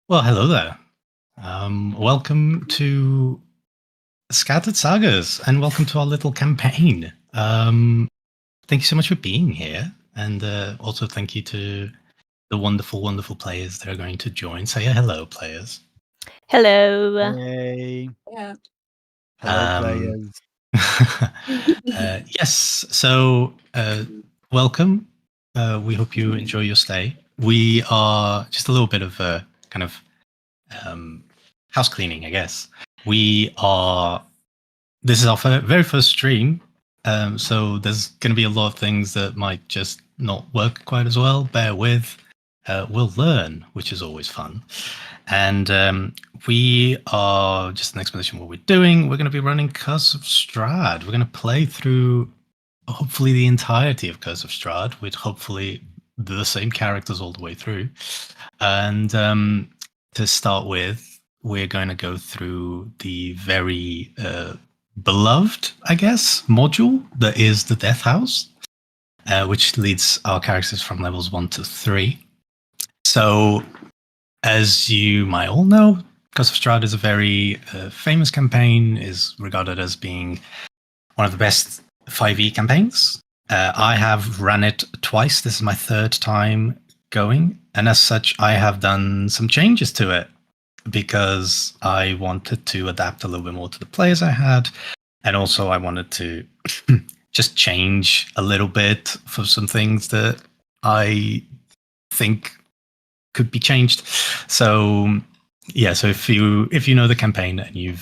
Well, hello there. Welcome to Scattered Sagas, and welcome to our little campaign. Thank you so much for being here, and also thank you to the wonderful, wonderful players that are going to join. Say hello, players. Hello. Hey. Yeah. Hello, Um, players. Yes, so welcome. We hope you enjoy your stay. We are just a little bit of a kind of house cleaning, I guess. This is our very first stream, so there's going to be a lot of things that might just not work quite as well. Bear with. We'll learn, which is always fun. And we are just an explanation of what we're doing. We're going to be running Curse of Strahd. We're going to play through hopefully the entirety of Curse of Strahd with hopefully the same characters all the way through. And to start with, we're going to go through the very beloved, I guess, module that is the Death House, which leads our characters from levels 1 to 3. So, as you might all know, Curse of Strahd is a very famous campaign, is regarded as being one of the best 5e campaigns. I have run it twice. This is my third time going, and as such, I have done some changes to it because I wanted to adapt a little bit more to the players I had, and also I wanted to just change a little bit for some things that I think could be changed. So yeah, so if you know the campaign and you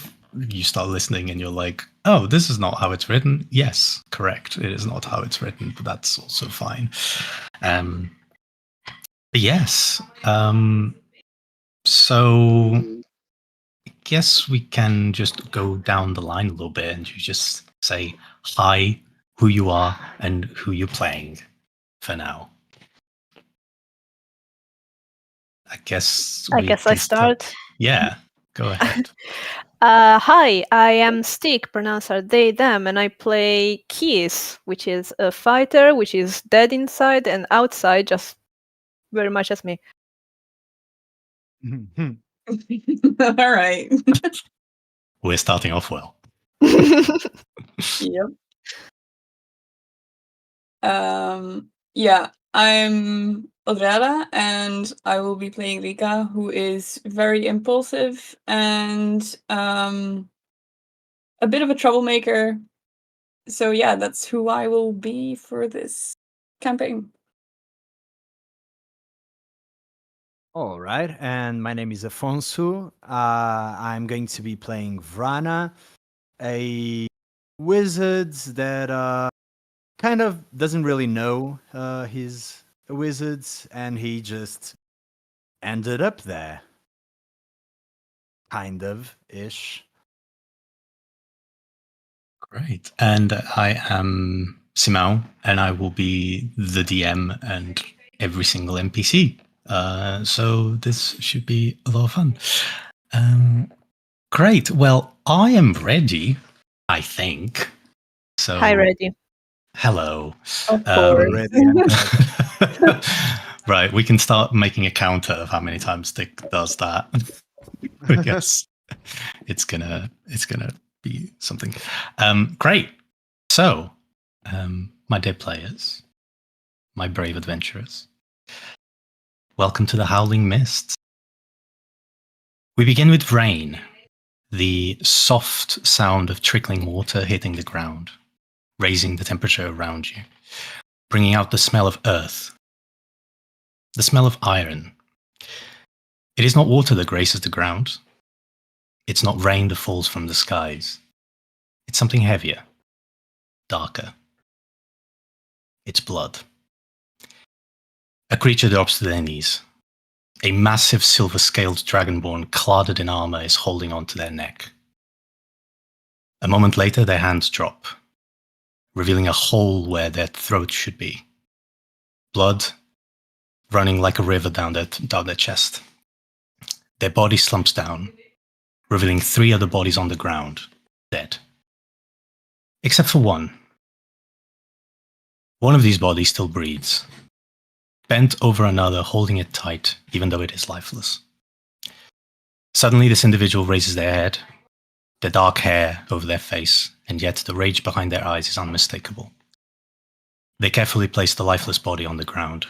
start listening and you're like, oh, this is not how it's written. Yes, correct. It is not how it's written, but that's also fine. But yes. So I guess we can just go down the line a little bit and you just say hi, who you are, and who you're playing for now. I guess I start. Yeah, go ahead. Hi, I am Stick, pronouncer they, them, and I play Keys, which is a fighter, which is dead inside and outside, just very much as me. All right. We're starting off well. Yep. Yeah, I'm Odrella, and I will be playing Rika, who is very impulsive and a bit of a troublemaker. So yeah, that's who I will be for this campaign. All right, and my name is Afonso. I'm going to be playing Vrana, a wizard that kind of doesn't really know he's a wizard, and he just ended up there. Kind of ish. Great. And I am Simão, and I will be the DM and every single NPC. So this should be a lot of fun. Great. Well, I am ready, I think. So Hi, Reddy. hello. Of course. Ready. Right, we can start making a counter of how many times Stick does that. I guess it's gonna be something. Great. So, my dear players, my brave adventurers, welcome to the Howling Mists. We begin with rain, the soft sound of trickling water hitting the ground, raising the temperature around you, bringing out the smell of earth, the smell of iron. It is not water that graces the ground. It's not rain that falls from the skies. It's something heavier, darker. It's blood. A creature drops to their knees. A massive silver-scaled dragonborn cladded in armor is holding onto their neck. A moment later, their hands drop, revealing a hole where their throat should be. Blood running like a river down their chest. Their body slumps down, revealing 3 other bodies on the ground, dead. Except for one. One of these bodies still breathes, bent over another, holding it tight, even though it is lifeless. Suddenly, this individual raises their head, the dark hair over their face, and yet the rage behind their eyes is unmistakable. They carefully place the lifeless body on the ground,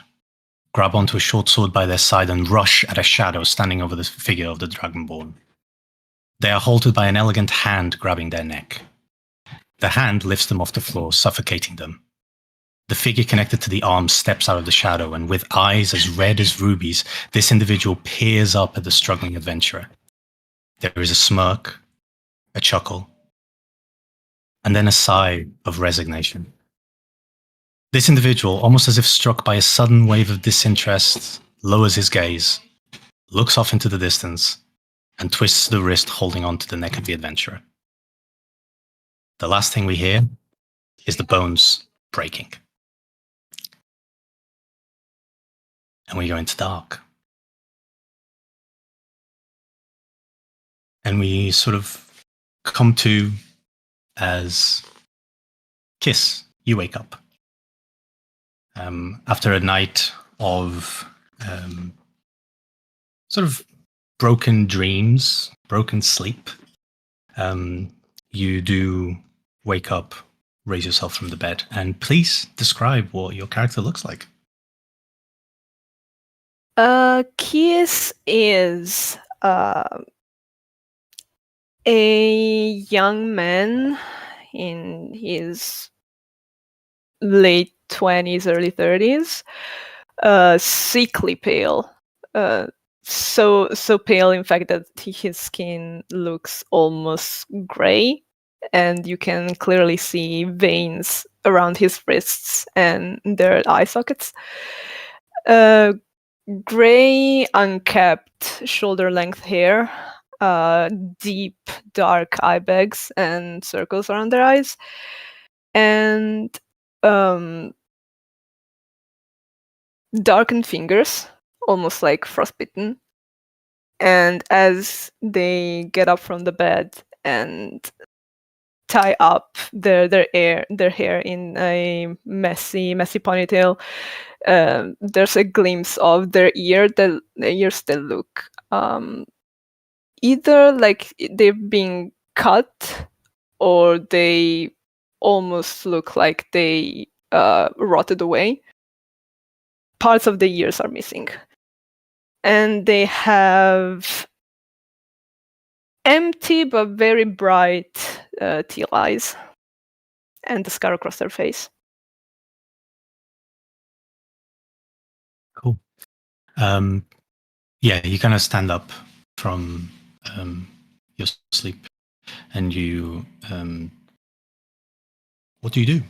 grab onto a short sword by their side, and rush at a shadow standing over the figure of the Dragonborn. They are halted by an elegant hand grabbing their neck. The hand lifts them off the floor, suffocating them. The figure connected to the arm steps out of the shadow, and with eyes as red as rubies, this individual peers up at the struggling adventurer. There is a smirk, a chuckle, and then a sigh of resignation. This individual, almost as if struck by a sudden wave of disinterest, lowers his gaze, looks off into the distance, and twists the wrist holding on to the neck of the adventurer. The last thing we hear is the bones breaking. And we go into dark. And we sort of come to as Kiss, you wake up. After a night of sort of broken dreams, broken sleep, you do wake up, raise yourself from the bed, and please describe what your character looks like. Kiss is a young man in his late 20s, early 30s, sickly pale. So pale, in fact, that his skin looks almost gray, and you can clearly see veins around his wrists and their eye sockets. Gray, unkept, shoulder-length hair, deep, dark eye bags and circles around their eyes, and darkened fingers, almost like frostbitten. And as they get up from the bed and tie up their hair in a messy ponytail, there's a glimpse of their ears that look either like they've been cut, or they almost look like they rotted away. Parts of the ears are missing. And they have empty but very bright teal eyes, and the scar across their face. Cool. Yeah, you kind of stand up from your sleep, and you. What do you do?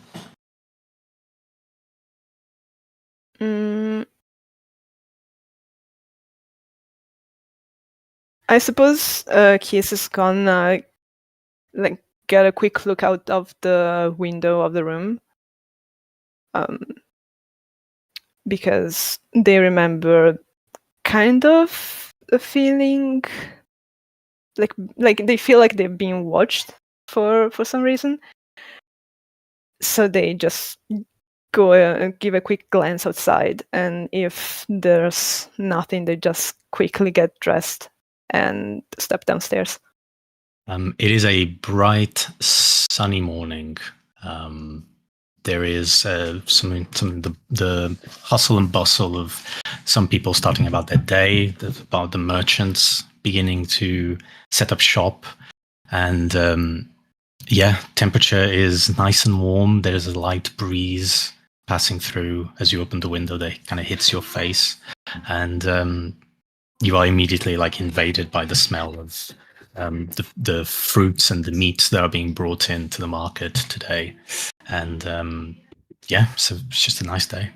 I suppose Kies is gonna like get a quick look out of the window of the room, because they remember kind of a feeling like they feel like they've been watched for some reason. So they just go and give a quick glance outside, and if there's nothing, they just quickly get dressed and step downstairs. It is a bright, sunny morning. There is some the hustle and bustle of some people starting about their day, about the merchants beginning to set up shop, and temperature is nice and warm. There's a light breeze passing through as you open the window that kind of hits your face, and you are immediately like invaded by the smell of the fruits and the meats that are being brought into the market today. And so it's just a nice day.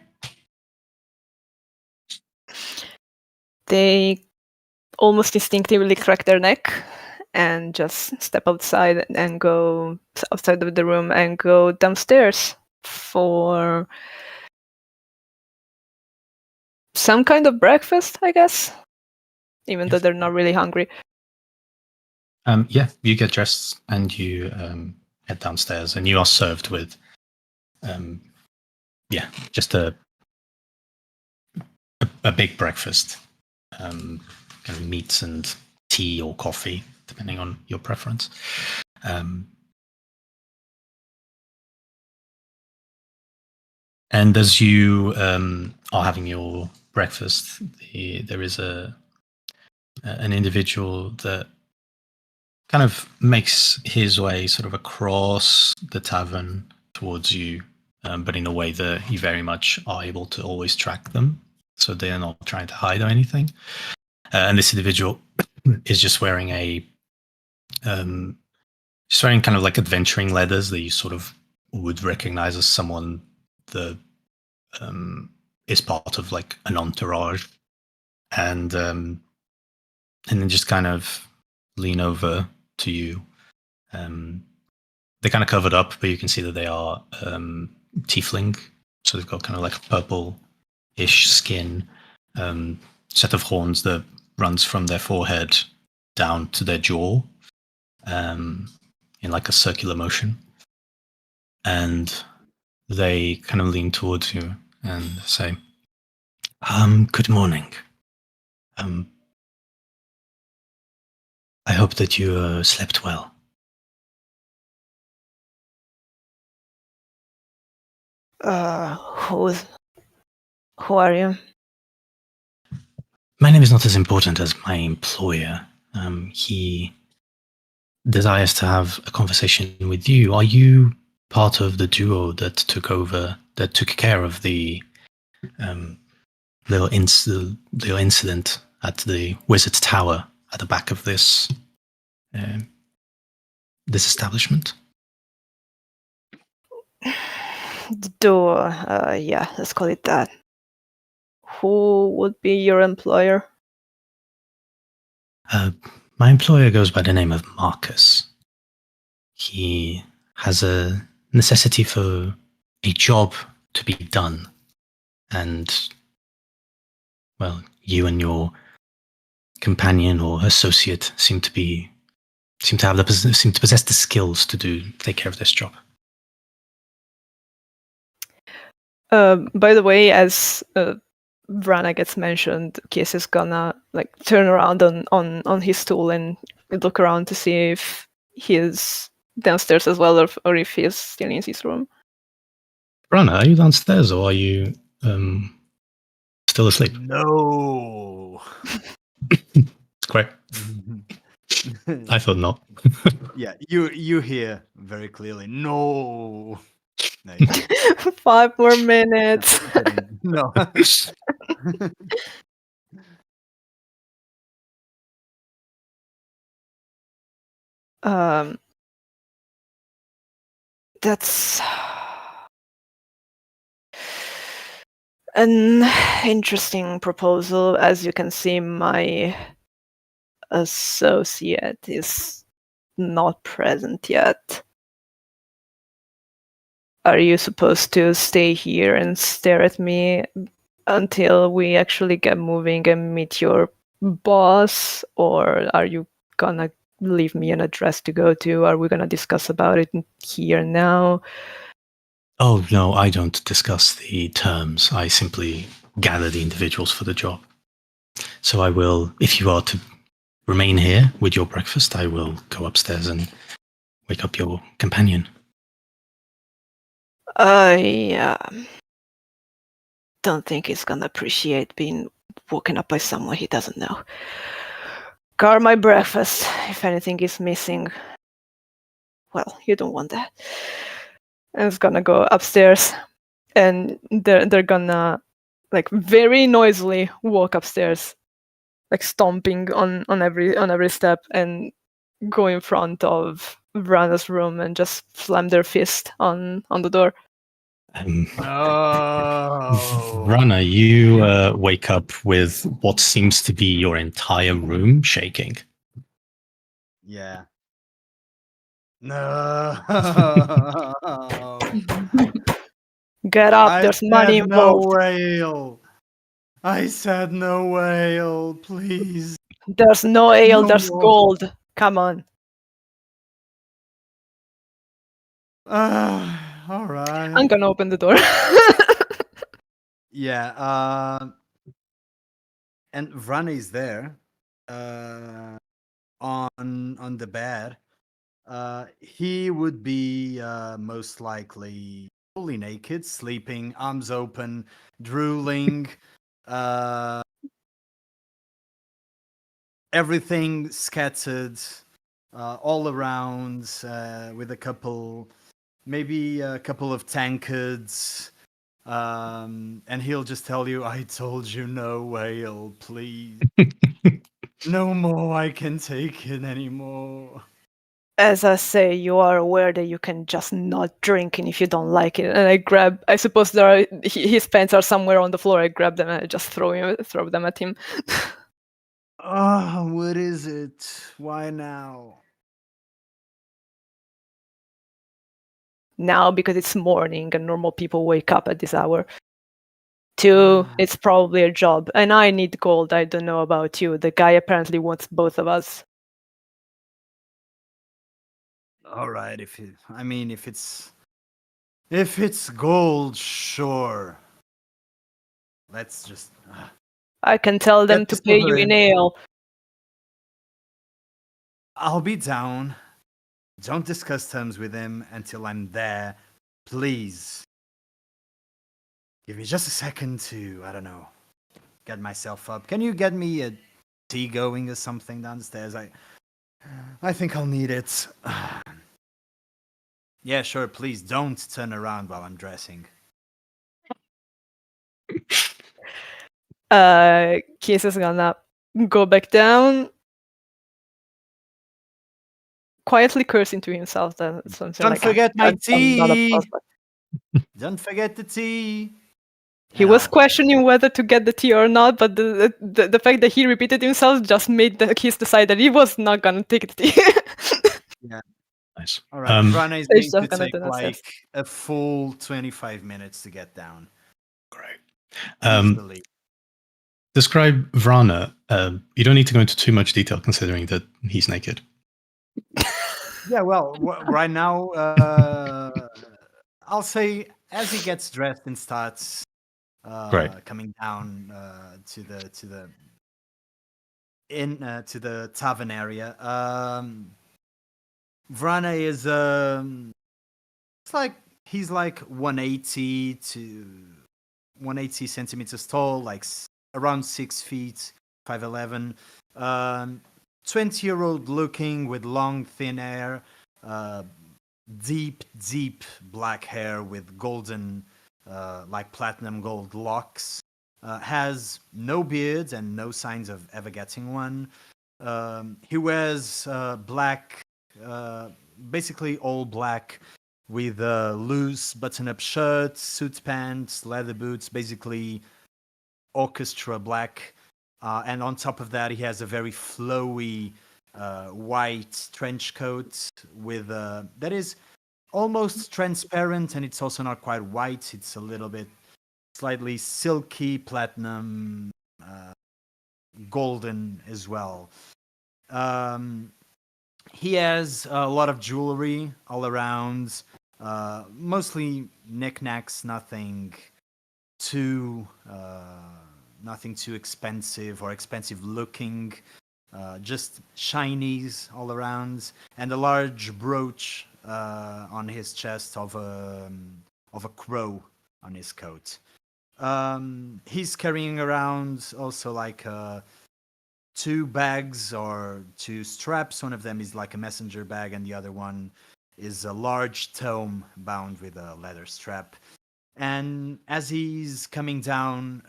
They almost instinctively crack their neck and just step outside and go outside of the room and go downstairs for some kind of breakfast, I guess, even though they're not really hungry. You get dressed and you head downstairs, and you are served with just a big breakfast, kind of meats and tea or coffee, depending on your preference. And as you are having your breakfast, there is an individual that kind of makes his way sort of across the tavern towards you, but in a way that you very much are able to always track them, so they're not trying to hide or anything. And this individual is just wearing just wearing kind of like adventuring leathers that you sort of would recognize as someone that is part of like an entourage, and then just kind of lean over to you. They're kind of covered up, but you can see that they are tiefling, so they've got kind of like a purple-ish skin, set of horns that runs from their forehead down to their jaw, in like a circular motion. And they kind of lean towards you and say, good morning. I hope that you slept well. Who are you? My name is not as important as my employer. He desires to have a conversation with you. Are you part of the duo that took care of the little incident at the Wizard's Tower at the back of this establishment? The door, yeah, let's call it that. Who would be your employer? My employer goes by the name of Marcus. He has a necessity for a job to be done. And, well, you and your companion or associate seem to possess the skills to take care of this job. By the way, as Vrana gets mentioned, Kiss is gonna like turn around on his stool and look around to see if he's downstairs as well, or if he's still in his room. Vrana, are you downstairs or are you still asleep? No. It's correct. I thought not. Yeah, you hear very clearly. No. No. 5 more minutes. No. That's an interesting proposal. As you can see, my associate is not present yet. Are you supposed to stay here and stare at me until we actually get moving and meet your boss, or are you gonna leave me an address to go to? Are we gonna discuss about it here now? Oh, no, I don't discuss the terms. I simply gather the individuals for the job. So I will, if you are to remain here with your breakfast, I will go upstairs and wake up your companion. I don't think he's gonna appreciate being woken up by someone he doesn't know. Guard my breakfast. If anything is missing, well, you don't want that. And it's gonna go upstairs, and they're gonna like very noisily walk upstairs, like stomping on every step, and go in front of Vrana's room and just slam their fist on the door. Vrana, you wake up with what seems to be your entire room shaking. Yeah. No. Get up, there's money involved. No ale. I said no ale, please. There's no ale, No there's more. gold. Come on. All right. I'm gonna open the door. Yeah. And Vrana is there. on the bed. He would be most likely fully naked, sleeping, arms open, drooling, uh, everything scattered all around, with maybe a couple of tankards. And he'll just tell you, "I told you no, whale, please. No more, I can take it anymore." As I say, you are aware that you can just not drink, and if you don't like it, and I suppose his pants are somewhere on the floor. I grab them and I just throw them at him. Oh, what is it? Why now? Now, because it's morning and normal people wake up at this hour. 2, it's probably a job, and I need gold. I don't know about you. The guy apparently wants both of us. All right, if it's gold, sure. Let's just I can tell them Get to this pay over you in in. ale. I'll be down. Don't discuss terms with him until I'm there. Please. Give me just a second to, I don't know, get myself up. Can you get me a tea going or something downstairs? I think I'll need it. Yeah, sure, please don't turn around while I'm dressing. Kiss is gonna go back down, quietly cursing to himself. Then something Don't like, forget my I'm not a tea. prospect." Don't forget the tea. He And was I'll- questioning whether to get the tea or not, but the fact that he repeated himself just made the Kiss decide that he was not gonna take the tea. Nice. All right, Vrana is He's going just to gonna take do that like steps. a full 25 minutes to get down. Great. Easily. Describe Vrana. You don't need to go into too much detail considering that he's naked. Yeah, well, right now, I'll say as he gets dressed and starts Right. coming down to the tavern area. Vrana is it's like he's like 180 centimeters tall, like around 6 feet, 5'11". 20-year-old looking with long, thin hair, deep black hair with golden, like platinum gold locks. Has no beard and no signs of ever getting one. He wears black, basically all black, with a loose button-up shirt, suit pants, leather boots, basically orchestra black. And on top of that, he has a very flowy white trench coat with that is almost transparent, and it's also not quite white. It's a little bit slightly silky platinum, golden as well. He has a lot of jewelry all around, mostly knickknacks, nothing too expensive or expensive looking. Just shinies all around, and a large brooch on his chest of a crow on his coat. He's carrying around also like 2 bags or 2 straps. One of them is like a messenger bag, and the other one is a large tome bound with a leather strap. And as he's coming down,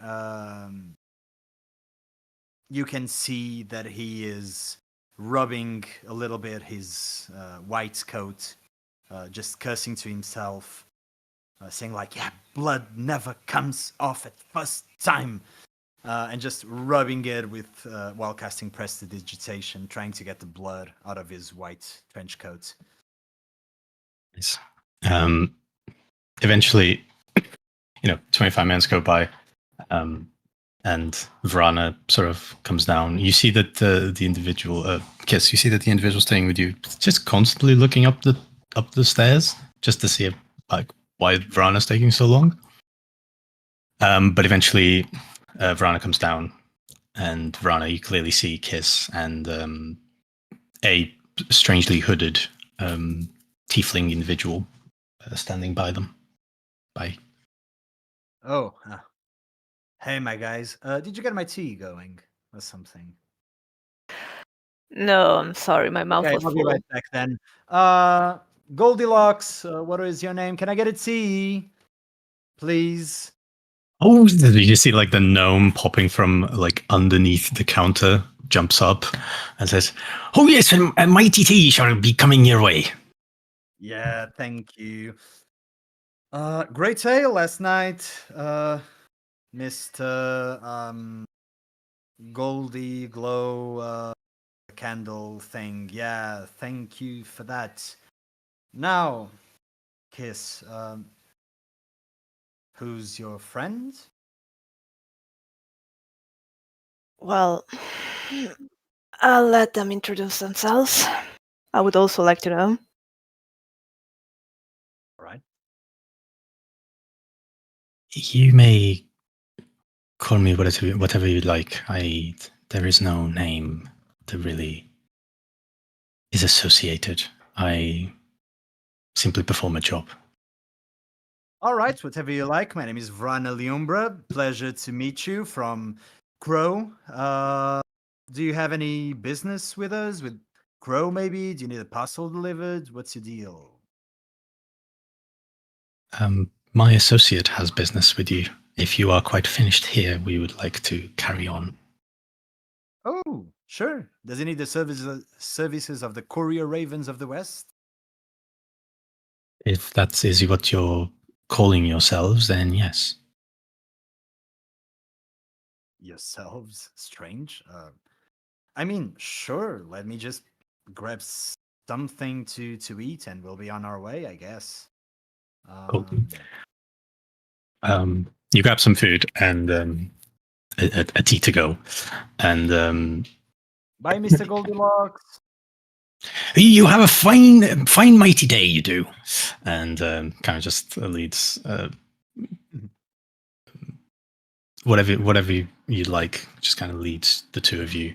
you can see that he is rubbing a little bit his white coat, just cursing to himself, saying like, "Yeah, blood never comes off at first time," and just rubbing it with while casting prestidigitation, trying to get the blood out of his white trench coat. Nice. Eventually, 25 minutes go by, and Vrana sort of comes down. You see that the individual, Kiss, you see that the individual staying with you is just constantly looking up the stairs just to see if, like, why Vrana's taking so long. But eventually, Vrana comes down, and Vrana, you clearly see Kiss and a strangely hooded tiefling individual standing by them. Oh, hey, my guys. Did you get my tea going or something? No, I'm sorry, my mouth Okay, was I'll be full. right back then. Goldilocks, what is your name? Can I get a tea, please? Oh, you see like the gnome popping from like underneath the counter, jumps up and says, "Oh yes, a mighty tea shall be coming your way." Yeah, thank you. Great sale last night, Mr. Goldie Glow candle thing. Yeah, thank you for that. Now, Kiss, who's your friend? Well, I'll let them introduce themselves. I would also like to know. All right. You may call me whatever you like. There is no name that really is associated. I simply perform a job. All right, whatever you like. My name is Vrana Liumbra. Pleasure to meet you from Crow. Do you have any business with us? With Crow, maybe? Do you need a parcel delivered? What's your deal? My associate has business with you. If you are quite finished here, we would like to carry on. Oh, sure. Does he need the services of the Courier Ravens of the West? If that is what you're calling yourselves, then yes. Yourselves? Strange. I mean, sure. Let me just grab something to eat, and we'll be on our way, I guess. Cool. You grab some food and a tea to go, and Bye, Mr. Goldilocks. you have a fine, mighty day. You do, and kind of just leads whatever you like. Just kind of leads the two of you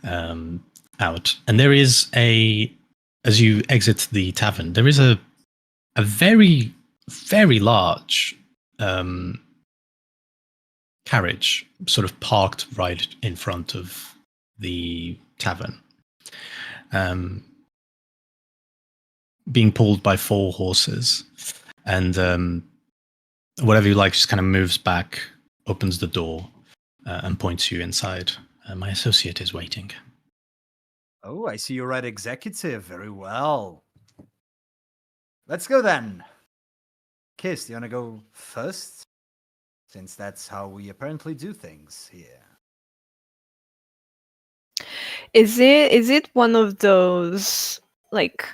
out, and there is as you exit the tavern, there is a very large carriage sort of parked right in front of the tavern, being pulled by 4 horses, and whatever you like just kind of moves back, opens the door, and points you inside. My associate is waiting. Oh, I see you're right, executive. Very well. Let's go then. Kiss, do you want to go first? Since that's how we apparently do things here. Is it one of those, like,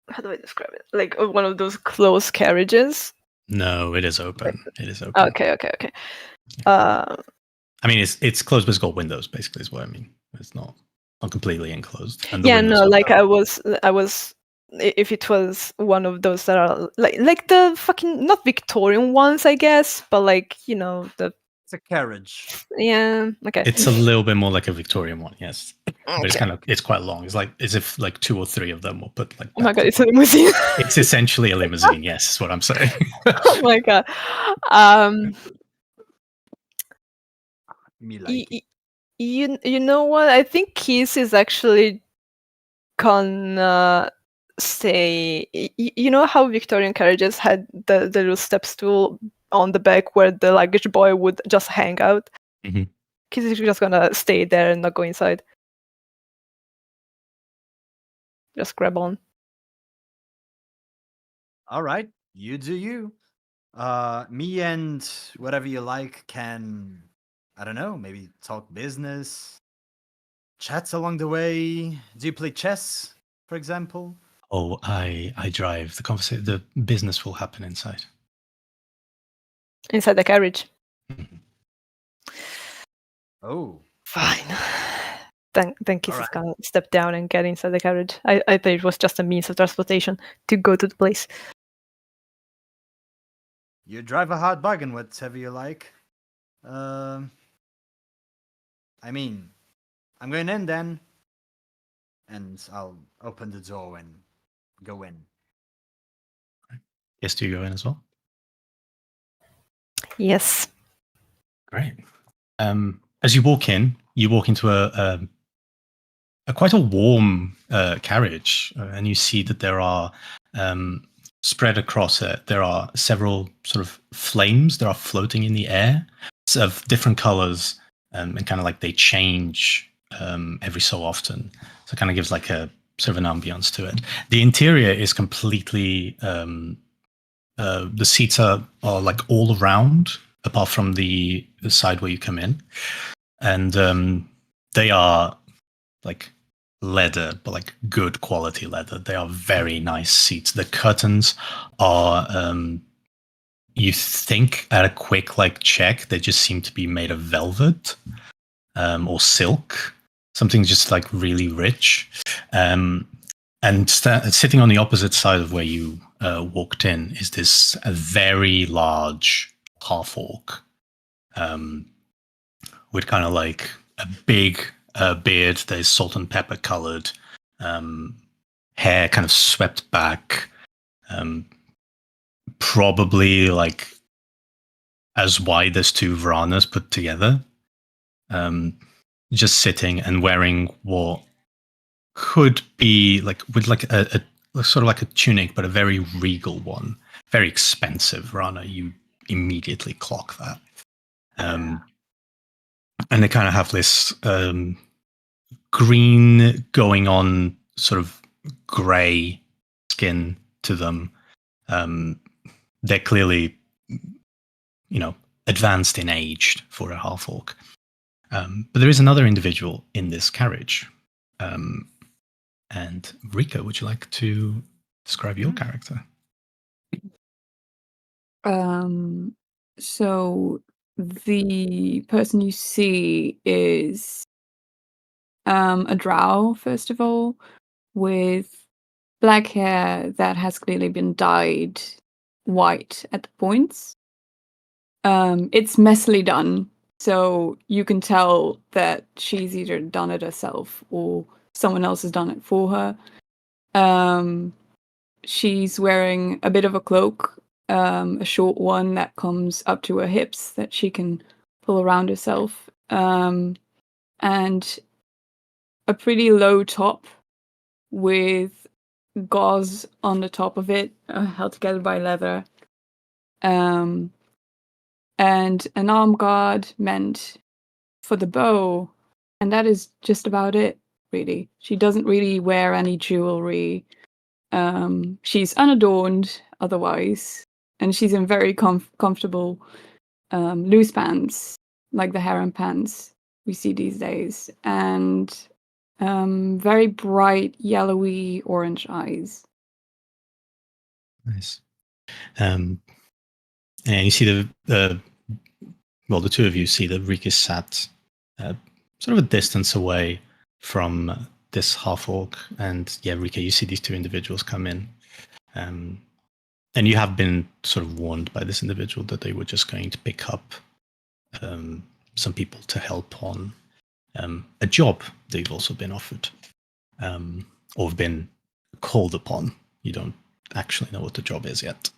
how do I describe it? Like one of those closed carriages? No, it is open. It is open. Okay. I mean, it's closed, but it's got windows. Basically, is what I mean. It's not completely enclosed. And the Yeah, windows no, are like I was. If it was one of those that are like the fucking not Victorian ones, I guess, but like the It's a carriage. yeah. Okay. It's a little bit more like a Victorian one, yes, but Okay. it's quite long. It's like as if like 2 or 3 of them were put like. Oh my back god, to it's a limousine. It's essentially a limousine. Yes, is what I'm saying. Oh my god. Me like it. You know what? I think Keys is actually gonna say. You know how Victorian carriages had the little step stool on the back where the luggage boy would just hang out? Mhm. Keys is just gonna stay there and not go inside. Just grab on. All right, you do you. Me and whatever you like can, I don't know, maybe talk business, chats along the way. Do you play chess, for example? Oh, I drive. The business will happen inside. Inside the carriage. Mhm. Oh, Fine. Then Kiss is Alright. gonna step down and get inside the carriage. I thought it was just a means of transportation to go to the place. you drive a hard bargain, whatever you like. I mean, I'm going in then. and I'll open the door and go in. Yes, do you go in as well? Yes. Great. As you walk into a quite a warm carriage, and you see that there are spread across it. There are several sort of flames that are floating in the air of different colors, and kind of like they change every so often. So it kind of gives like a sort of an ambience to it. The interior is completely. The seats are like all around, apart from the side where you come in, and they are like leather, but like good quality leather. They are very nice seats. The curtains are, you think at a quick like check, they just seem to be made of velvet or silk, something just like really rich. And sitting on the opposite side of where you walked in is this a very large half orc with kind of like a big beard that is salt and pepper colored, hair kind of swept back, probably like as wide as two Vranas put together, just sitting and wearing what could be like with like a sort of like a tunic, but a very regal one, very expensive Vrana. You immediately clock that. And they kind of have this green going on sort of gray skin to them. They're clearly, advanced in age for a half orc. But there is another individual in this carriage. And Rika, would you like to describe your character? So the person you see is a drow, first of all, with black hair that has clearly been dyed white at the points. It's messily done, so you can tell that she's either done it herself or someone else has done it for her. She's wearing a bit of a cloak, a short one that comes up to her hips that she can pull around herself, and a pretty low top with gauze on the top of it, held together by leather, and an arm guard meant for the bow, and that is just about it, really. She doesn't really wear any jewelry. She's unadorned otherwise, and she's in very comfortable loose pants, like the harem pants we see these days, and very bright yellowy orange eyes. Nice. And you see the two of you see that Rika is sat sort of a distance away from this half orc, and yeah, Rika, you see these two individuals come in, and you have been sort of warned by this individual that they were just going to pick up some people to help on a job they've also been offered, or have been called upon. You don't actually know what the job is yet.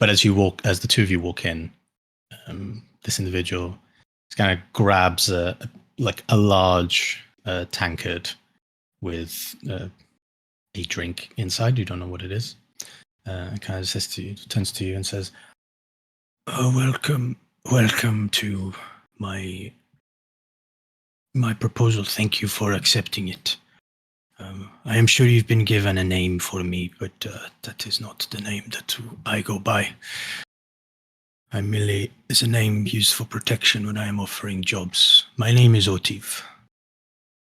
But as the two of you walk in, this individual kind of grabs a large tankard with a drink inside. You don't know what it is. And kind of turns to you and says, "Oh, welcome to my proposal. Thank you for accepting it. I am sure you've been given a name for me, but that is not the name that I go by. I merely is a name used for protection when I am offering jobs. My name is Otiv.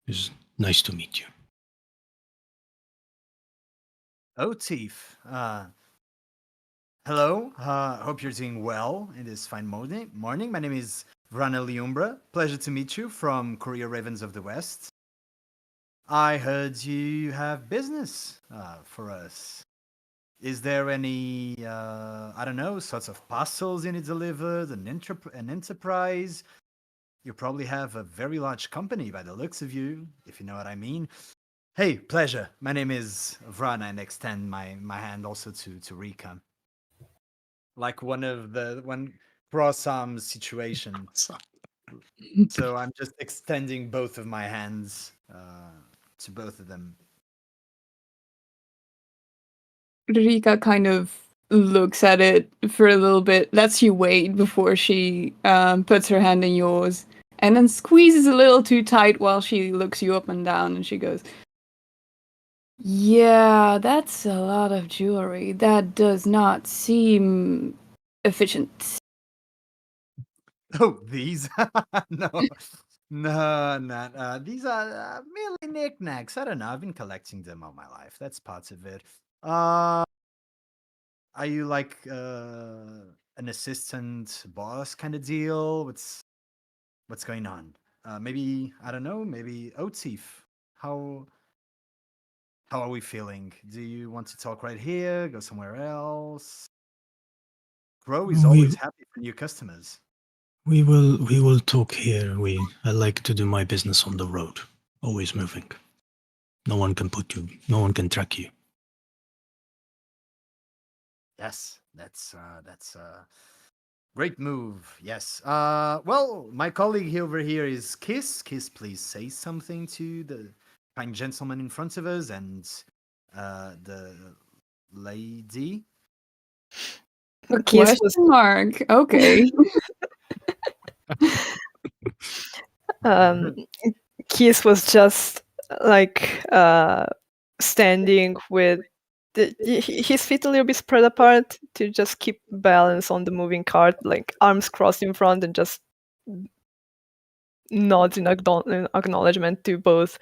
It's nice to meet you." Otiv, hello. Hope you're doing well in this fine morning. My name is Vrana Liumbra. Pleasure to meet you from Courier Ravens of the West. I heard you have business for us. Is there any, sorts of parcels you need delivered, an enterprise? You probably have a very large company by the looks of you, if you know what I mean. Hey, pleasure. My name is Vrana, and extend my hand also to Rika. Like one cross-arm situation. So I'm just extending both of my hands to both of them. Rika kind of looks at it for a little bit, lets you wait before she puts her hand in yours, and then squeezes a little too tight while she looks you up and down, and she goes, "Yeah, that's a lot of jewelry. That does not seem efficient." Oh, these? No, no, not. These are merely knickknacks. I don't know. I've been collecting them all my life. That's part of it. Are you like an assistant boss kind of deal? What's going on? Maybe I don't know. Maybe Otif. How how are we feeling? Do you want to talk right here? Go somewhere else? Grow is always We happy for new customers. we will talk here. I like to do my business on the road, always moving. No one can track you. Yes, that's great move. Yes. Well, my colleague over here is Kiss. Kiss, please say something to the kind gentleman in front of us and the lady. Kiss was Question mark. Okay. um, Kiss was just like standing with his feet a little bit spread apart to just keep balance on the moving cart, like arms crossed in front, and just nods in acknowledgement to both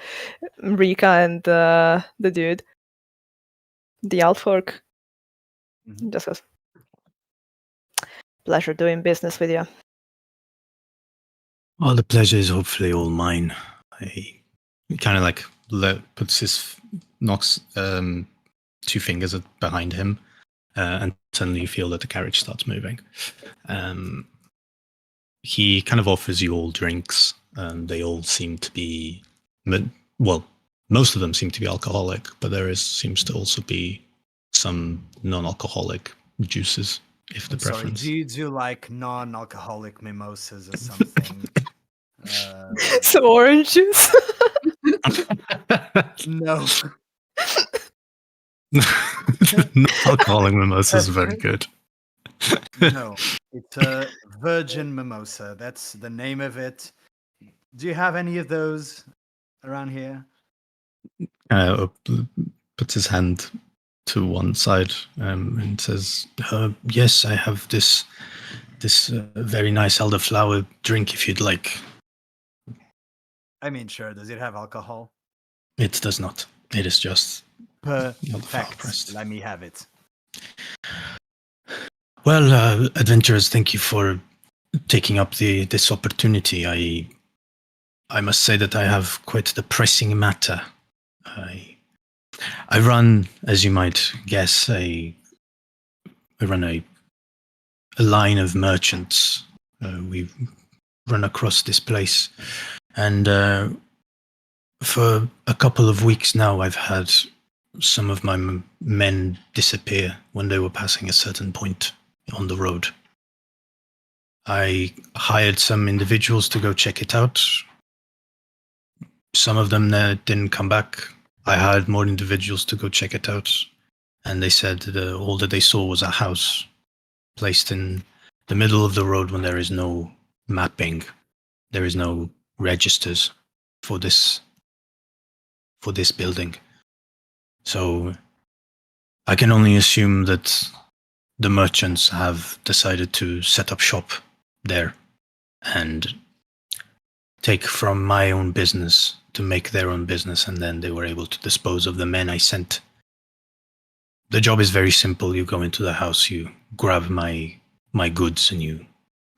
Rika and the dude, the Alfork. Mhm. Just goes, "Pleasure doing business with you." Well, the pleasure is hopefully all mine. He kind of like puts knocks two fingers behind him, and suddenly you feel that the carriage starts moving. He kind of offers you all drinks, and they all seem to be, well, most of them seem to be alcoholic, but seems to also be some non-alcoholic juices, if the I'm sorry. preference. Do you do like non-alcoholic mimosas or something? So orange juice. No. Non-alcoholic mimosas is very good. No. It's a virgin mimosa. That's the name of it. Do you have any of those around here? Puts his hand to one side and says, "Yes, I have this very nice elderflower drink if you'd like." I mean, sure. Does it have alcohol? It does not. It is just elderflower Perfect. pressed. Let me have it. Well, adventurers, thank you for taking up this opportunity. I must say that I have quite the pressing matter. I run, as you might guess, I run a line of merchants. We run across this place, and for a couple of weeks now, I've had some of my men disappear when they were passing a certain point on the road. I hired some individuals to go check it out. Some of them didn't come back. I hired more individuals to go check it out, and they said that all that they saw was a house placed in the middle of the road when there is no mapping, there is no registers for this building. So I can only assume that the merchants have decided to set up shop there and take from my own business to make their own business, and then they were able to dispose of the men I sent. The job is very simple. You go into the house, you grab my goods, and you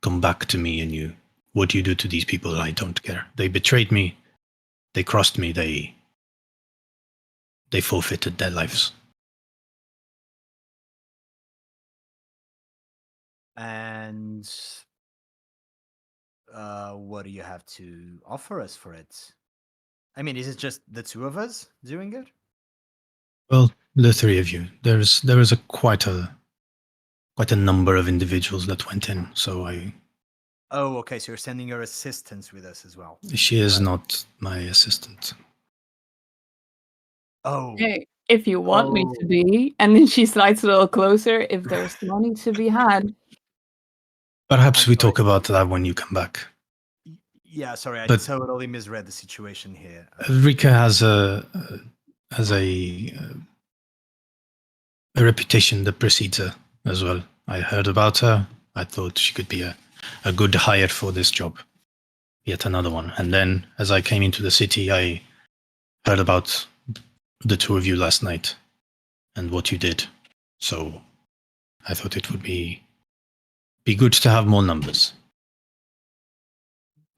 come back to me, and what do you do to these people? I don't care. They betrayed me. They crossed me. They forfeited their lives. And what do you have to offer us for it? I mean, is it just the two of us doing it? Well, the three of you. There is quite a number of individuals that went in. So Oh, okay. So you're sending your assistants with us as well. she is Right. not my assistant. Oh, Hey, if you want me to Oh. be, and then she slides a little closer. If there's money to be had, Perhaps I'm we sorry. talk about that when you come back. Yeah, sorry, I But- totally misread the situation here. Rika has a reputation that precedes her as well. I heard about her. I thought she could be a good hire for this job. Yet another one. And then as I came into the city, I heard about the two of you last night and what you did. So I thought it would be good to have more numbers.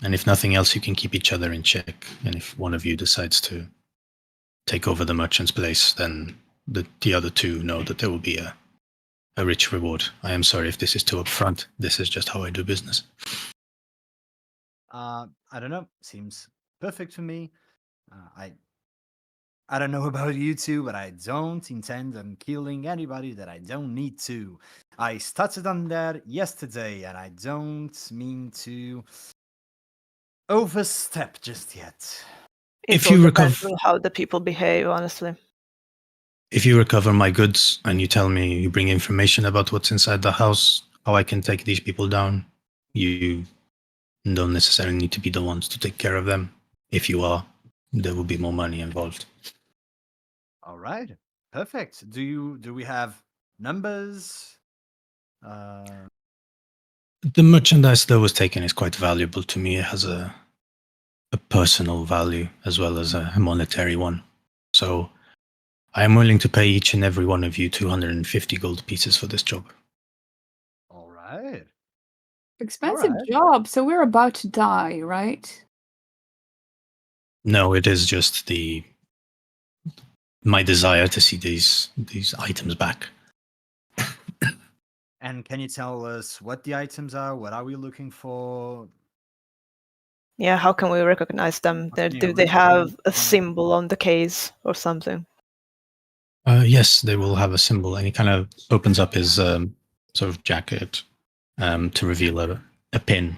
And if nothing else, you can keep each other in check. And if one of you decides to take over the merchant's place, then the other two know that there will be a rich reward. I am sorry if this is too upfront. This is just how I do business. I don't know. Seems perfect for me. I don't know about you two, but I don't intend on killing anybody that I don't need to. I started on that yesterday, and I don't mean to overstep just yet. It If you all depends recover- on how the people behave, honestly. If you recover my goods and you tell me, you bring information about what's inside the house, how I can take these people down, you don't necessarily need to be the ones to take care of them. If you are, there will be more money involved. All right, perfect. Do we have numbers? The merchandise that was taken is quite valuable to me. It has a personal value as well as a monetary one. So I am willing to pay each and every one of you 250 gold pieces for this job. All right. expensive Alright. job. So we're about to die, right? No, it is just my desire to see these items back. And can you tell us what the items are? What are we looking for? Yeah, how can we recognize them? Yeah, Do they have a recognize them. symbol on the case or something? Yes, they will have a symbol, and he kind of opens up his sort of jacket to reveal a pin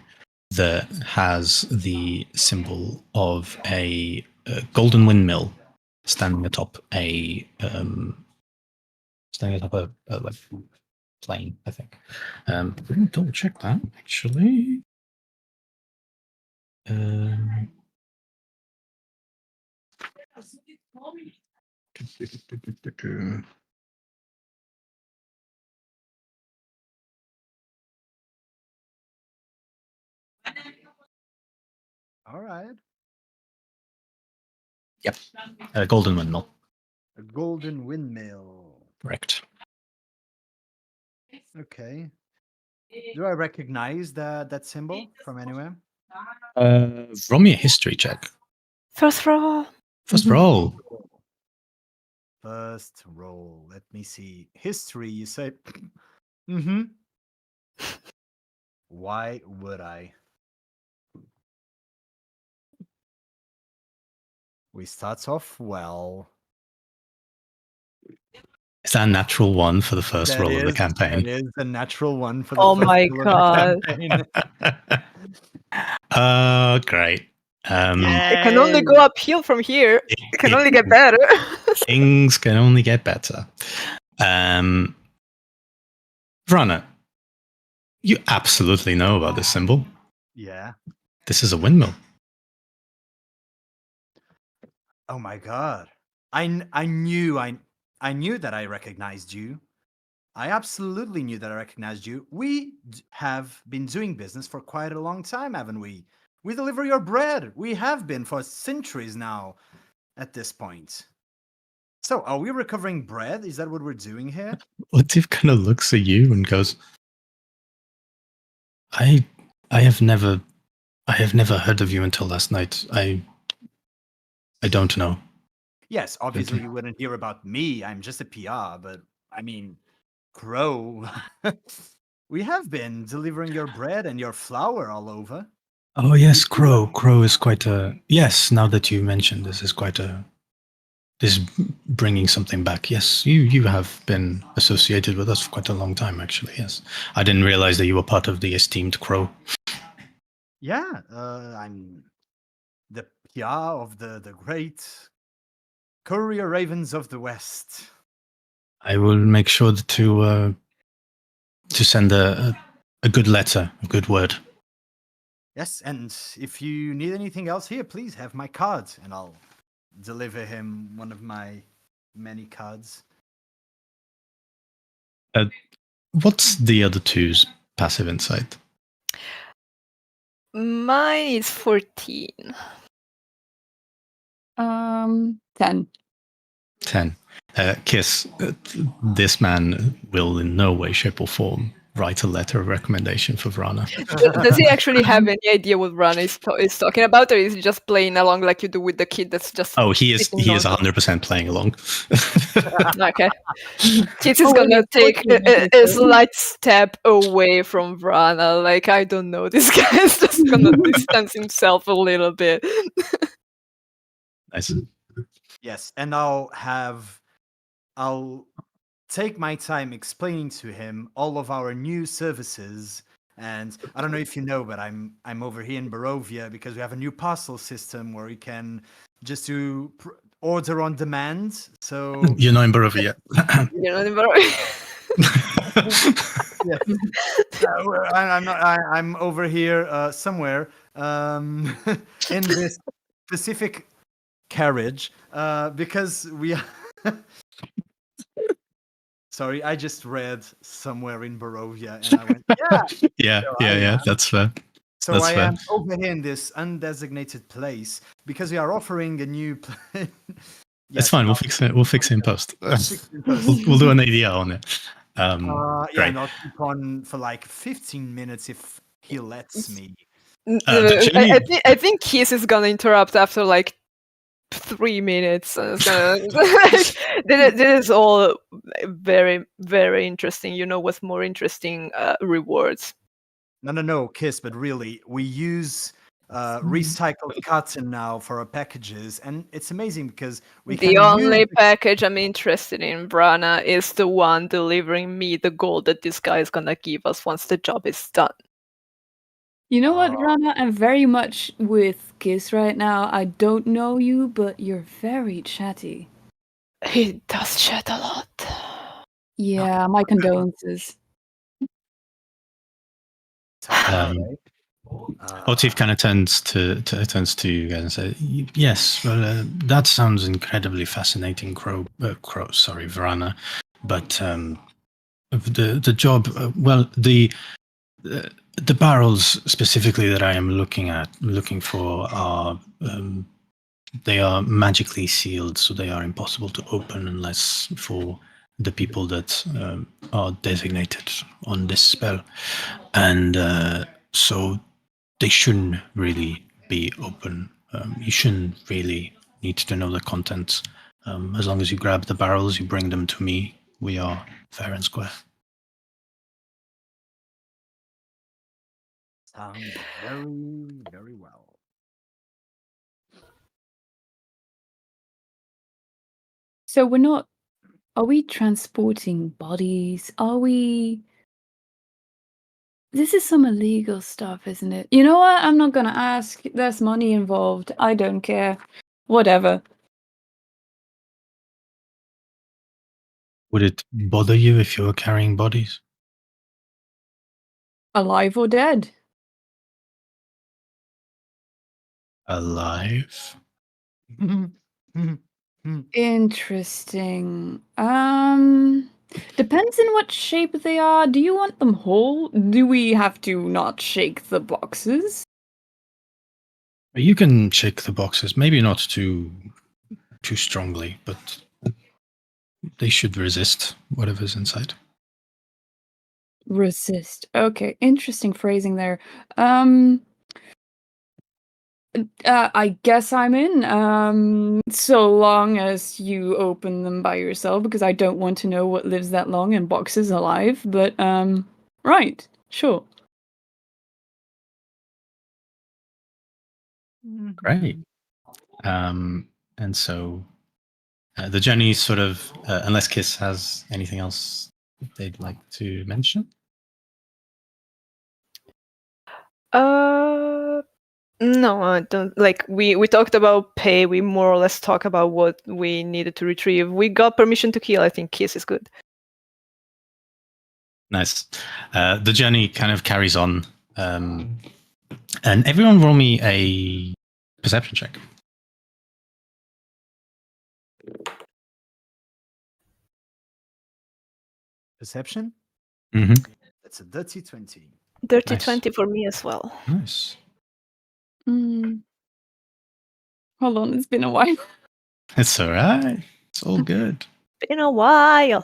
that has the symbol of a golden windmill standing atop a like plane, I think. Let me double check that actually. All right. Yep, a golden windmill. A golden windmill. Correct. Okay. Do I recognize that symbol from anywhere? Roll me a history check. First roll. First roll. First roll. Let me see. History, you say? Mm-hmm. Why would I? We start off well. Is that a natural one for the first roll of the campaign? That is a natural one for the Oh first my roll God. of the campaign. Oh, great. It can only go uphill from here. It can only get better. Things can only get better. Vrana, you absolutely know about this symbol. Yeah. This is a windmill. Oh my god. I knew that I recognized you. I absolutely knew that I recognized you. We have been doing business for quite a long time, haven't we? We deliver your bread. We have been for centuries now at this point. So, are we recovering bread? Is that what we're doing here? Latif kind of looks at you and goes, I have never heard of you until last night. I don't know. Yes, obviously you wouldn't hear about me. I'm just a PR, but I mean, Crow. We have been delivering your bread and your flour all over. Oh yes, Crow. Crow is quite a yes. Now that you mentioned this, is quite a this is bringing something back. Yes, you have been associated with us for quite a long time, actually. Yes, I didn't realize that you were part of the esteemed Crow. Yeah, I'm the PR of the great Courier Ravens of the West. I will make sure to send a good letter, a good word. Yes, and if you need anything else here, please have my card, and I'll deliver him one of my many cards. What's the other two's passive insight? Mine is 14. 10. 10. Kiss, this man will in no way, shape, or form write a letter of recommendation for Vrana. Does he actually have any idea what Rana is talking about, or is he just playing along like you do with the kid that's just... Oh, he is sitting on 100% playing along. Okay. Kids is gonna take a slight step away from Vrana. Like, I don't know, this guy is just gonna distance himself a little bit. Nice. Yes, and I'll take my time explaining to him all of our new services. And I don't know if you know, but I'm over here in Barovia because we have a new parcel system where we can just do order on demand. So You're not in Barovia. You know, I'm not. I'm over here somewhere in this specific carriage because we. Sorry, I just read somewhere in Barovia, and I went, yeah. yeah. That's fair. So That's I fair. am over here in this undesignated place because we are offering a new. It's fine. We'll fix it. We'll fix it in post. We'll do an ADR on it. Yeah, Great. and I'll keep on for like 15 minutes if he lets me. I think Kiss is gonna interrupt after like 3 minutes. And it's gonna, this is all very, very interesting. You know what's more interesting? Rewards. No, Kiss, but really, we use recycled cotton now for our packages, and it's amazing because we The can only use... package I'm interested in, Brana, is the one delivering me the gold that this guy is gonna give us once the job is done. You know what, Rana? I'm very much with Kiss right now. I don't know you, but you're very chatty. He does chat a lot. Yeah, my condolences. Otif kind of turns to you guys and says, "Yes, well, that sounds incredibly fascinating, Varana. But the job, the barrels specifically that I am looking for are they are magically sealed, so they are impossible to open unless for the people that are designated on this spell, and so they shouldn't really be open. You shouldn't really need to know the contents. As long as you grab the barrels, you bring them to me. We are fair and square. Sounds very, very well. So are we transporting bodies? This is some illegal stuff, isn't it? You know what? I'm not gonna ask. There's money involved. I don't care. Whatever. Would it bother you if you were carrying bodies? Alive or dead? Alive? Interesting. Depends in what shape they are. Do you want them whole? Do we have to not shake the boxes? You can shake the boxes, maybe not too strongly, but they should resist whatever's inside. Resist. Okay, interesting phrasing there. I guess I'm in. So long as you open them by yourself, because I don't want to know what lives that long in boxes alive. But right, sure. Great. And so the journey sort of, unless Kiss has anything else they'd like to mention. No, I don't. Like we talked about pay. We more or less talk about what we needed to retrieve. We got permission to kill. I think Kiss is good. Nice. The journey kind of carries on, and everyone roll me a perception check. Perception? Mm-hmm. That's a dirty 20. Dirty Nice. 20 for me as well. Nice. Hold on, it's been a while. It's all right. It's all good. Been a while.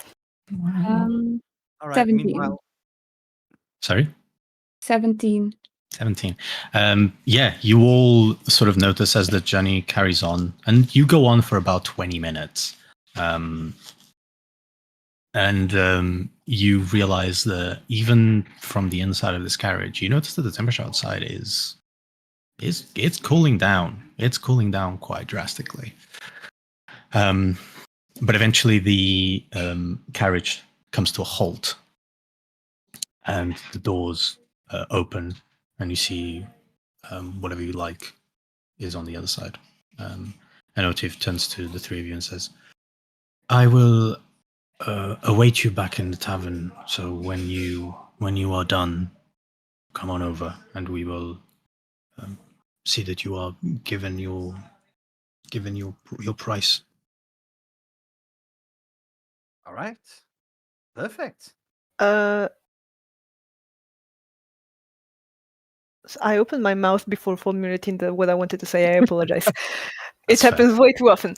All right, 17. meanwhile, Sorry? 17. 17. Yeah, you all sort of notice as the journey carries on, and you go on for about 20 minutes. You realize that even from the inside of this carriage, you notice that the temperature outside is it's cooling down. It's cooling down quite drastically. But eventually the carriage comes to a halt, and the doors open, and you see whatever you like is on the other side. And Otiv turns to the three of you and says, "I will await you back in the tavern. So when you are done, come on over, and we will see that you are given your price." all right. Perfect. I opened my mouth before formulating what I wanted to say. I apologize. It That's fair. happens way too often.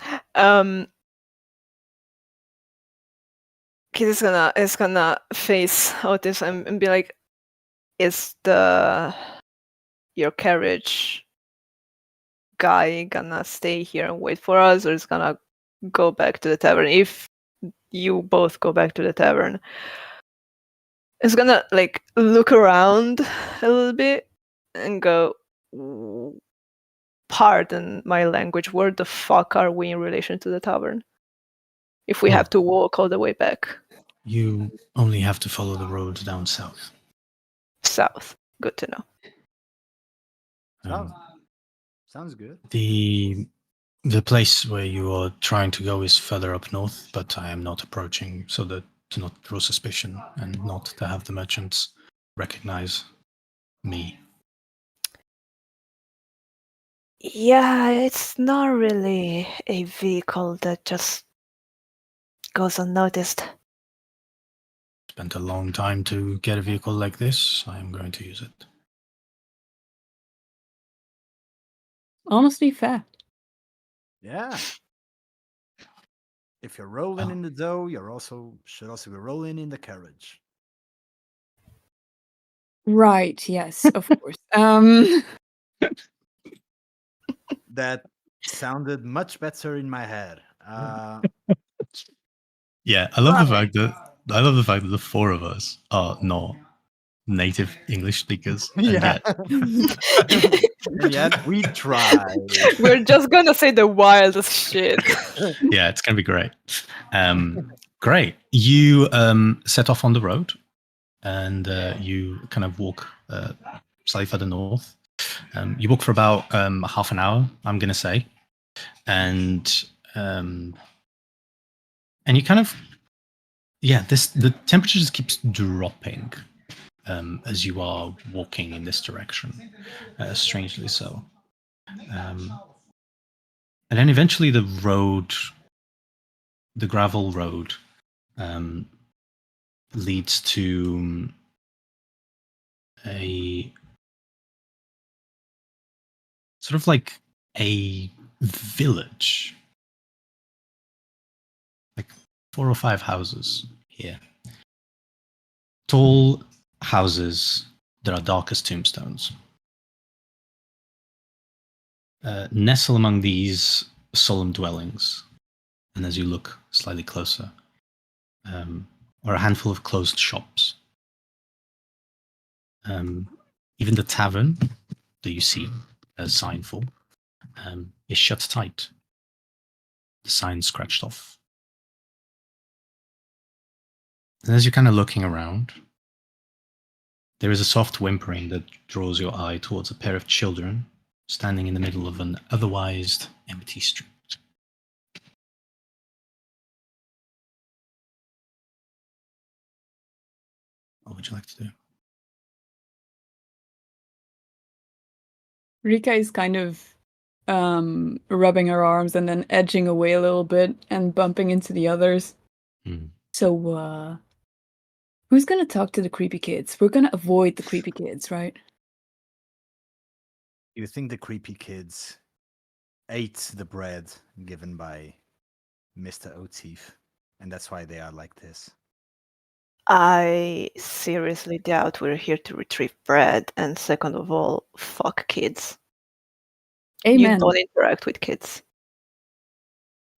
Kid is gonna face Otis and be like, "Is your carriage guy gonna stay here and wait for us, or is gonna go back to the tavern? If you both go back to the tavern, it's gonna like look around a little bit and go, pardon my language, where the fuck are we in relation to the tavern? If we have to walk all the way back You only have to follow the road down south. south. Good to know. Sounds good. The place where you are trying to go is further up north, but I am not approaching so that to not draw suspicion and not to have the merchants recognize me. Yeah, it's not really a vehicle that just goes unnoticed. Spent a long time to get a vehicle like this. I am going to use it. Honestly, fair. Yeah. If you're rolling in the dough, should also be rolling in the carriage. Right, yes, of course. That sounded much better in my head. Yeah, I love the fact that the four of us are not native English speakers. Yeah. And yet we tried. We're just gonna say the wildest shit. Yeah, it's gonna be great. Great. You set off on the road, and you kind of walk slightly further north. You walk for about half an hour, I'm gonna say, and you kind of the temperature just keeps dropping as you are walking in this direction, strangely so. And then eventually the gravel road leads to a sort of like a village, like 4 or 5 houses here. Tall houses that are dark as tombstones. Nestle among these solemn dwellings, and as you look slightly closer, are a handful of closed shops. Even the tavern that you see a sign for is shut tight. The sign scratched off. And as you're kind of looking around, there is a soft whimpering that draws your eye towards a pair of children standing in the middle of an otherwise empty street. What would you like to do? Rika is kind of rubbing her arms and then edging away a little bit and bumping into the others. So, who's gonna talk to the creepy kids? We're gonna avoid the creepy kids, right? You think the creepy kids ate the bread given by Mr. O'Teef, and that's why they are like this? I seriously doubt we're here to retrieve bread, and second of all, fuck kids. Amen. You don't interact with kids.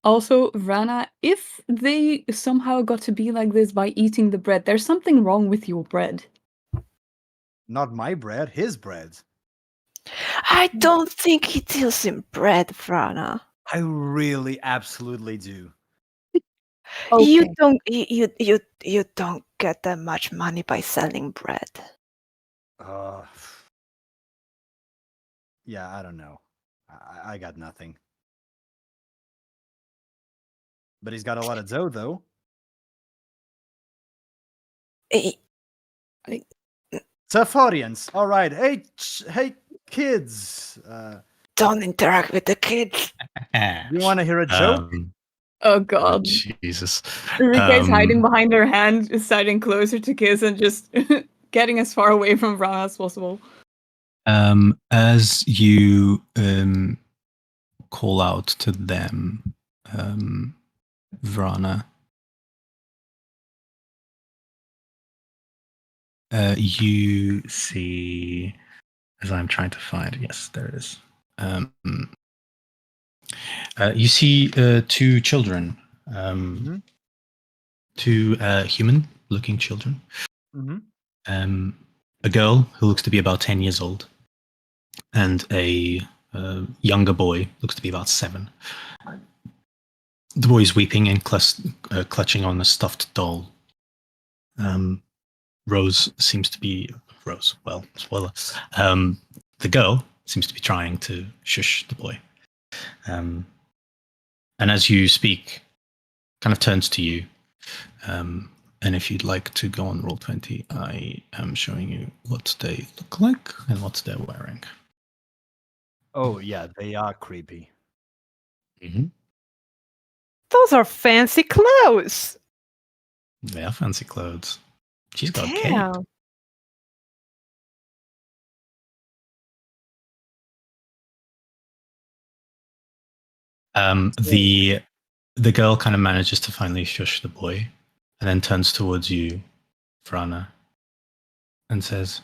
Also, Vrana, if they somehow got to be like this by eating the bread, there's something wrong with your bread. Not my bread, his bread. I don't think he deals in bread, Vrana. I really absolutely do. Okay. You don't get that much money by selling bread. Yeah, I don't know. I got nothing. But he's got a lot of dough, though. Tough audience. All right. Hey, kids. Don't interact with the kids. You want to hear a joke? Oh god. Jesus. Rika is hiding behind her hand, is siding closer to Kiss and just getting as far away from Vrana as possible. As you call out to them, Vrana, you see, as I'm trying to find, yes, there it is. You see two children, two human-looking children. A girl who looks to be about 10 years old, and a younger boy, looks to be about 7. The boy is weeping and clutching on a stuffed doll. Rose seems to be... Rose, well, spoiler. The girl seems to be trying to shush the boy. And as you speak, kind of turns to you. And if you'd like to go on Roll20, I am showing you what they look like and what they're wearing. Oh, yeah, they are creepy. Mm-hmm. Those are fancy clothes. They are fancy clothes. She's got a Damn. cape. The girl kind of manages to finally shush the boy and then turns towards you, Vrana, and says,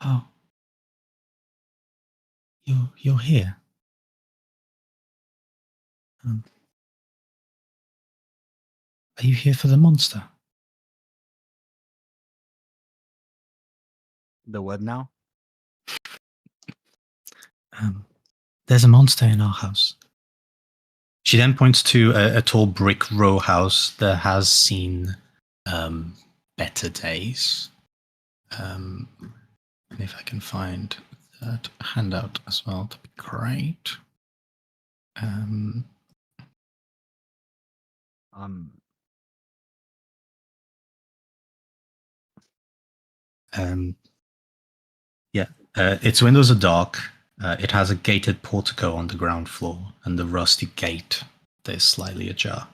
"Oh, you're here. Are you here for the monster?" The what now? There's a monster in our house. She then points to a tall brick row house that has seen better days. And if I can find that handout as well, that'd be great. Its windows are dark. It has a gated portico on the ground floor and the rusty gate that is slightly ajar.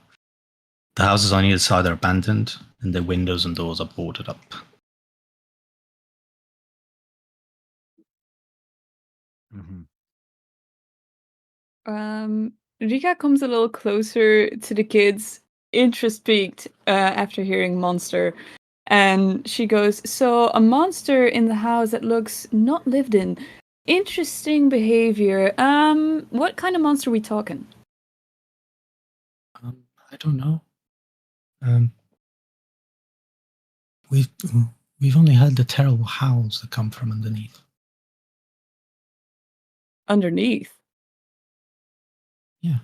The houses on either side are abandoned, and their windows and doors are boarded up. Rika comes a little closer to the kids, interest piqued after hearing monster. And she goes, "So a monster in the house that looks not lived in. Interesting behavior. What kind of monster are we talking?" I don't know. We've only heard the terrible howls that come from underneath. Underneath? Yeah.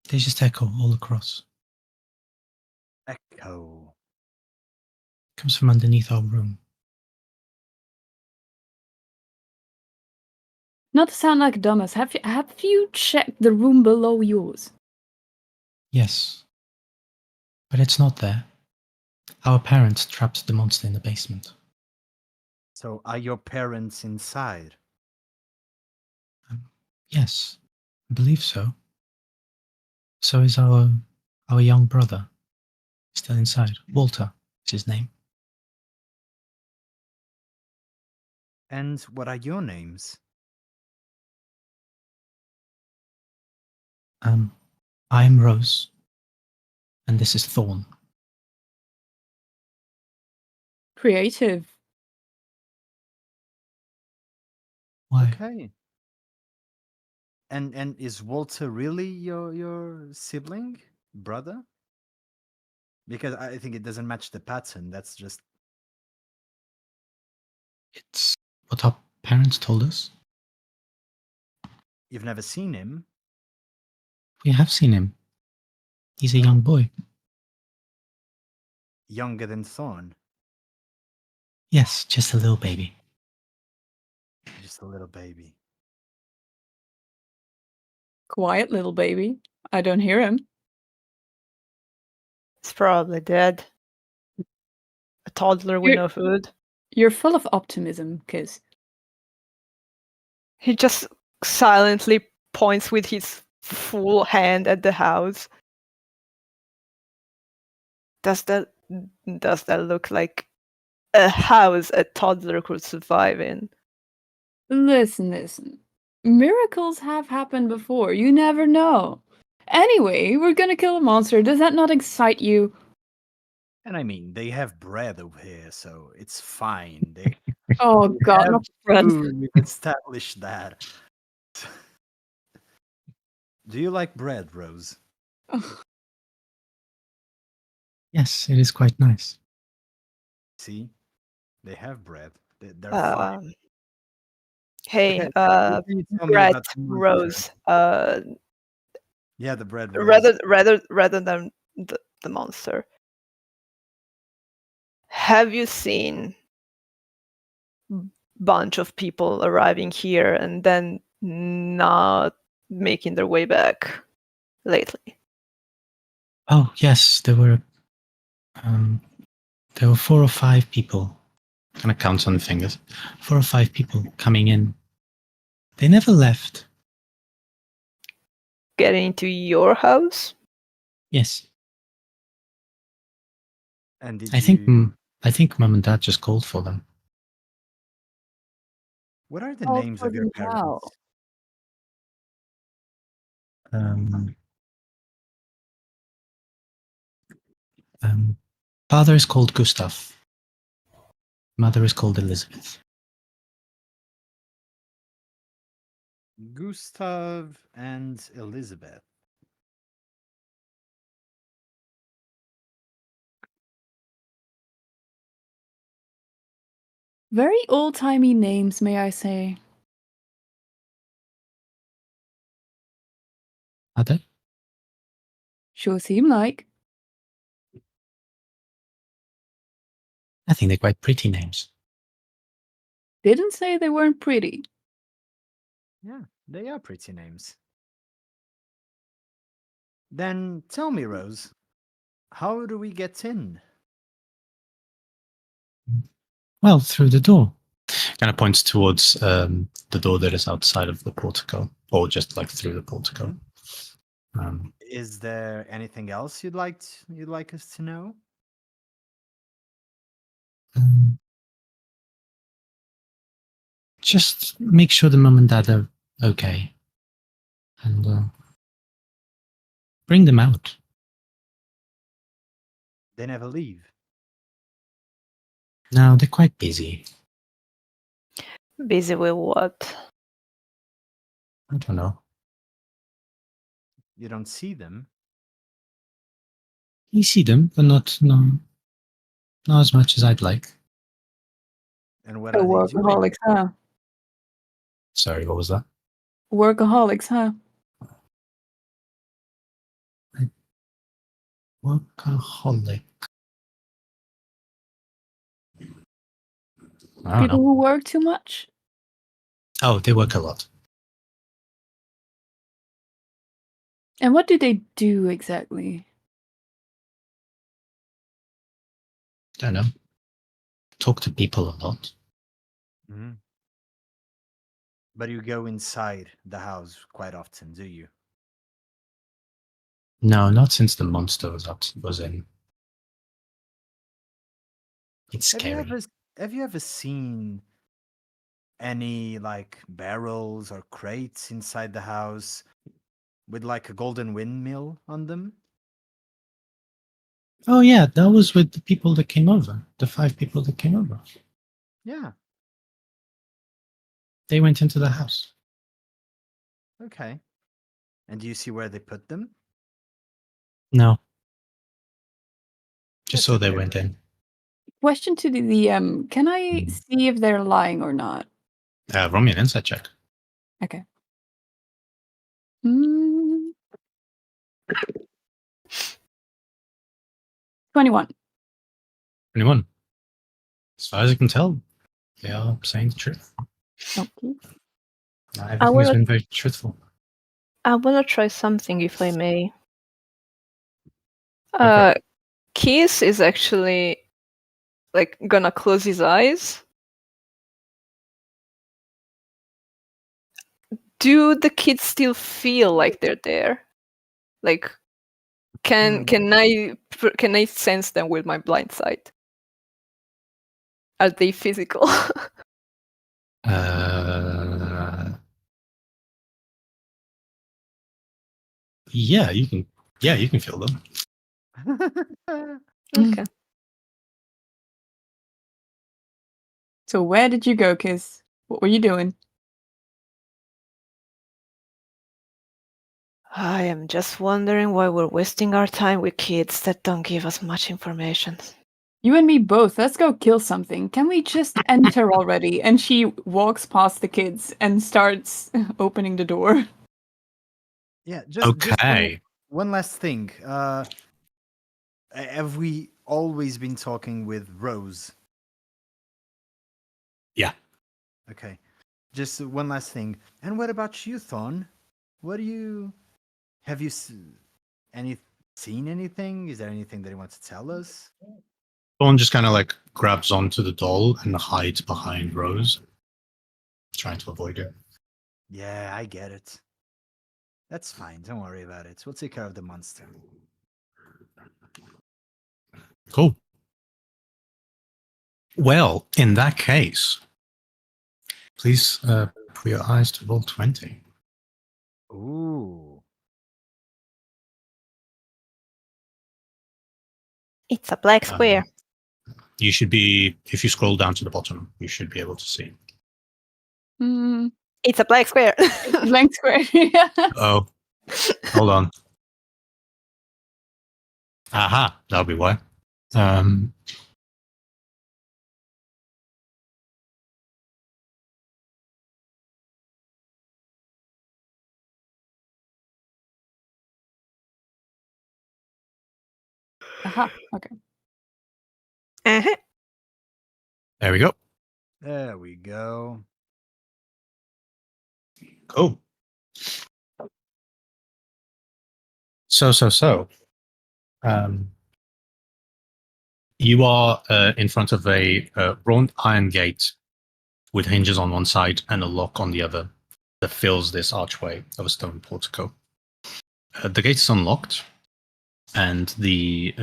They just echo all across. Echo. Comes from underneath our room. Not to sound like a dumbass, have you checked the room below yours? Yes. But it's not there. Our parents trapped the monster in the basement. So are your parents inside? Yes, I believe so. So is our young brother. Still inside. Walter is his name. And what are your names? I am Rose. And this is Thorn. Creative. Why? Okay. And is Walter really your sibling? Brother? Because I think it doesn't match the pattern. That's just It's what our parents told us. you've never seen him. We have seen him. He's a young boy. Younger than Thorn. Yes, just a little baby. Just a little baby. Quiet little baby. I don't hear him. He's probably dead. A toddler with You're- no food. You're full of optimism, Kiz. He just silently points with his full hand at the house. Does that look like a house a toddler could survive in? Listen. Miracles have happened before. You never know. Anyway, we're gonna kill a monster. Does that not excite you? And I mean, they have bread over here, so it's fine. They Oh god, have not bread. food. We've established that. Do you like bread, Rose? Yes, it is quite nice. See? They have bread. They're fine. Hey, Okay, what can you tell me Brett, about the monster? Rose. Yeah, the bread Rose. Rather than the monster. Have you seen bunch of people arriving here and then not making their way back lately? Oh, yes, there were 4 or 5 people. Kind of counts on the fingers. 4 or 5 people coming in. They never left. Getting into your house? And Yes. did I you... think Mum and Dad just called for them. What are the Called names for of your them how? parents? Father is called Gustav. Mother is called Elizabeth. Gustav and Elizabeth. Very old-timey names, may I say. Are they? Sure seem like. I think they're quite pretty names. Didn't say they weren't pretty. Yeah, they are pretty names. Then tell me, Rose, how do we get in? Well, through the door. Kind of points towards the door that is outside of the portico, or just like through the portico. Is there anything else you'd like us to know? Just make sure the mum and dad are okay, and bring them out. They never leave. No, they're quite busy. Busy with what? I don't know. You don't see them. You see them, but not as much as I'd like. And what A are they doing? workaholic, huh? Sorry, what was that? Workaholics, huh? Workaholic. I don't People know. who work too much? Oh, they work a lot. And what do they do exactly? Don't know. Talk to people a lot. Mhm. But you go inside the house quite often, do you? No, not since the monster was in. It's Have you scary. ever seen any like barrels or crates inside the house with like a golden windmill on them? Oh yeah, that was with the people that came over. The 5 people that came over. Yeah. They went into the house. Okay. And do you see where they put them? No. Just That's so they okay. went in. Question to the DM. Can I see if they're lying or not? Roll me an insight check. Okay. Mm. 21. 21. As far as I can tell, they are saying the truth. Okay. Everything has been very truthful. I wanna try something, if I may. Okay. Keith is actually like gonna close his eyes. Do the kids still feel like they're there? Like, can I sense them with my blind sight? Are they physical? Yeah, you can. Yeah, you can feel them. Okay. So where did you go, Kiss? What were you doing? I am just wondering why we're wasting our time with kids that don't give us much information. You and me both. Let's go kill something. Can we just enter already? And she walks past the kids and starts opening the door. Yeah, just Okay. one last thing. Have we always been talking with Rose? Yeah. Okay. Just one last thing. And what about you, Thon? What do you have you seen anything? Is there anything that you want to tell us? Dawn just kind of like grabs onto the doll and hides behind Rose, trying to avoid her. Yeah, I get it. That's fine. Don't worry about it. We'll take care of the monster. Cool. Well, in that case, please put your eyes to roll 20. Ooh. It's a black square. You should be, if you scroll down to the bottom, you should be able to see. Mm, It's a black square. blank square. Yeah. Oh, hold on. Aha, that'll be why. Aha. Okay. Uh-huh. There we go. There we go. Cool. So. You are in front of a wrought iron gate with hinges on one side and a lock on the other that fills this archway of a stone portico. The gate is unlocked, and the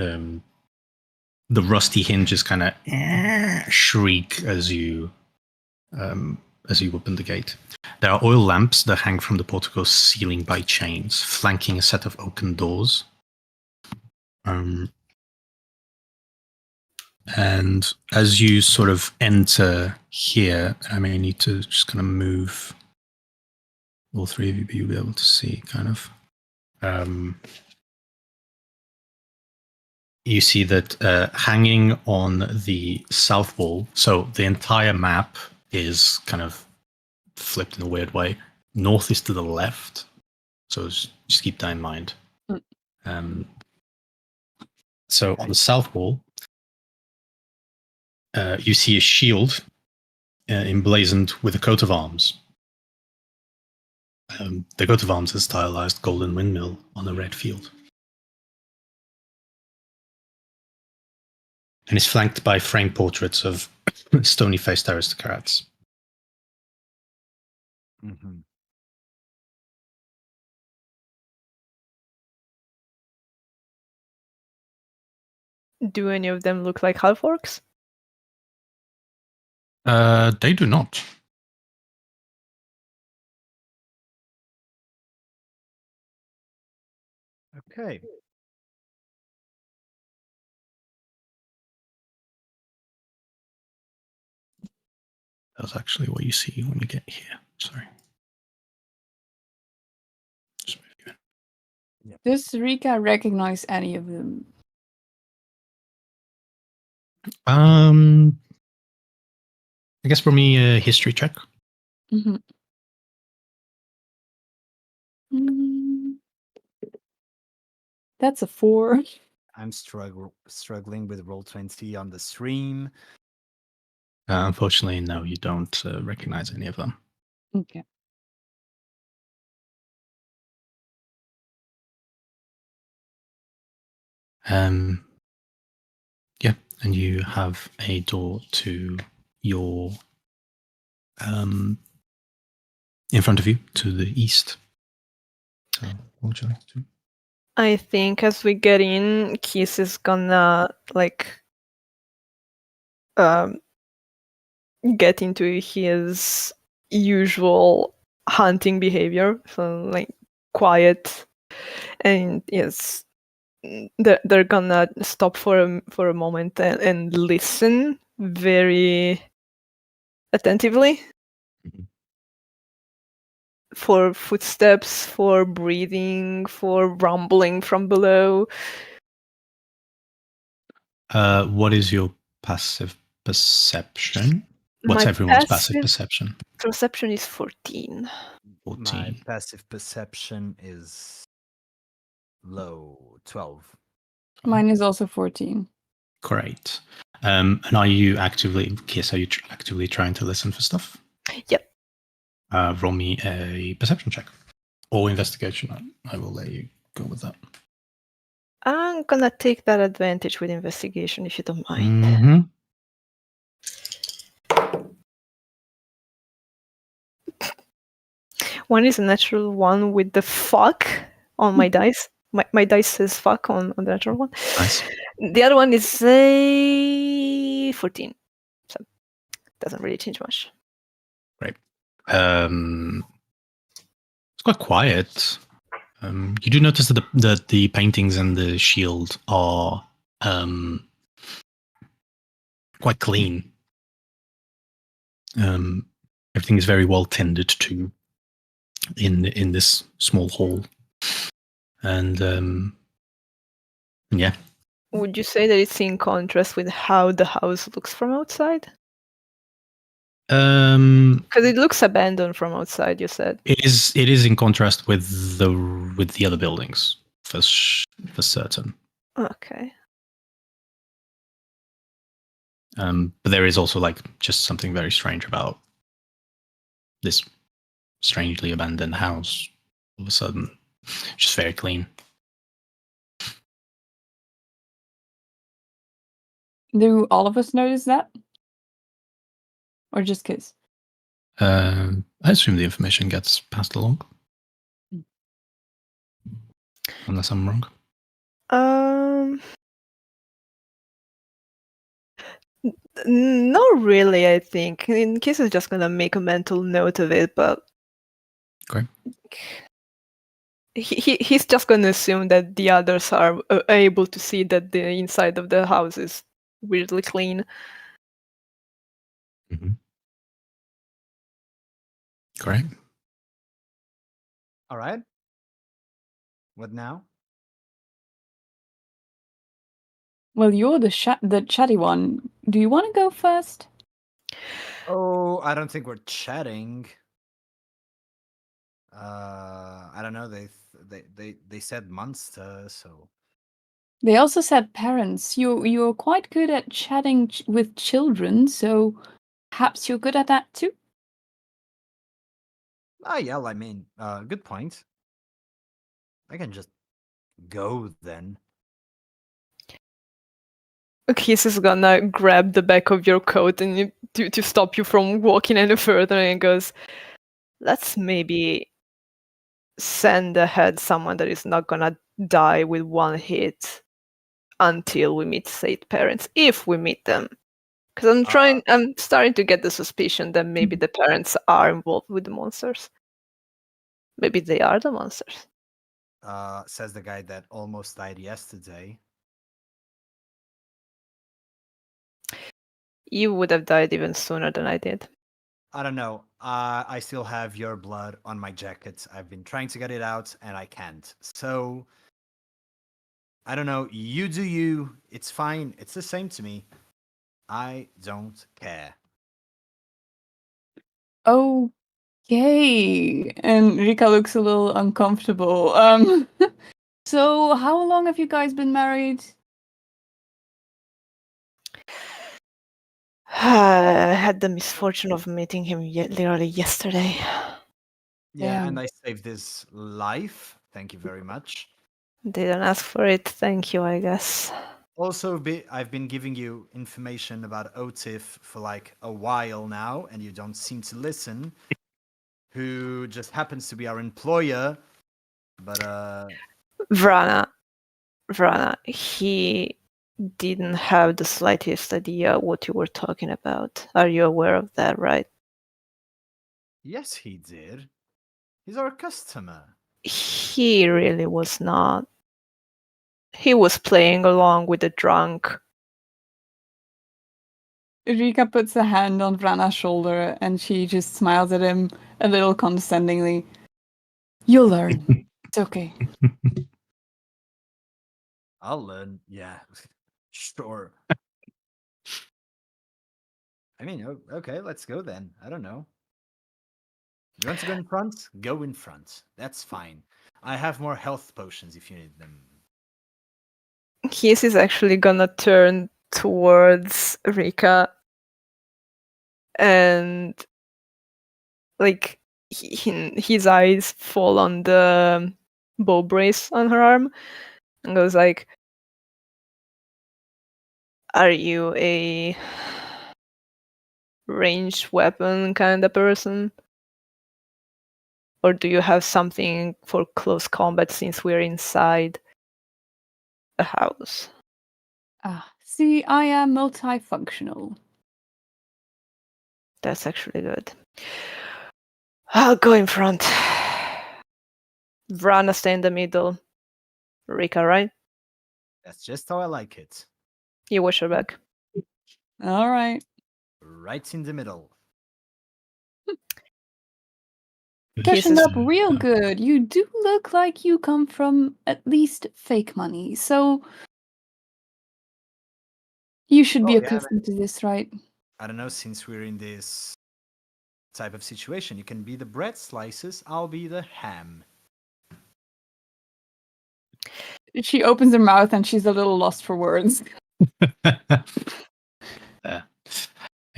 rusty hinges kind of shriek as you open the gate. There are oil lamps that hang from the portico's ceiling by chains, flanking a set of oaken doors. And as you sort of enter here, I may need to just kind of move all 3 of you, but you'll be able to see kind of. You see that hanging on the south wall, so the entire map is kind of flipped in a weird way. North is to the left, so just keep that in mind. So on the south wall, you see a shield emblazoned with a coat of arms. The coat of arms is stylized golden windmill on a red field. And is flanked by framed portraits of stony-faced aristocrats. Mm-hmm. Do any of them look like half-orcs? They do not. Okay. That's actually what you see when you get here. Sorry. Just move you in. Does Rika recognize any of them? I guess for me, a history check. Mm-hmm. Mm. That's a 4. I'm struggling with Roll20 on the stream. Unfortunately, no, you don't recognize any of them. Okay. Yeah, and you have a door to your in front of you to the east. So, what would you like to do? I think as we get in, Kiss is gonna get into his usual hunting behavior, so like quiet, and yes, they're gonna stop for a moment and listen very attentively. Mhm. For footsteps, for breathing, for rumbling from below. What is your passive perception? What's My everyone's passive perception? perception is 14. 14. My passive perception is low, 12. Mine is also 14. Great. And are you actively, Kiss, are you actively trying to listen for stuff? Yep. Roll me a perception check. Or investigation. I will let you go with that. I'm gonna take that advantage with investigation if you don't mind. Mm-hmm. One is a natural one with the fuck on my dice. My dice says fuck on the natural one. Nice. The other one is a 14. So doesn't really change much. Great. It's quite quiet. You do notice that the paintings and the shield are quite clean. Everything is very well tended to in this small hall, and yeah. Would you say that it's in contrast with how the house looks from outside? Because it looks abandoned from outside, you said. It is in contrast with the other buildings for certain. Okay. But there is also like just something very strange about this strangely abandoned house. All of a sudden, just very clean. Do all of us notice that? Or just Kiss? I assume the information gets passed along. Unless I'm wrong. Not really, I think. Kiss is just gonna make a mental note of it, but Great. he's just gonna assume that the others are able to see that the inside of the house is weirdly clean. Mm-hmm. Great. All right. What now? Well, you're the chatty one. Do you want to go first? Oh, I don't think we're chatting. I don't know. They said monster, so They also said parents. You're quite good at chatting with children, so perhaps you're good at that too. yeah. I mean, good point. I can just go then. Kiss is gonna grab the back of your coat and to stop you from walking any further, and goes, "Let's maybe send ahead someone that is not gonna die with one hit until we meet said parents, if we meet them." Because I'm starting to get the suspicion that maybe the parents are involved with the monsters. Maybe they are the monsters. Says the guy that almost died yesterday. You would have died even sooner than I did. I don't know. I still have your blood on my jacket. I've been trying to get it out and I can't. So I don't know. You do you. It's fine. It's the same to me. I don't care. Okay. And Rika looks a little uncomfortable. So how long have you guys been married? I had the misfortune of meeting him literally yesterday. Yeah, and Damn. I saved his life. Thank you very much. Didn't ask for it. Thank you, I guess. Also, I've been giving you information about OTIF for like a while now, and you don't seem to listen. Who just happens to be our employer, but Vrana, he didn't have the slightest idea what you were talking about. Are you aware of that, right? yes, he did. He's our customer. He really was not. He was playing along with the drunk. Rika puts a hand on Vrana's shoulder and she just smiles at him a little condescendingly. You'll learn. It's okay. I'll learn. Yeah, sure. I mean, okay, let's go then. I don't know. You want to go in front? Go in front. That's fine. I have more health potions if you need them. Kiss is actually gonna turn towards Rika and like his eyes fall on the bow brace on her arm and goes like, "Are you a ranged weapon kind of person? Or do you have something for close combat since we're inside a house?" See, I am multifunctional. That's actually good. I'll go in front. Vrana stay in the middle. Rika, right? That's just how I like it. You watch her back. All right. Right in the middle. Catching Kisses. up real good. You do look like you come from at least fake money, so you should be Oh, yeah, accustomed to this, right? I don't know, since we're in this type of situation, you can be the bread slices, I'll be the ham. She opens her mouth and she's a little lost for words.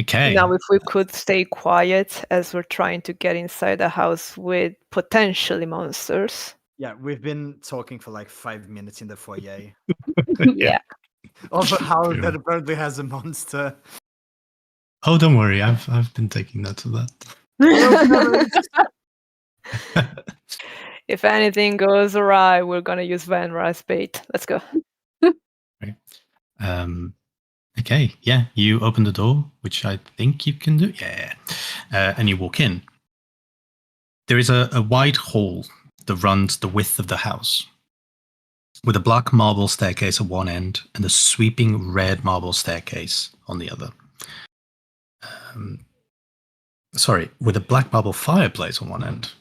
Okay. Now, if we could stay quiet as we're trying to get inside the house with potentially monsters. Yeah, we've been talking for like 5 minutes in the foyer. Yeah. Of a house that apparently has a monster. Oh, don't worry. I've been taking notes of that. If anything goes awry, we're gonna use Vanra as bait. Let's go. Okay, yeah, you open the door, which I think you can do. Yeah. And you walk in. There is a wide hall that runs the width of the house, with a black marble staircase at one end and a sweeping red marble staircase on the other. With a black marble fireplace on one end,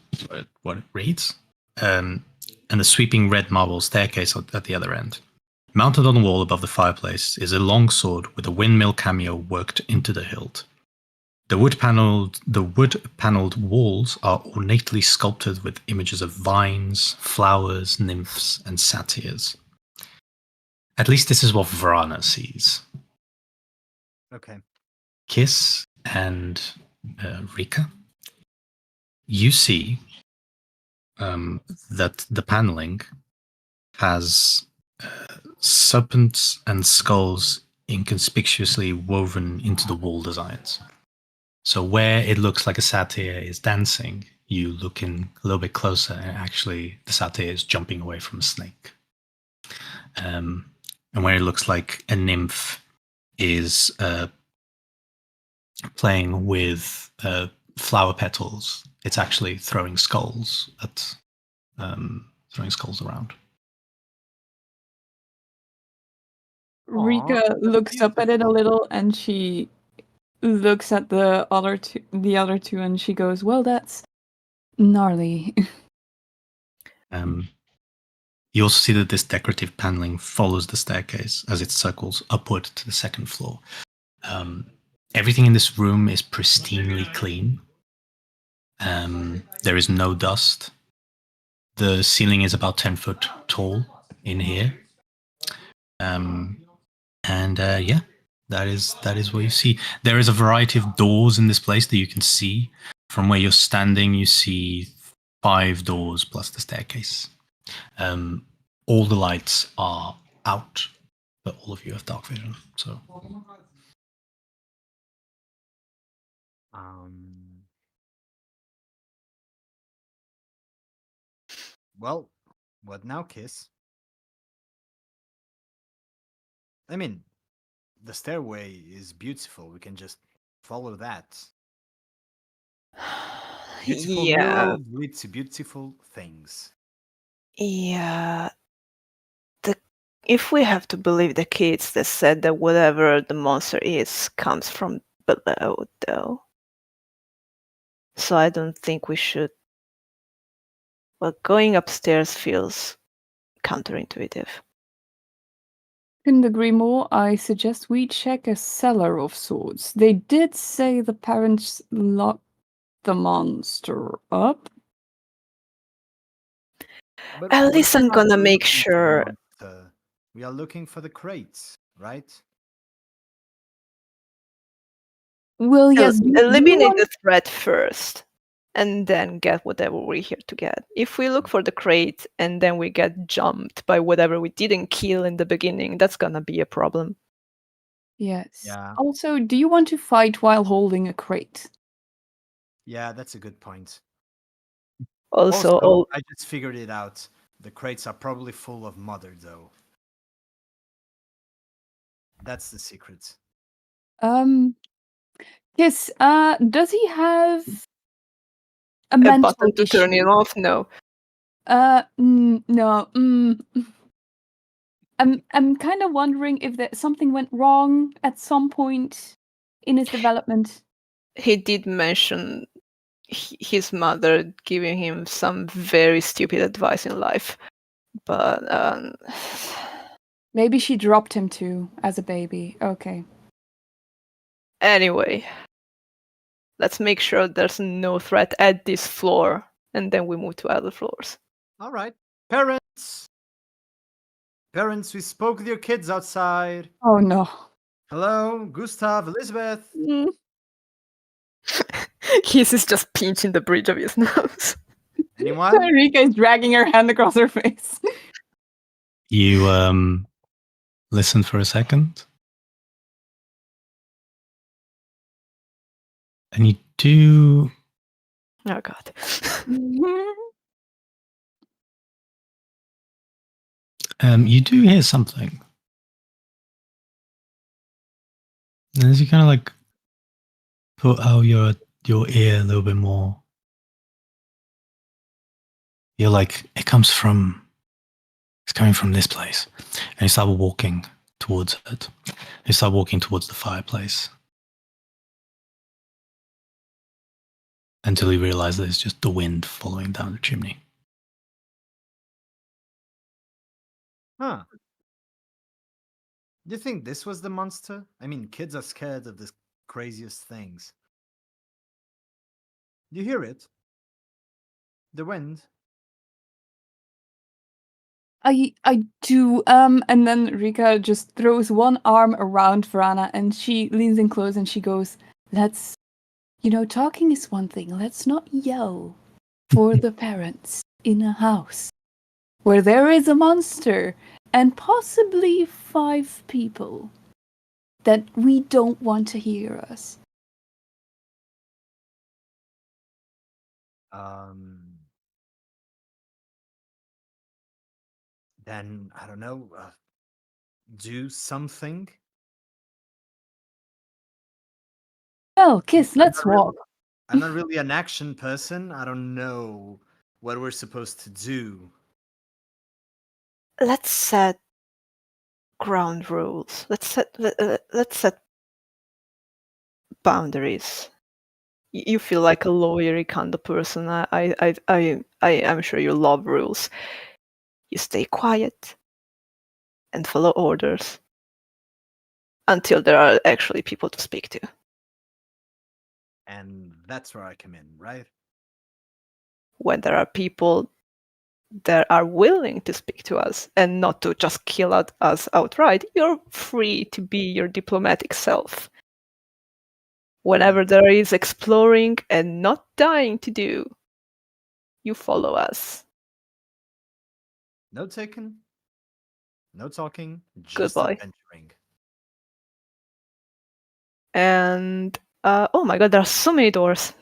what it reads, and a sweeping red marble staircase at the other end. Mounted on the wall above the fireplace is a long sword with a windmill cameo worked into the hilt. The wood-paneled walls are ornately sculpted with images of vines, flowers, nymphs, and satyrs. At least this is what Vrana sees. Okay. Kiss and Rika, you see that the paneling has serpents and skulls inconspicuously woven into the wall designs. So where it looks like a satyr is dancing, you look in a little bit closer, and actually the satyr is jumping away from a snake. And where it looks like a nymph is playing with flower petals, it's actually throwing skulls around. Rika looks up at it a little, and she looks at the other two, and she goes, "Well, that's gnarly." You also see that this decorative paneling follows the staircase as it circles upward to the second floor. Everything in this room is pristinely clean. There is no dust. The ceiling is about 10 foot tall in here. Yeah, that is what you see. There is a variety of doors in this place that you can see. From where you're standing, you see 5 doors plus the staircase. All the lights are out, but all of you have dark vision. So, Well, what now, Kiss? I mean, the stairway is beautiful. We can just follow that. Beautiful Yeah, mirror leads to beautiful things. yeah. If we have to believe the kids that said that whatever the monster is comes from below, though. So I don't think we should. Well, going upstairs feels counterintuitive. Couldn't agree more. I suggest we check a cellar of sorts. They did say the parents locked the monster up. But At we're least I'm not gonna make looking for sure. monster. We are looking for the crates, right? Well, yes. Do you Eliminate want- the threat first, and then get whatever we're here to get. If we look for the crate and then we get jumped by whatever we didn't kill in the beginning, that's gonna be a problem. Yes. Yeah. Also, do you want to fight while holding a crate? Yeah, that's a good point. Also, I just figured it out. The crates are probably full of mother, though. That's the secret. Yes. Does he have a a mental button to turn it issue? off? No. No. I'm kind of wondering if something went wrong at some point in his development. He did mention his mother giving him some very stupid advice in life, but Maybe she dropped him too as a baby. Okay. anyway, let's make sure there's no threat at this floor, and then we move to other floors. All right. Parents! Parents, we spoke with your kids outside. Oh no. Hello, Gustav, Elizabeth. Kiss is just pinching the bridge of his nose. Anyone? Rika is dragging her hand across her face. you listen for a second, and you do. Oh god. You do hear something. And as you kind of like put out your ear a little bit more, you're like, it's coming from this place. And you start walking towards it. You start walking towards the fireplace. Until you realize that it's just the wind following down the chimney. Huh. Do you think this was the monster? I mean, kids are scared of the craziest things. You hear it? The wind. I do. And then Rika just throws one arm around Vrana and she leans in close and she goes, "Let's, talking is one thing. Let's not yell for the parents in a house where there is a monster and possibly 5 people that we don't want to hear us." Then I don't know. Do something. Well, Kiss, let's walk. I'm not really an action person. I don't know what we're supposed to do. Let's set ground rules. Let's set boundaries. You feel like a lawyery kind of person. I'm sure you love rules. You stay quiet and follow orders until there are actually people to speak to. And that's where I come in, right? When there are people that are willing to speak to us and not to just kill us outright, you're free to be your diplomatic self. Whenever there is exploring and not dying to do, you follow us. No taking, no talking, Good just boy. adventuring. And oh my god, there are so many doors.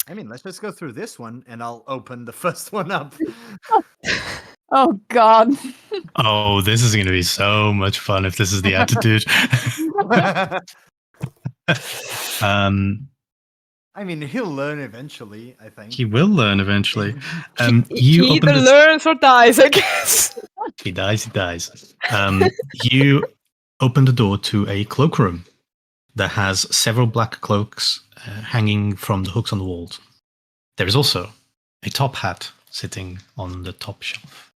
I mean, let's just go through this one and I'll open the first one up. Oh God. Oh, this is going to be so much fun if this is the attitude. I mean, he'll learn eventually, I think. He will learn eventually. He either learns or dies, I guess. He dies. You open the door to a cloakroom that has several black cloaks hanging from the hooks on the walls. There is also a top hat sitting on the top shelf.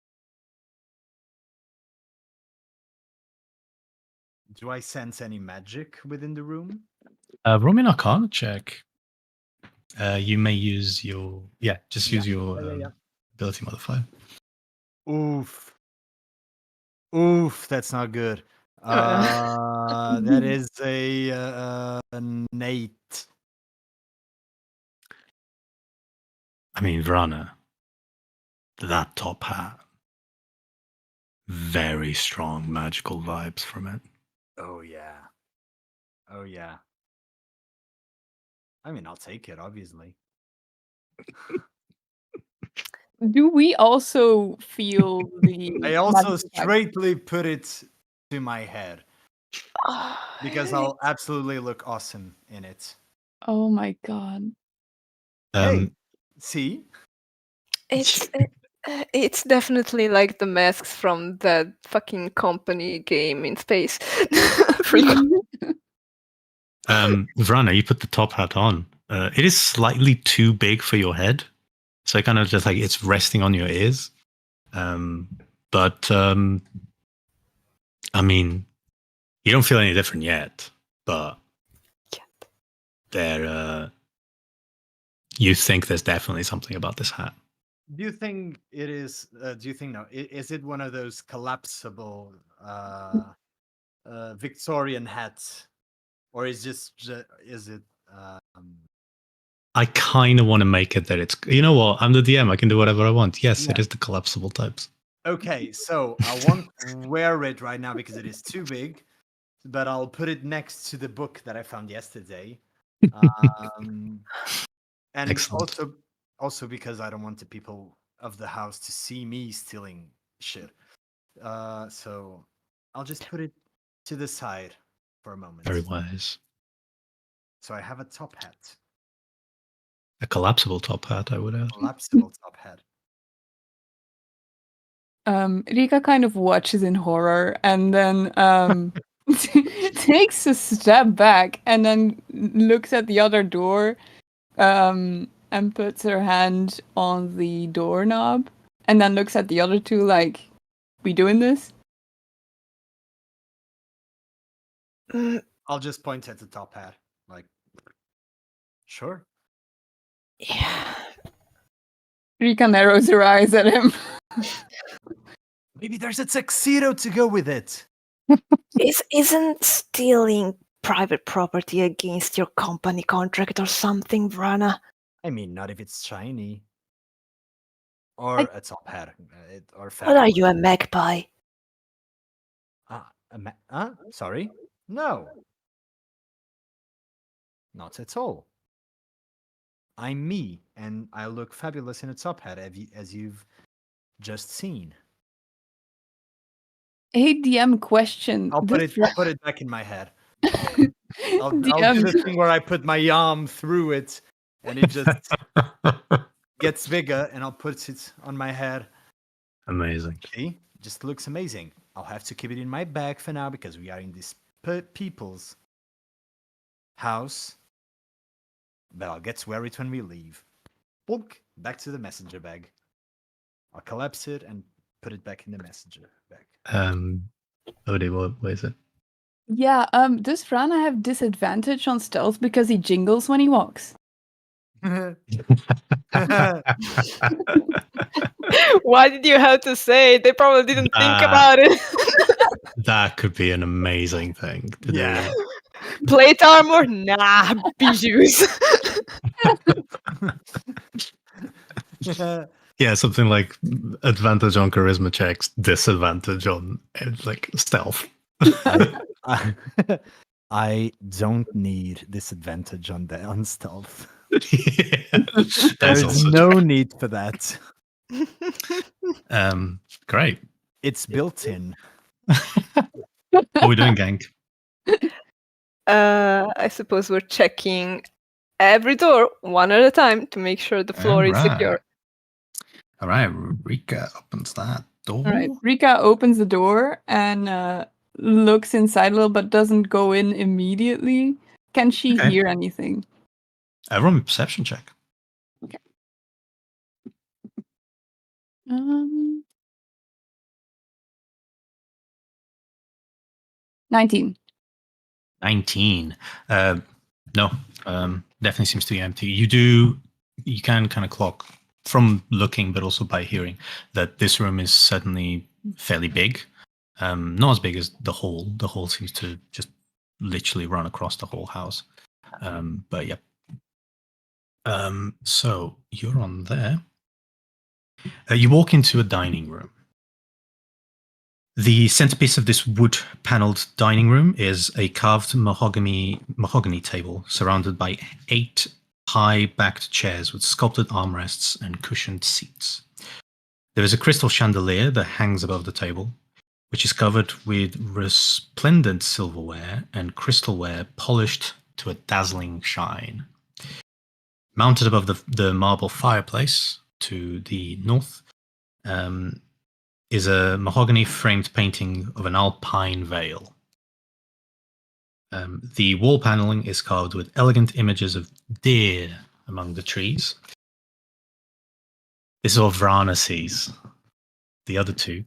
Do I sense any magic within the room? Roll me an Arcana check. You may use your use your ability modifier. Oof, that's not good. That is an 8. I mean, Vrana, that top hat, very strong magical vibes from it. Oh yeah. I mean, I'll take it, obviously. Do we also feel the... I also magic effect? straightly put it to my head because I'll absolutely look awesome in it. Oh my God. Hey, see? It's definitely like the masks from that fucking company game in space. Vrana, you put the top hat on. It is slightly too big for your head, so kind of just like it's resting on your ears. But I mean, you don't feel any different yet. But there, you think there's definitely something about this hat. Do you think it is? Is it one of those collapsible Victorian hats, or is it? I kind of want to make it that it's. You know what? I'm the DM. I can do whatever I want. Yes, it is the collapsible types. Okay, so I won't wear it right now because it is too big, but I'll put it next to the book that I found yesterday. And Excellent. also because I don't want the people of the house to see me stealing shit. So I'll just put it to the side for a moment. Very wise. So I have a top hat. A collapsible top hat, I would add. Collapsible top hat. Rika kind of watches in horror and then takes a step back and then looks at the other door and puts her hand on the doorknob and then looks at the other two like, we doing this? I'll just point at the top hat. Like, sure. Yeah. Rika narrows her eyes at him. Maybe there's a tuxedo to go with it. Isn't stealing private property against your company contract or something, Vrana? I mean, not if it's shiny. Or a top hat. Or What are fabulous. you, a magpie? Sorry? No. Not at all. I'm me, and I look fabulous in a top hat, as you've just seen. Hey, DM question. I'll put it back in my head. I'll do DM. the thing where I put my arm through it, and it just gets bigger, and I'll put it on my head. Amazing. See? Just looks amazing. I'll have to keep it in my bag for now because we are in this people's house. But I'll get to wear it when we leave. Book back to the messenger bag. I'll collapse it and put it back in the messenger bag. Odi, what is it? Yeah, does Vrana have disadvantage on stealth because he jingles when he walks? Why did you have to say it? They probably didn't think about it. That could be an amazing thing to Yeah. do. Plate armor? Nah, bijous. Yeah, something like advantage on charisma checks, disadvantage on like stealth. I don't need disadvantage on stealth. Yeah, There's also no true. need for that. Great. It's built in. What are we doing, gang? I suppose we're checking every door one at a time to make sure the floor is secure. All right, Rika opens that door. All right, Rika opens the door and looks inside a little, but doesn't go in immediately. Can she Okay. hear anything? Roll me a perception check. 19. 19. No, definitely seems to be empty. You can kind of clock from looking, but also by hearing, that this room is certainly fairly big. Not as big as the hall. The hall seems to just literally run across the whole house. But yeah. So you're on there. You walk into a dining room. The centerpiece of this wood-paneled dining room is a carved mahogany table surrounded by 8 high-backed chairs with sculpted armrests and cushioned seats. There is a crystal chandelier that hangs above the table, which is covered with resplendent silverware and crystalware polished to a dazzling shine. Mounted above the marble fireplace to the north is a mahogany-framed painting of an alpine vale. The wall paneling is carved with elegant images of deer among the trees. This is what Vrana sees. The other two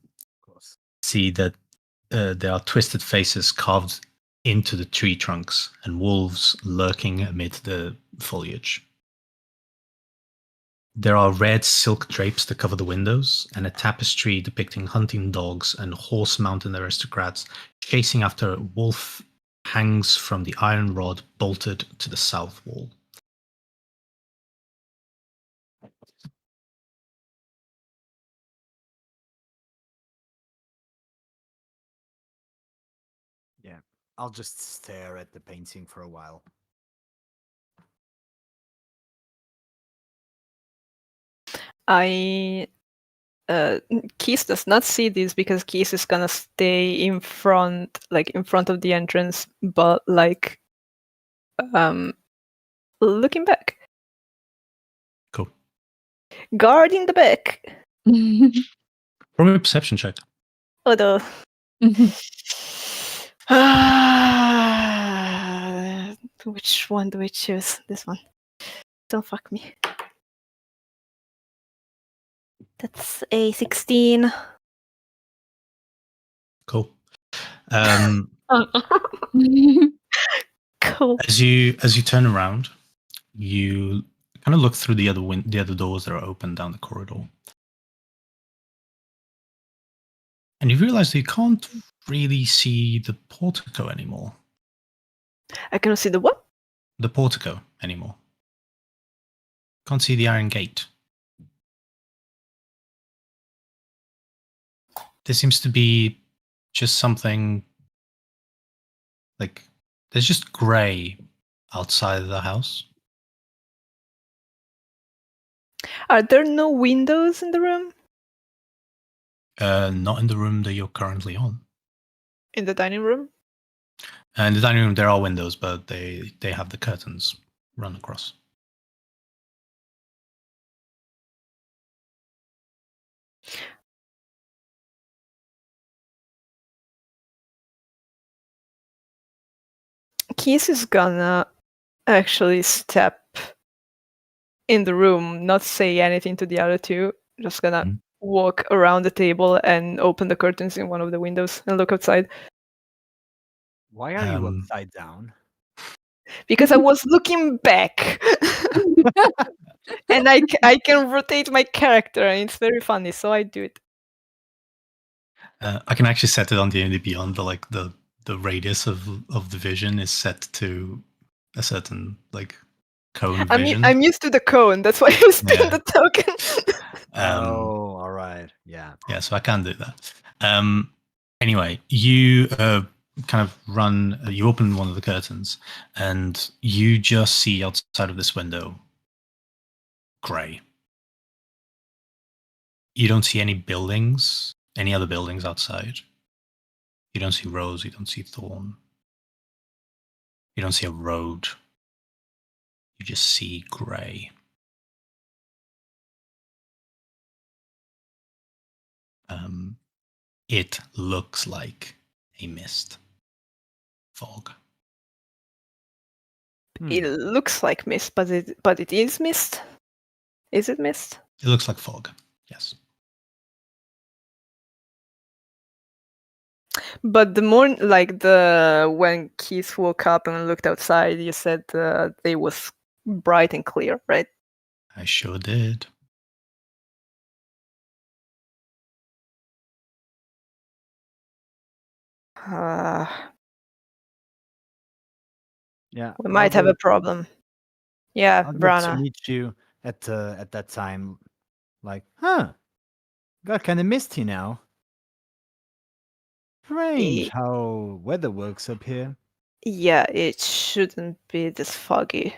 see that there are twisted faces carved into the tree trunks and wolves lurking amid the foliage. There are red silk drapes that cover the windows, and a tapestry depicting hunting dogs and horse-mounted aristocrats chasing after a wolf hangs from the iron rod bolted to the south wall. Yeah, I'll just stare at the painting for a while. Keith does not see this because Keith is gonna stay in front of the entrance, but looking back. Cool. Guarding the back. From a perception check. Although which one do we choose? This one. Don't fuck me. That's a 16. Cool. Cool. As you turn around, you kind of look through the other doors that are open down the corridor, and you realize that you can't really see the portico anymore. I cannot see the what? The portico anymore. Can't see the iron gate. There seems to be just something like there's just grey outside of the house. Are there no windows in the room? Not in the room that you're currently on. In the dining room? In the dining room there are windows, but they have the curtains run across. Keith is gonna actually step in the room, not say anything to the other two, just gonna walk around the table and open the curtains in one of the windows and look outside. Why are you upside down? Because I was looking back. And I can rotate my character and it's very funny, so I do it. I can actually set it on D&D Beyond, the radius of the vision is set to a certain cone vision. I'm used to the cone, that's why I spin the token. All right. Yeah. Yeah, so I can do that. Anyway, you kind of you open one of the curtains and you just see outside of this window grey. You don't see any other buildings outside. You don't see Rose, you don't see Thorn. You don't see a road. You just see grey. It looks like a mist. Fog. It looks like mist, but it is mist? Is it mist? It looks like fog, yes. But when Keith woke up and looked outside, you said it was bright and clear, right? I sure did. Yeah. We might have a problem. Yeah, I'd love Brana. to meet you at that time. Got kind of misty now. Strange how weather works up here. Yeah, it shouldn't be this foggy.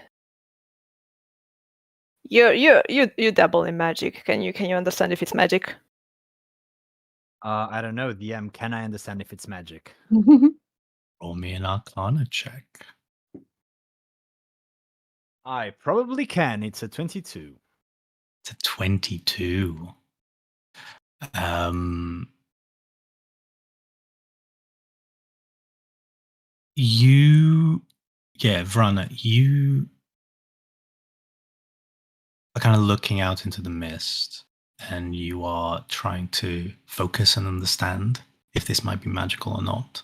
You dabble in magic. Can you understand if it's magic? I don't know, DM. Can I understand if it's magic? Roll me an Arcana check. I probably can. It's a 22. It's a 22. Vrana, you are kind of looking out into the mist and you are trying to focus and understand if this might be magical or not.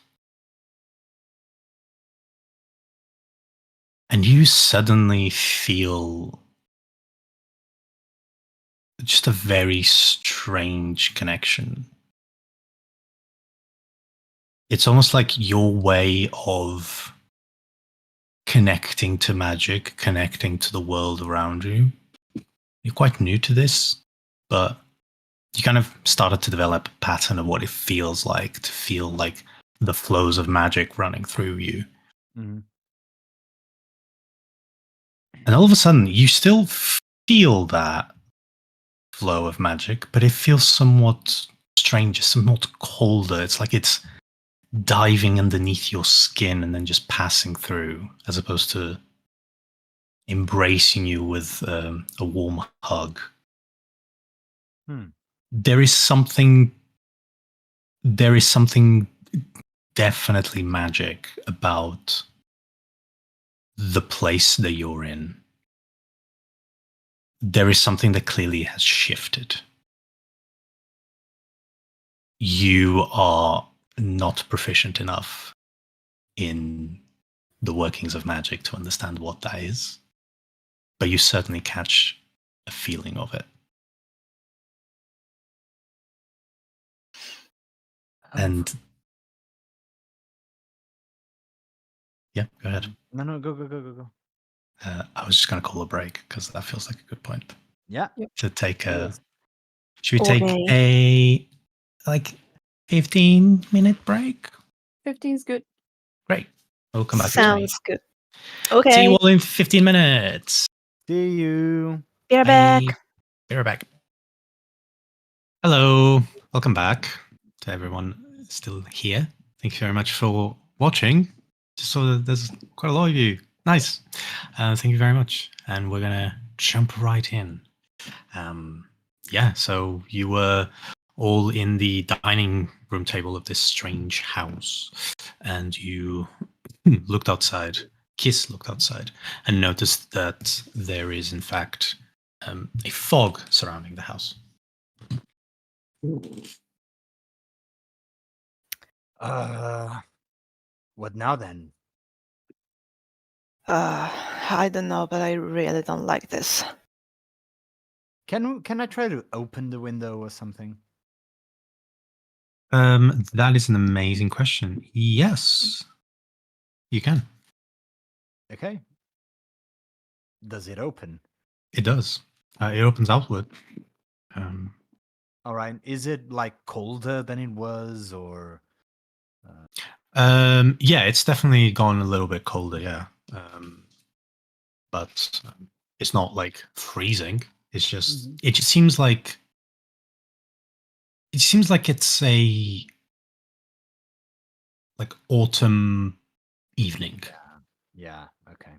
And you suddenly feel just a very strange connection. It's almost like your way of connecting to magic, connecting to the world around you. You're quite new to this, but you kind of started to develop a pattern of what it feels like to feel like the flows of magic running through you. Mm-hmm. And all of a sudden, you still feel that flow of magic, but it feels somewhat strange, somewhat colder. It's like it's diving underneath your skin and then just passing through, as opposed to embracing you with a warm hug. There is something definitely magic about the place that you're in. There is something that clearly has shifted. You are not proficient enough in the workings of magic to understand what that is. but you certainly catch a feeling of it. And yeah, go ahead. No, go. I was just going to call a break because that feels like a good point Yeah. to take It a. is. Should we take Okay. a 15-minute break? 15's good. Great. We'll come back. Sounds good. See Okay, you all in 15 minutes. See you. be right Bye. back. Be right back. Hello. Welcome back to everyone still here. Thank you very much for watching. Just saw that there's quite a lot of you. Nice. Thank you very much. And we're going to jump right in. So you were all in the dining room table of this strange house. And you looked outside. Kiss looked outside and noticed that there is, in fact, a fog surrounding the house. What now then? I don't know, but I really don't like this. Can I try to open the window or something? That is an amazing question. Yes, you can. Okay. Does it open? It does. It opens outward. Um, All right. Is it like colder than it was, or? yeah, it's definitely gone a little bit colder. Yeah, but it's not like freezing. It's just it just seems like it's a autumn evening. Yeah. Okay.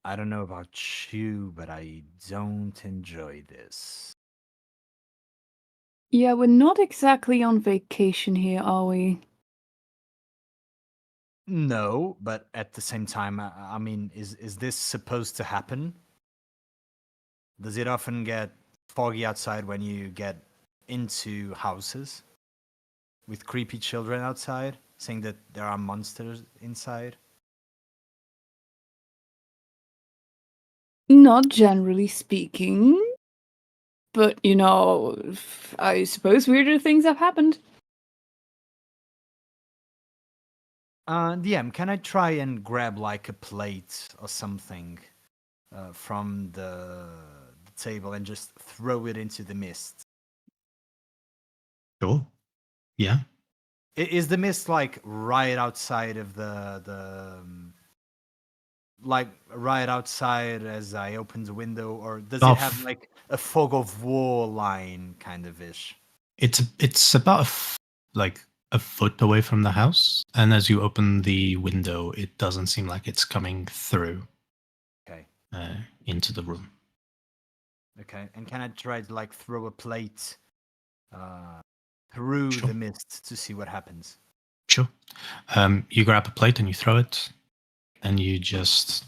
I don't know about you, but I don't enjoy this. Yeah, we're not exactly on vacation here, are we? No, but at the same time, I mean, is this supposed to happen? Does it often get foggy outside when you get into houses with creepy children outside, saying that there are monsters inside? Not generally speaking. But, I suppose weirder things have happened. DM, can I try and grab like a plate or something from the table and just throw it into the mist? Sure. Yeah. Is the mist like right outside of like right outside as I open the window, or does it have like a fog of war line kind of ish? It's about a foot away from the house, and as you open the window, it doesn't seem like it's coming through. Okay. Into the room. Okay, and can I try to like throw a plate through the mist to see what happens? Sure. You grab a plate and you throw it, and you just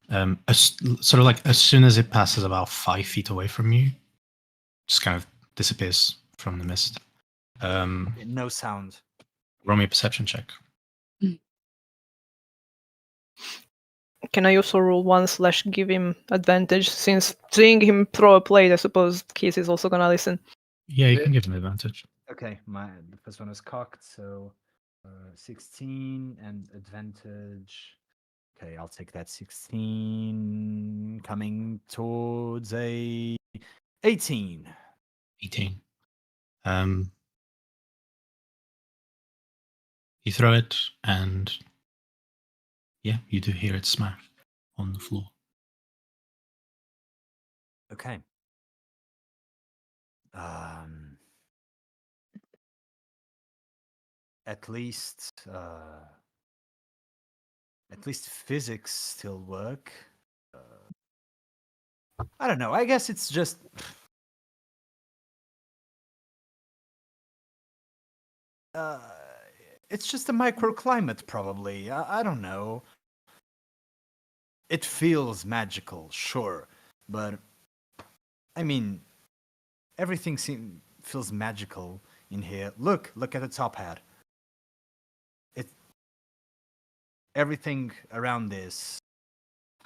sort of like as soon as it passes about 5 feet away from you, just kind of disappears from the mist. No sound. Roll me a perception check. Can I also roll 1/ give him advantage? Since seeing him throw a plate, I suppose Keith is also gonna listen. Yeah, you can give him advantage. Okay, the first one is cocked, so 16 and advantage. Okay, I'll take that 16. Coming towards a 18. 18. You throw it, and yeah, you do hear it smash on the floor. Okay. At least physics still work. I don't know. I guess it's just it's just a microclimate, probably. I don't know. It feels magical, sure, but I mean, everything feels magical in here. Look at the top hat. everything around this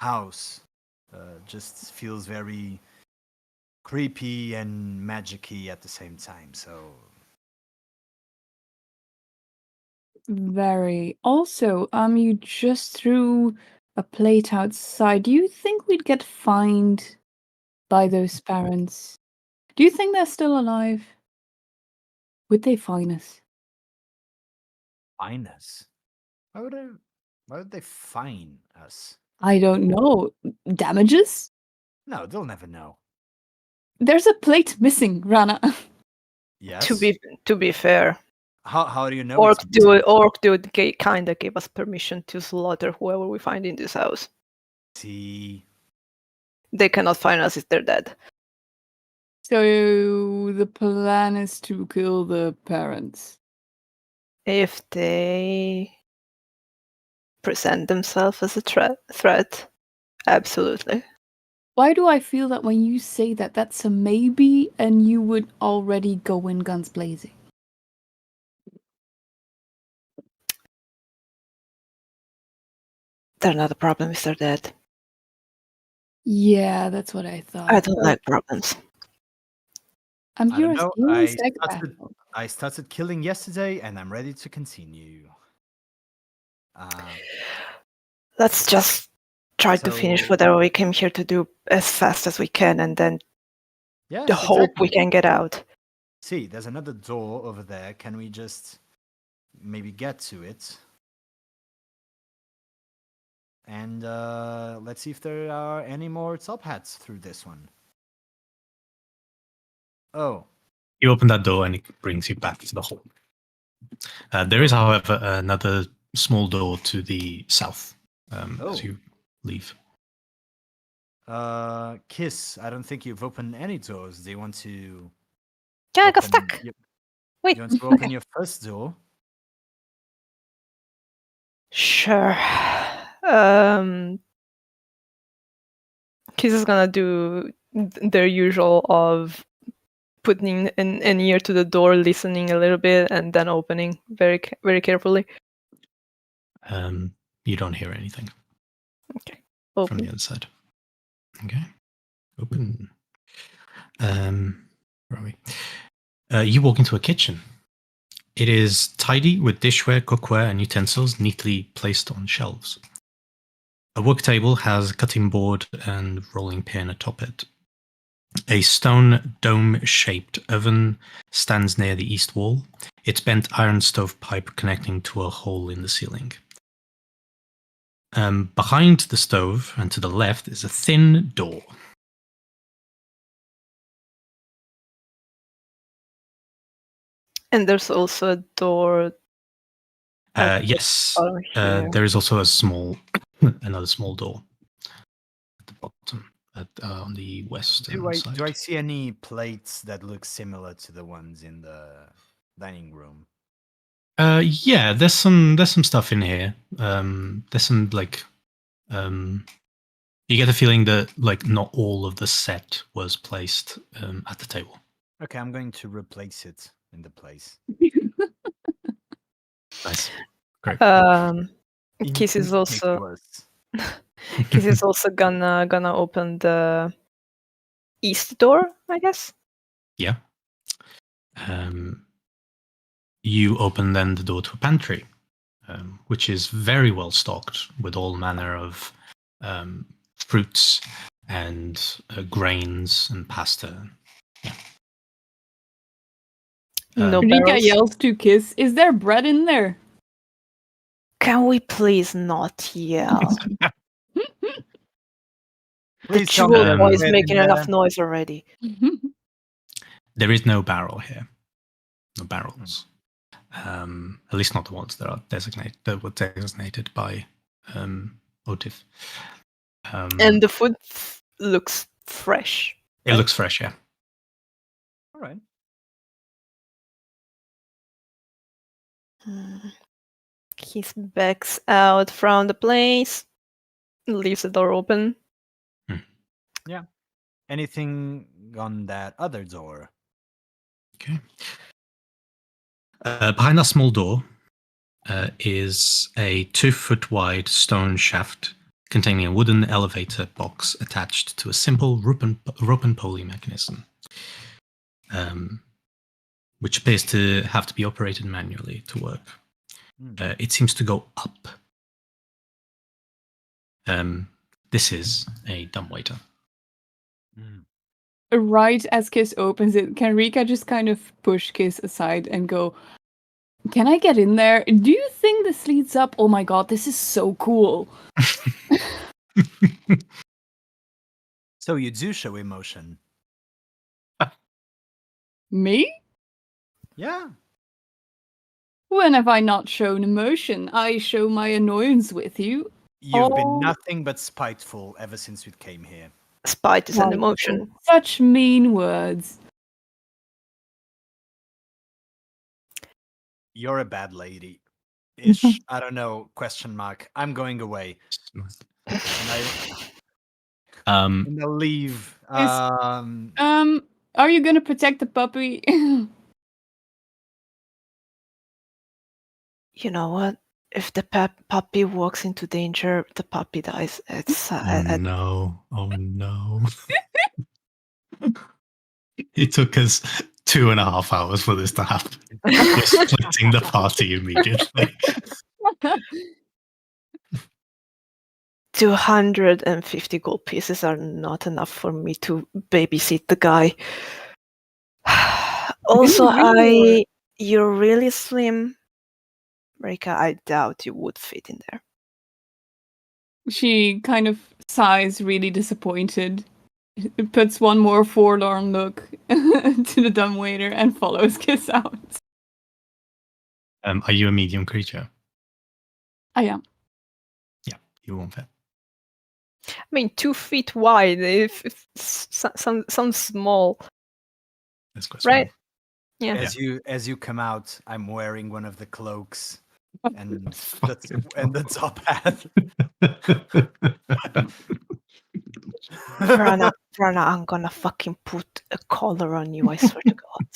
house just feels very creepy and magic-y at the same time. So Very. Also, you just threw a plate outside. Do you think we'd get fined by those parents? Do you think they're still alive? Would they fine us? fine us. Why would they fine us? I don't know. Damages? No, they'll never know. There's a plate missing, Rana. Yes. To be fair, How do you know? Orc it's missing? dude kinda gave us permission to slaughter whoever we find in this house. See. They cannot find us if they're dead. So the plan is to kill the parents. If they present themselves as a threat, absolutely. Why do I feel that when you say that, that's a maybe, and you would already go in guns blazing? They're not a problem if they're dead. Yeah, that's what I thought. I don't like problems. I'm I here don't as know. a psychopath. I started killing yesterday, and I'm ready to continue. Let's just try to finish So- whatever we came here to do as fast as we can, and then Yes, the hope we exactly. can get out. See, there's another door over there. Can we just maybe get to it? And let's see if there are any more top hats through this one. Oh, You open that door and it brings you back to the hall. There is, however, another small door to the south Oh. as you leave. Kiss, I don't think you've opened any doors. Do you want to? Yeah, I got open stuck. your- Wait. You want to open your first door? Sure. Kiss is gonna do their usual of putting an ear to the door, listening a little bit, and then opening very carefully. You don't hear anything Okay. from Open. the other side. Okay. Open. Where are we? You walk into a kitchen. It is tidy with dishware, cookware, and utensils neatly placed on shelves. A work table has a cutting board and rolling pin atop it. A stone dome-shaped oven stands near the east wall, its bent iron stovepipe connecting to a hole in the ceiling. Behind the stove and to the left is a thin door. And there's also a door. Yes, bottom here. there is also another small door at the bottom, on the west side. Do I see any plates that look similar to the ones in the dining room? Yeah, there's some stuff in here. There's some you get the feeling that not all of the set was placed at the table. Okay, I'm going to replace it in the place. Nice, great. Kiss is also Inconspicuous. Kiss is also gonna open the east door, I guess. Yeah. You open then the door to a pantry, which is very well stocked with all manner of fruits and grains and pasta. Yeah. No Rika barrels. yells to Kiss, "Is there bread in there?" Can we please not yell? The Please tell me jewel there's boy is bread in making enough there. noise already. There is no barrel here. No barrels. At least not the ones that were designated by Otif. And the food looks fresh. It looks fresh, yeah. All right. He backs out from the place, leaves the door open. Anything on that other door? Okay. Behind that small door is a 2-foot wide stone shaft containing a wooden elevator box attached to a simple rope and pulley mechanism, which appears to have to be operated manually to work. It seems to go up. This is a dumbwaiter. Right as Kiss opens it, can Rika just kind of push Kiss aside and go, "Can I get in there? Do you think this leads up? Oh my god, this is so cool." So you do show emotion. Me? Yeah. When have I not shown emotion? I show my annoyance with you. You've been nothing but spiteful ever since we came here. Spite is an emotion. Such mean words. You're a bad lady. Ish. I don't know. Question mark. I'm going away. And I'll leave. Are you gonna protect the puppy? You know what? If the puppy walks into danger, the puppy dies. It's no. Oh no. It took us 2.5 hours for this to happen. We're splitting the party immediately. 250 gold pieces are not enough for me to babysit the guy. Also, you're really slim. Rika, I doubt you would fit in there. She kind of sighs, really disappointed. Puts one more forlorn look to the dumbwaiter and follows Kiss out. Are you a medium creature? I am. Yeah, you won't fit. I mean, 2 feet wide. If sounds small, That's quite right? small. Yeah. As you come out, I'm wearing one of the cloaks and the top hat. Brana, I'm gonna fucking put a collar on you, I swear to God.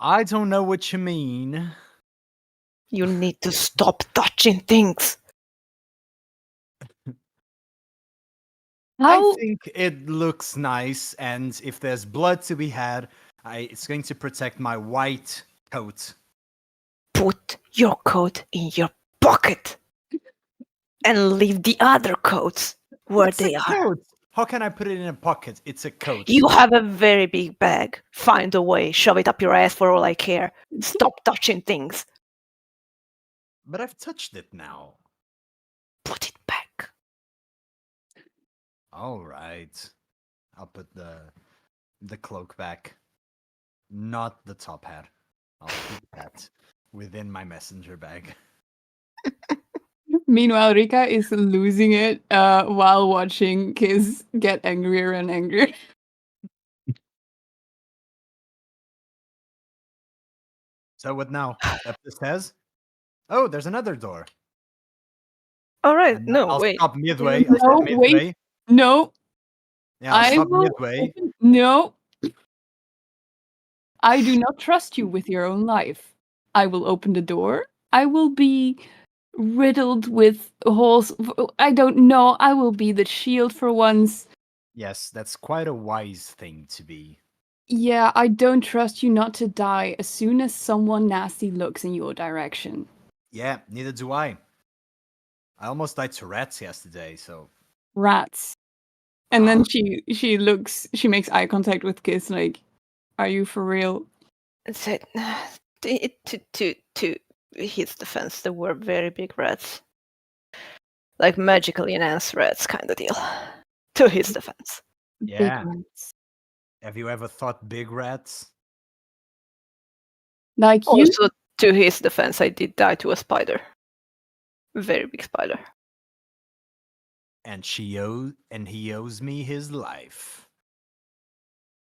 I don't know what you mean. You need to stop touching things. I think it looks nice, and if there's blood to be had, it's going to protect my white coat. Put your coat in your pocket and leave the other coats where they are. Coat. How can I put it in a pocket? It's a coat. You have a very big bag. Find a way. Shove it up your ass for all I care. Stop touching things. But I've touched it now. Put it back. All right. I'll put the cloak back. Not the top hat. I'll keep that within my messenger bag. Meanwhile, Rika is losing it while watching Kiss get angrier and angrier. So what now? Up the stairs? Oh, there's another door. All right. And No, I'll wait. stop midway. No, I'll stop midway. wait. No. Yeah, I'll stop will midway. No. I do not trust you with your own life. I will open the door. I will be riddled with holes. I don't know. I will be the shield for once. Yes, that's quite a wise thing to be. Yeah, I don't trust you not to die as soon as someone nasty looks in your direction. Yeah, neither do I. I almost died to rats yesterday, so... Rats. And then she makes eye contact with Kiss, like, are you for real? To his defense, there were very big rats. Like magically enhanced rats kind of deal. To his defense. Yeah. Big rats. Have you ever thought big rats? Like you? Also, to his defense, I did die to a spider. Very big spider. And he owes me his life.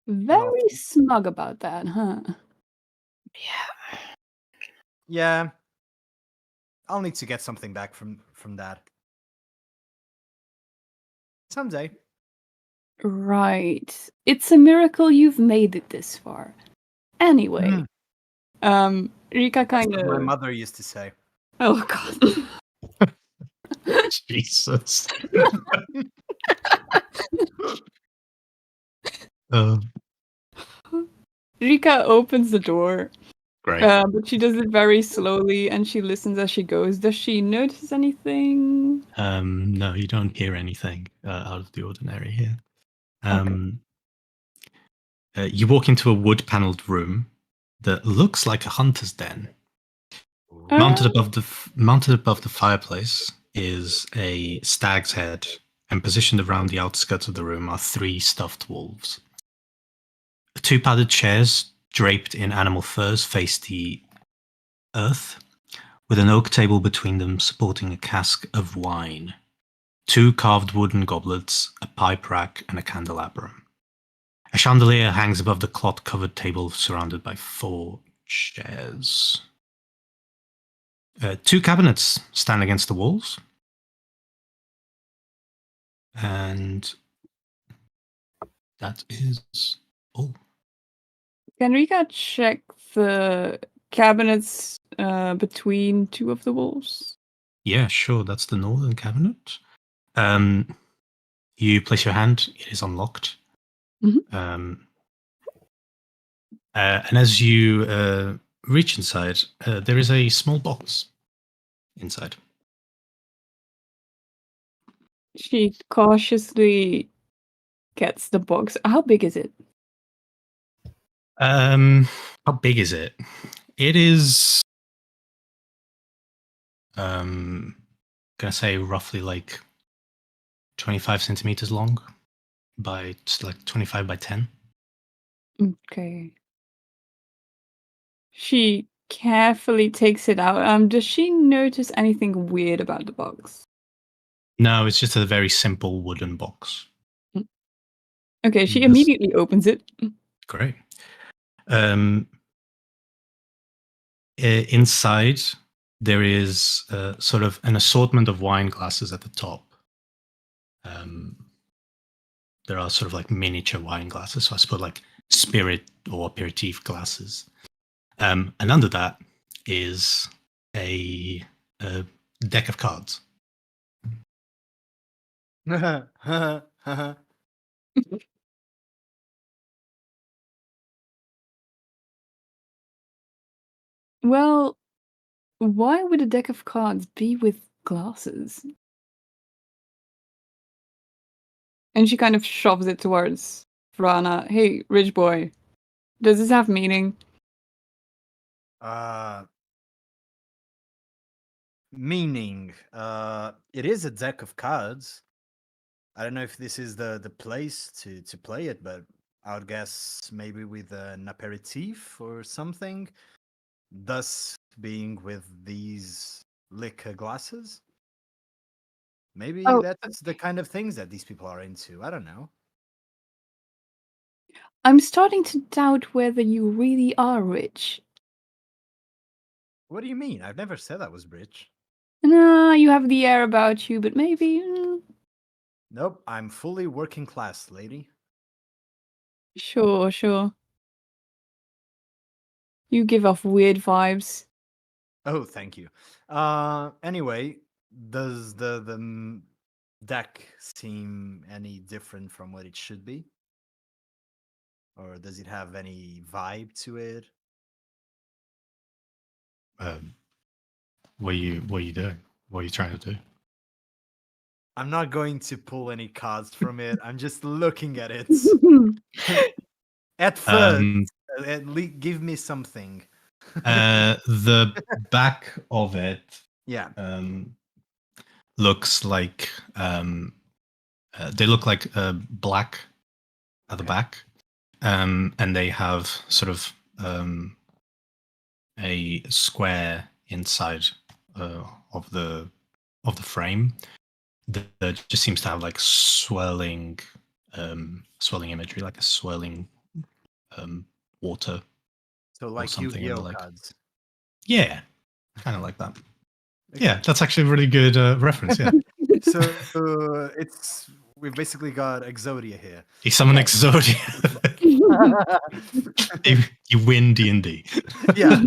Very smug about that, huh? Yeah. Yeah. I'll need to get something back from that. Someday. Right. It's a miracle you've made it this far. Anyway, Rika kind That's what my of mother used to say. Oh god. Jesus. uh, Rika opens the door, great. but she does it very slowly and she listens as she goes. Does she notice anything? No, you don't hear anything out of the ordinary here. You walk into a wood-paneled room that looks like a hunter's den. Mounted above the fireplace is a stag's head, and positioned around the outskirts of the room are 3 stuffed wolves. 2 padded chairs draped in animal furs face the earth, with an oak table between them supporting a cask of wine, 2 carved wooden goblets, a pipe rack, and a candelabra. A chandelier hangs above the cloth-covered table, surrounded by 4 chairs. 2 cabinets stand against the walls. And that is all. Can Rika check the cabinets between 2 of the wolves? Yeah, sure. That's the northern cabinet. You place your hand. It is unlocked. Mhm. And as you reach inside, there is a small box inside. She cautiously gets the box. How big is it? How big is it? It is gonna say roughly like 25 centimeters long by just like 25 by 10. Okay. She carefully takes it out. Does she notice anything weird about the box? No, it's just a very simple wooden box. Okay, she This- immediately opens it. Great. Inside, there is sort of an assortment of wine glasses at the top. There are sort of like miniature wine glasses, so I suppose like spirit or aperitif glasses. And under that is a deck of cards. Well, why would a deck of cards be with glasses? And she kind of shoves it towards Vrana. Hey, rich boy, does this have meaning? Meaning, it is a deck of cards. I don't know if this is the place to play it, but I would guess maybe with an aperitif or something. Thus, being with these liquor glasses. Maybe Oh, that's the kind of things that these people are into. I don't know. I'm starting to doubt whether you really are rich. What do you mean? I've never said I was rich. Nah, you have the air about you, but maybe. Nope, I'm fully working class, lady. Sure, sure. You give off weird vibes. Oh, thank you. Anyway, does the deck seem any different from what it should be? Or does it have any vibe to it? What are you doing? What are you trying to do? I'm not going to pull any cards from it. I'm just looking at it. At first, give me something. The back of it Yeah. looks like they look like black at the back, and they have sort of a square inside of the frame that just seems to have like swirling imagery, like a swirling water. So like something in the Yu-Gi-Oh like. cards. Yeah, kind of like that. Yeah, that's actually a really good reference. Yeah. So we've basically got Exodia here. You summon Exodia. you win D&D. Yeah.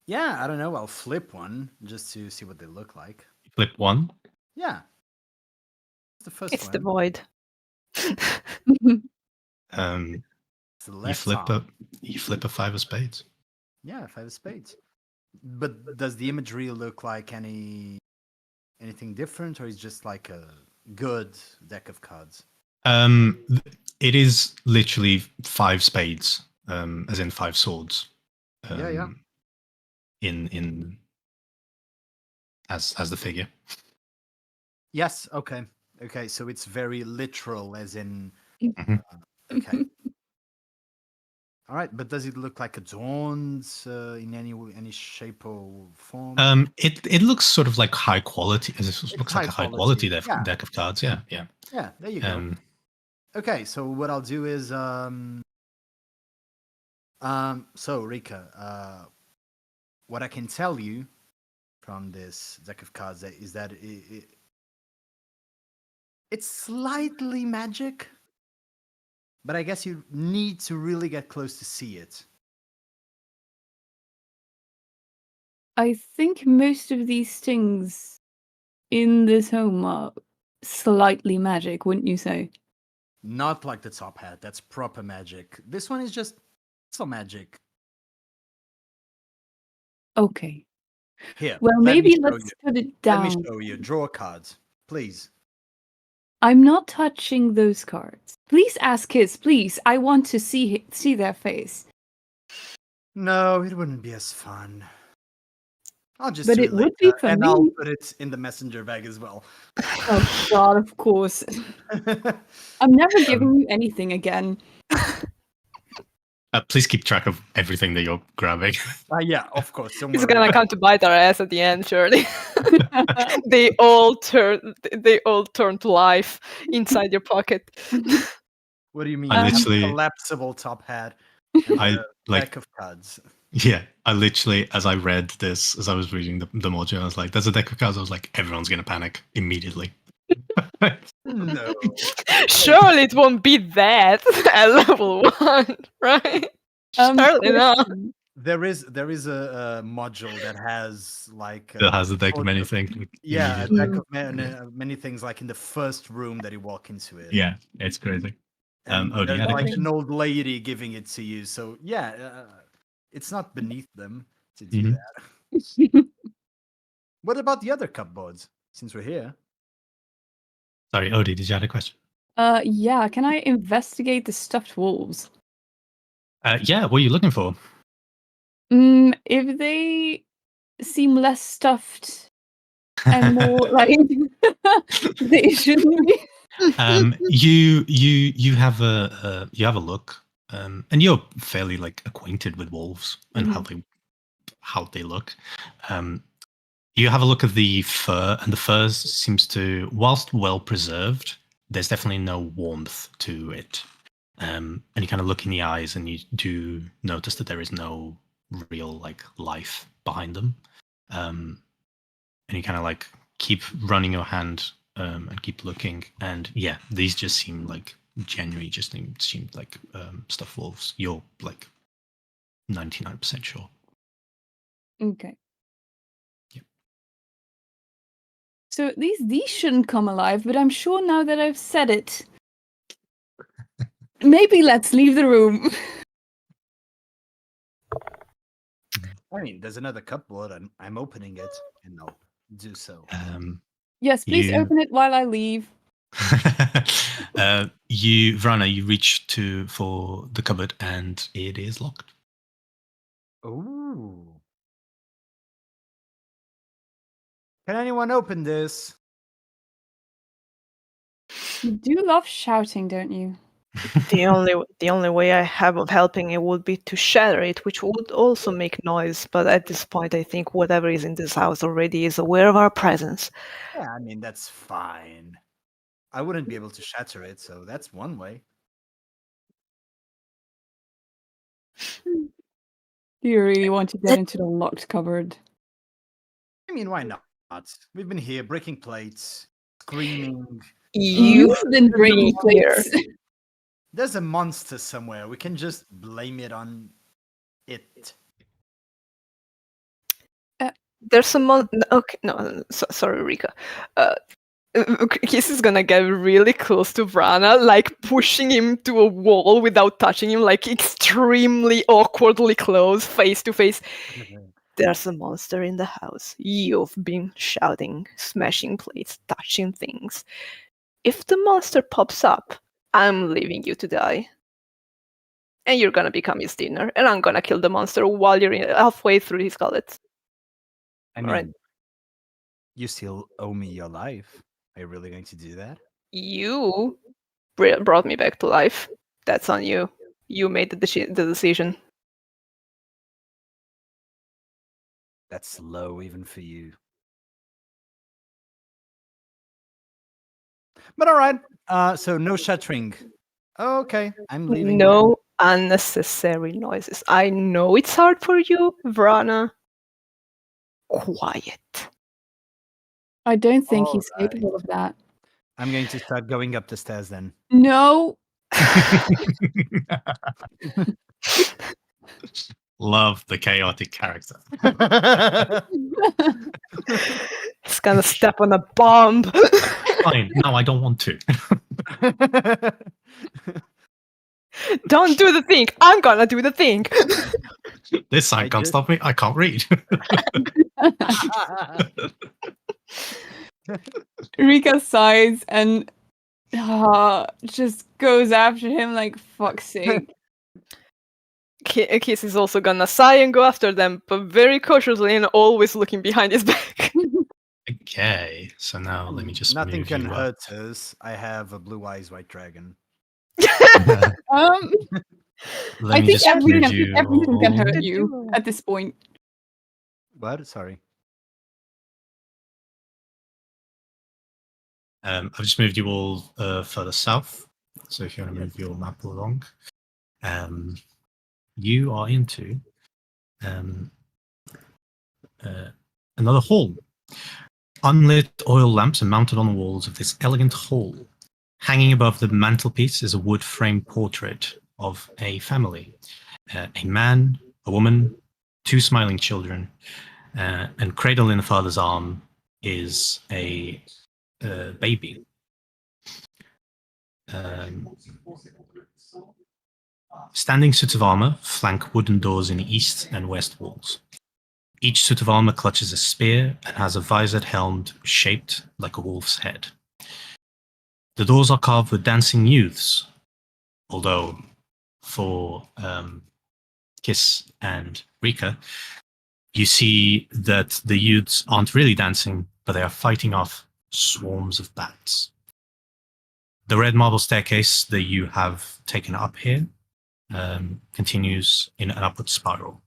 Yeah, I don't know. I'll flip one just to see what they look like. Flip one. Yeah. It's the first It's one. the void. Um, It's the you left flip arm. a five of spades. Yeah, 5 of spades. But does the imagery look like anything different, or is just like a good deck of cards? It is literally five spades, as in five swords. Yeah. In as the figure. Yes. Okay. Okay. So it's very literal, as in. Mhm. Okay. All right. But does it look like adorned in any shape or form? It looks sort of like high quality. It looks like high a high quality, quality yeah. deck of cards. Yeah. Yeah. There you go. Okay. So what I'll do is so Rika, what I can tell you from this deck of cards is that it's slightly magic, but I guess you need to really get close to see it. I think most of these things in this home are slightly magic, wouldn't you say? Not like the top hat. That's proper magic. This one is just some magic. Okay. Here. Well, let me maybe show let's you. put it Let down. me show you. Draw cards, please. I'm not touching those cards. Please ask his, please. I want to see their face. No, it wouldn't be as fun. I'll just But do it would be for and me. I'll put it in the messenger bag as well. Oh God, of course. I'm never giving you anything again. Please keep track of everything that you're grabbing. Yeah, of course. Don't It's worry. gonna come to bite our ass at the end, surely. they all turn to life inside your pocket. What do you mean? I I have a literally- collapsible top hat and I a like. deck of cards. Yeah, I literally, as I read this, as I was reading the module, I was like, "There's a deck of cards." I was like, "Everyone's gonna panic immediately." No. Surely it won't be that at level 1, right? Surely not. question. There is a module that has like That has a deck of sort many of- things. like, Yeah, a immediately. deck of many things like in the first room that you walk into it. Yeah, it's crazy. And Odi, there's had a like question? an old lady giving it to you. So yeah, it's not beneath them to do Mhm. that. What about the other cupboards? Since we're here, Sorry, Odi, did you have a question? Yeah, can I investigate the stuffed wolves? Yeah, what are you looking for? If they seem less stuffed and more like they shouldn't be. You have a look, and you're fairly like acquainted with wolves and how they look. You have a look at the fur, and the fur seems to, whilst well preserved, there's definitely no warmth to it. And you kind of look in the eyes, and you do notice that there is no real like life behind them. And you kind of like keep running your hand and keep looking, and yeah, these just seem like genuinely just seem like stuffed wolves. You're like 99% sure. Okay. Yep. So these shouldn't come alive, but I'm sure now that I've said it, maybe let's leave the room. I mean, there's another cupboard, and I'm opening it, and I'll do so. Yes, please You- open it while I leave. Vrana, you reach for the cupboard, and it is locked. Ooh. Can anyone open this? You do love shouting, don't you? The only way I have of helping it would be to shatter it, which would also make noise. But at this point, I think whatever is in this house already is aware of our presence. Yeah, I mean, that's fine. I wouldn't be able to shatter it, so that's one way. Do you really want to get into the locked cupboard? I mean, why not? We've been here breaking plates, screaming. You've been breaking here. plates. There's a monster somewhere. We can just blame it on it. There's a okay, no, sorry, Rika. Kiss is gonna get really close to Vrana, like pushing him to a wall without touching him, like extremely awkwardly close, face to face. There's a monster in the house. You've been shouting, smashing plates, touching things. If the monster pops up, I'm leaving you to die. And you're gonna become his dinner, and I'm gonna kill the monster while you're halfway through his gullet. I mean, Right. you still owe me your life. Are you really going to do that? You brought me back to life. That's on you. You made the decision. That's low even for you. But all right. So no shattering. Okay, I'm leaving. No unnecessary noises. I know it's hard for you, Vrana. Quiet. I don't think he's Alright. capable of that. I'm going to start going up the stairs then. No. Love the chaotic character. He's gonna step on a bomb. Fine. No, I don't want to. Don't do the thing. I'm gonna do the thing. This sign I can't did. stop me. I can't read. Rika sighs and just goes after him like fuck's sake. Kiss is also gonna sigh and go after them, but very cautiously and always looking behind his back. Okay, so now let me just Nothing move can you up. hurt us. I have a blue eyes white dragon. Let I me think just move everything you. can hurt Did you you- at this point. What? Sorry. I've just moved you all further south. So if you want to move your map along, you are into another hall. Unlit oil lamps are mounted on the walls of this elegant hall. Hanging above the mantelpiece is a wood-framed portrait of a family. A man, a woman, two smiling children, and cradled in the father's arm is a baby. Standing suits of armor flank wooden doors in the east and west walls. Each suit of armor clutches a spear and has a visored helm shaped like a wolf's head. The doors are carved with dancing youths, although for Kiss and Rika, you see that the youths aren't really dancing, but they are fighting off swarms of bats. The red marble staircase that you have taken up here continues in an upward spiral.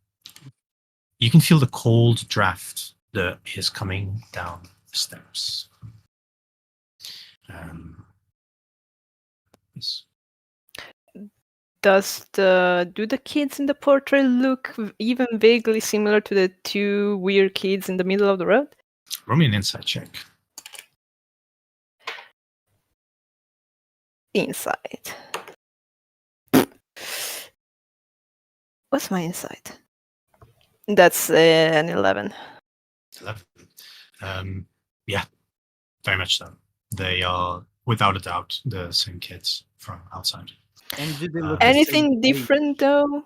You can feel the cold draft that is coming down the steps. Yes. Do the kids in the portrait look even vaguely similar to the two weird kids in the middle of the road? Roll me an insight check. Insight. What's my insight? That's an 11. 11. Yeah, very much so. They are, without a doubt, the same kids from outside. And do they look the Anything same different though?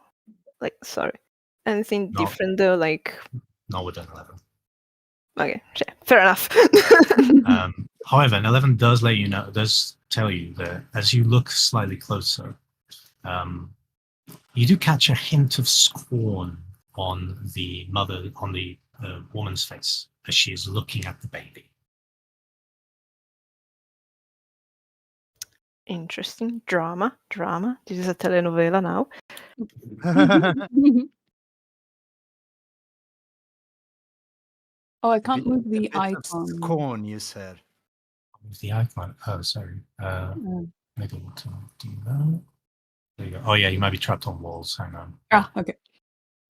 Like, sorry. Anything No. different though? Like, Not with an 11. okay, sure, fair enough. However, an 11 does does tell you that as you look slightly closer, you do catch a hint of scorn on the woman's face as she is looking at the baby. Interesting. Drama. This is a telenovela now. Oh, I can't move the bit of icon. Scorn, you said. The icon. Oh, sorry. Maybe we'll do that. There you go. Oh, yeah, you might be trapped on walls. Hang on. Ah, okay.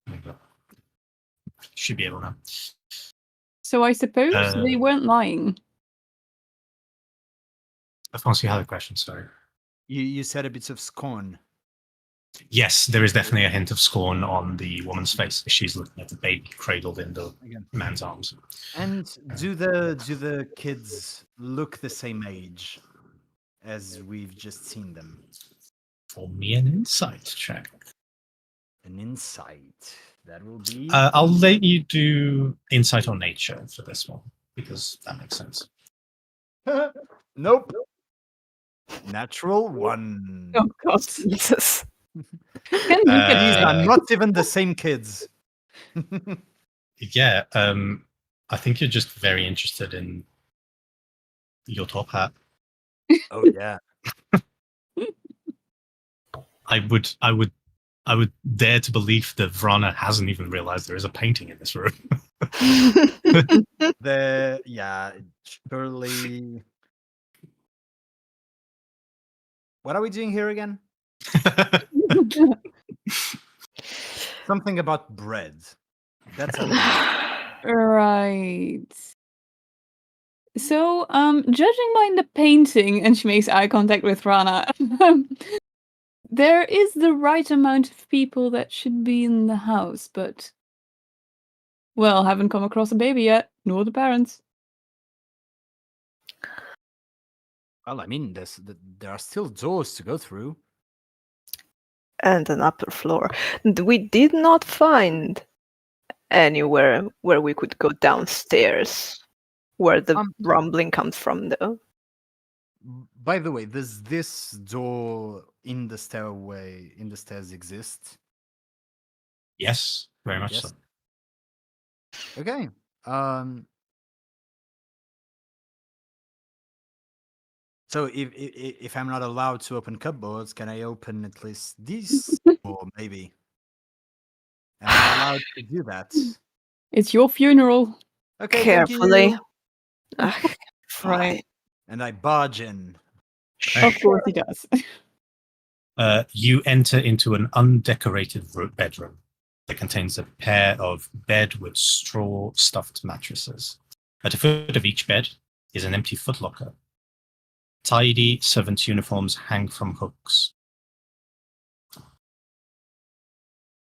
There you go. Should be able now. So I suppose they weren't lying. Alfonso, you had a question, sorry. You said a bit of scorn. Yes, there is definitely a hint of scorn on the woman's face as she's looking at the baby cradled in the Again. man's arms. And do the kids look the same age as we've just seen them? For me, an insight check. An insight. That will be. I'll let you do insight on nature for this one because that makes sense. Nope. Natural 1. Oh God. Jesus. Can look at These these. are not even the same kids. Yeah, I think you're just very interested in your top hat. Oh yeah. I would dare to believe that Vrana hasn't even realized there is a painting in this room. Surely. What are we doing here again? Something about bread. That's a Right. So, judging by the painting, and she makes eye contact with Rana, there is the right amount of people that should be in the house, but well, haven't come across a baby yet, nor the parents. Well, I mean, there are still doors to go through. And an upper floor. We did not find anywhere where we could go downstairs, where the rumbling comes from, though. By the way, does this door in the stairs exist? Yes, very much Yes. so. Okay. So if I'm not allowed to open cupboards, can I open at least this door, maybe? Am I allowed to do that? It's your funeral. Okay, Carefully. thank you. Right. Right. And I barge in. Of course he does. You enter into an undecorated bedroom that contains a pair of bed with straw stuffed mattresses. At the foot of each bed is an empty footlocker. Tidy servants' uniforms hang from hooks.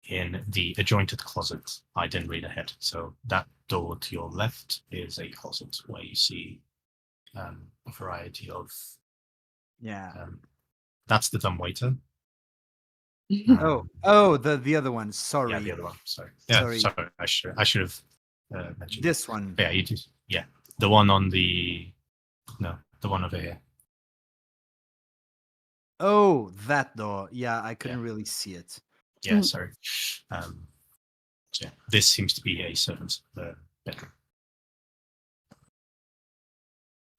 In the adjointed closet, I didn't read ahead, so that door to your left is a closet where you see a variety of. Yeah. That's the dumbwaiter. Oh, the other one. Sorry. Yeah, the other one. Sorry. Yeah, sorry. I should have mentioned this one. Yeah, you just the one on the the one over here. Oh, that door. Yeah, I couldn't really see it. Yeah, sorry. So this seems to be a servant's bedroom.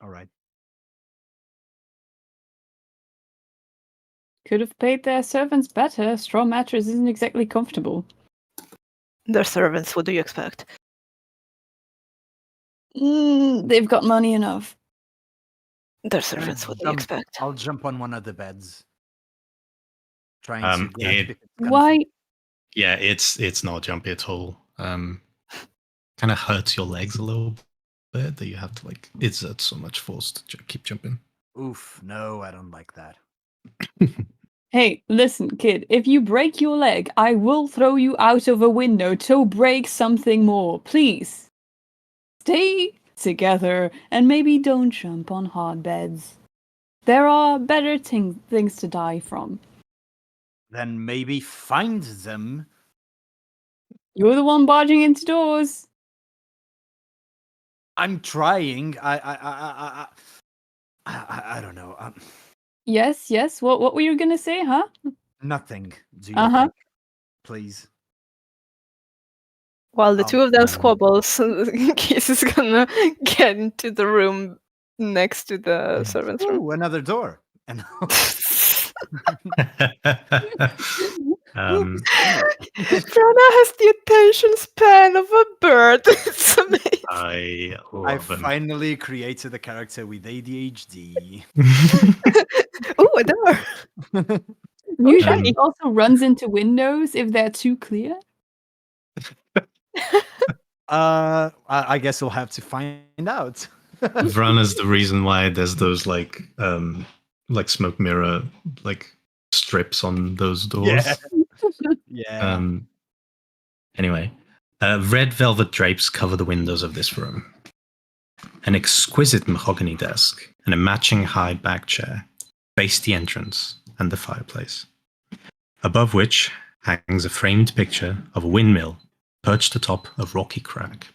All right. Could have paid their servants better. Straw mattress isn't exactly comfortable. They're servants. What do you expect? They've got money enough. They're servants. What do you expect? I'll jump on one of the beds. Trying to get why? Yeah, it's not jumpy at all. Kind of hurts your legs a little bit that you have to exert so much force to keep jumping. Oof, no, I don't like that. Hey, listen, kid, if you break your leg, I will throw you out of a window to break something more. Please. Stay together and maybe don't jump on hard beds. There are better things to die from. Then maybe find them. You're the one barging into doors. I'm trying. I don't know. Yes. What were you gonna say, huh? Nothing. Do you think? Please. While the two of them squabbles, Keith is gonna get into the room next to the servants' room. Ooh, another door. And Brana has the attention span of a bird. It's amazing. I finally created a character with ADHD. Ooh, a door. Usually it also runs into windows if they're too clear. I guess we'll have to find out. Vrana's the reason why there's those smoke mirror strips on those doors. Yeah. Anyway, red velvet drapes cover the windows of this room. An exquisite mahogany desk and a matching high back chair face the entrance and the fireplace, above which hangs a framed picture of a windmill perched atop a rocky crag.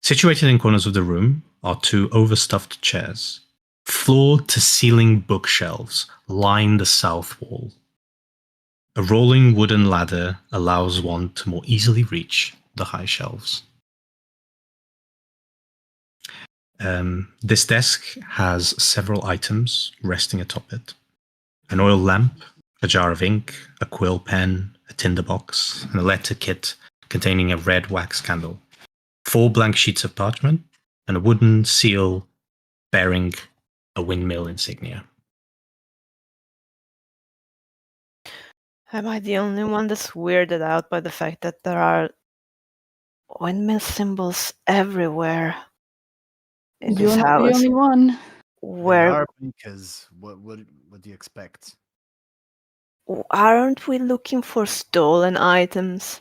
Situated in corners of the room are two overstuffed chairs. Floor-to-ceiling bookshelves line the south wall. A rolling wooden ladder allows one to more easily reach the high shelves. This desk has several items resting atop it. An oil lamp, a jar of ink, a quill pen, a tinderbox, and a letter kit containing a red wax candle, 4 blank sheets of parchment, and a wooden seal bearing a windmill insignia. Am I the only one that's weirded out by the fact that there are windmill symbols everywhere in You're this not house? the only one. They Where are because what do you expect? aren't we looking for stolen items?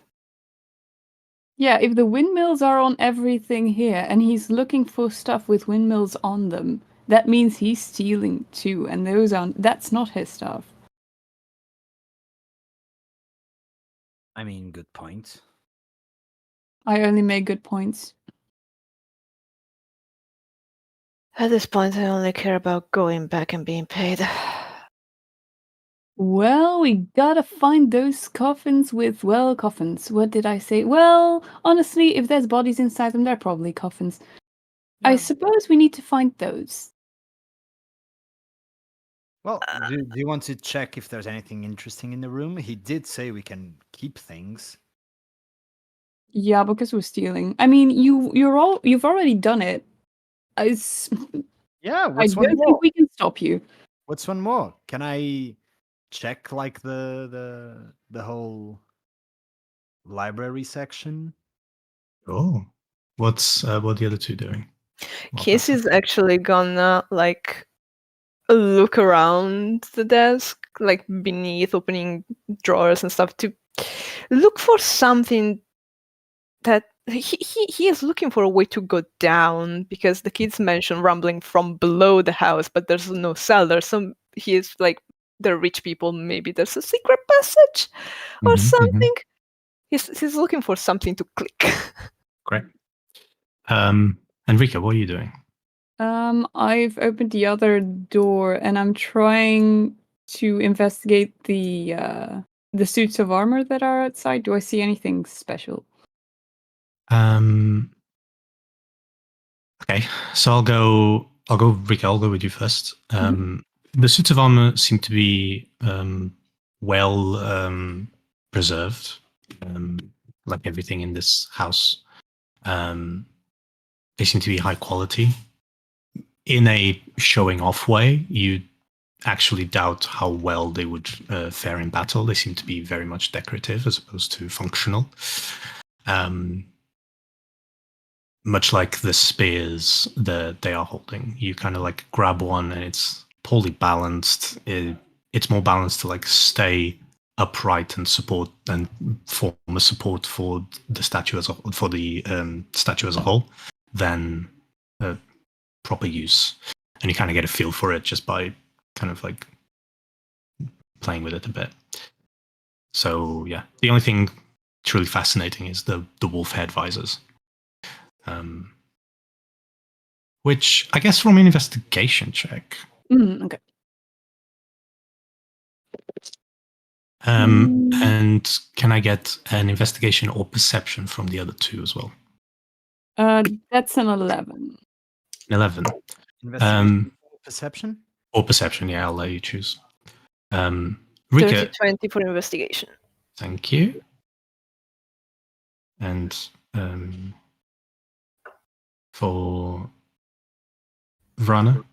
Yeah, if the windmills are on everything here and he's looking for stuff with windmills on them, that means he's stealing too, and that's not his stuff. I mean, good point. I only make good points. At this point, I only care about going back and being paid. Well, we gotta find those coffins coffins. What did I say? Well, honestly, if there's bodies inside them, they're probably coffins. I Yeah. suppose we need to find those. Well, do you want to check if there's anything interesting in the room? He did say we can keep things. Yeah, because we're stealing. I mean, you've already done it. Yeah, I what's one don't more? think we can stop you. What's one more? Can I check like the whole library section? Oh, what are the other two doing? Casey's actually gonna look around the desk, like beneath, opening drawers and stuff to look for something that he is looking for a way to go down, because the kids mentioned rumbling from below the house, but there's no cellar. So he is like, they're rich people, maybe there's a secret passage or something. He's looking for something to click. Great. Enrica, what are you doing? I've opened the other door and I'm trying to investigate the suits of armor that are outside. Do I see anything special? Okay, so I'll go, Rika, I'll go with you first. The suits of armor seem to be well preserved, like everything in this house. They seem to be high quality. In a showing off way, you actually doubt how well they would fare in battle. They seem to be very much decorative as opposed to functional. Much like the spears that they are holding, you kind of like grab one and it's poorly balanced. It's more balanced to like stay upright and support and form a support for the statue as a whole than proper use. And you kind of get a feel for it just by kind of like playing with it a bit. So yeah, the only thing truly fascinating is the wolf head visors. Which I guess from an investigation check. Okay. And can I get an investigation or perception from the other two as well? That's an 11. 11. Investigation or perception? Or perception, yeah, I'll let you choose. Rika, 30-20 for investigation. thank you. And for Vrana?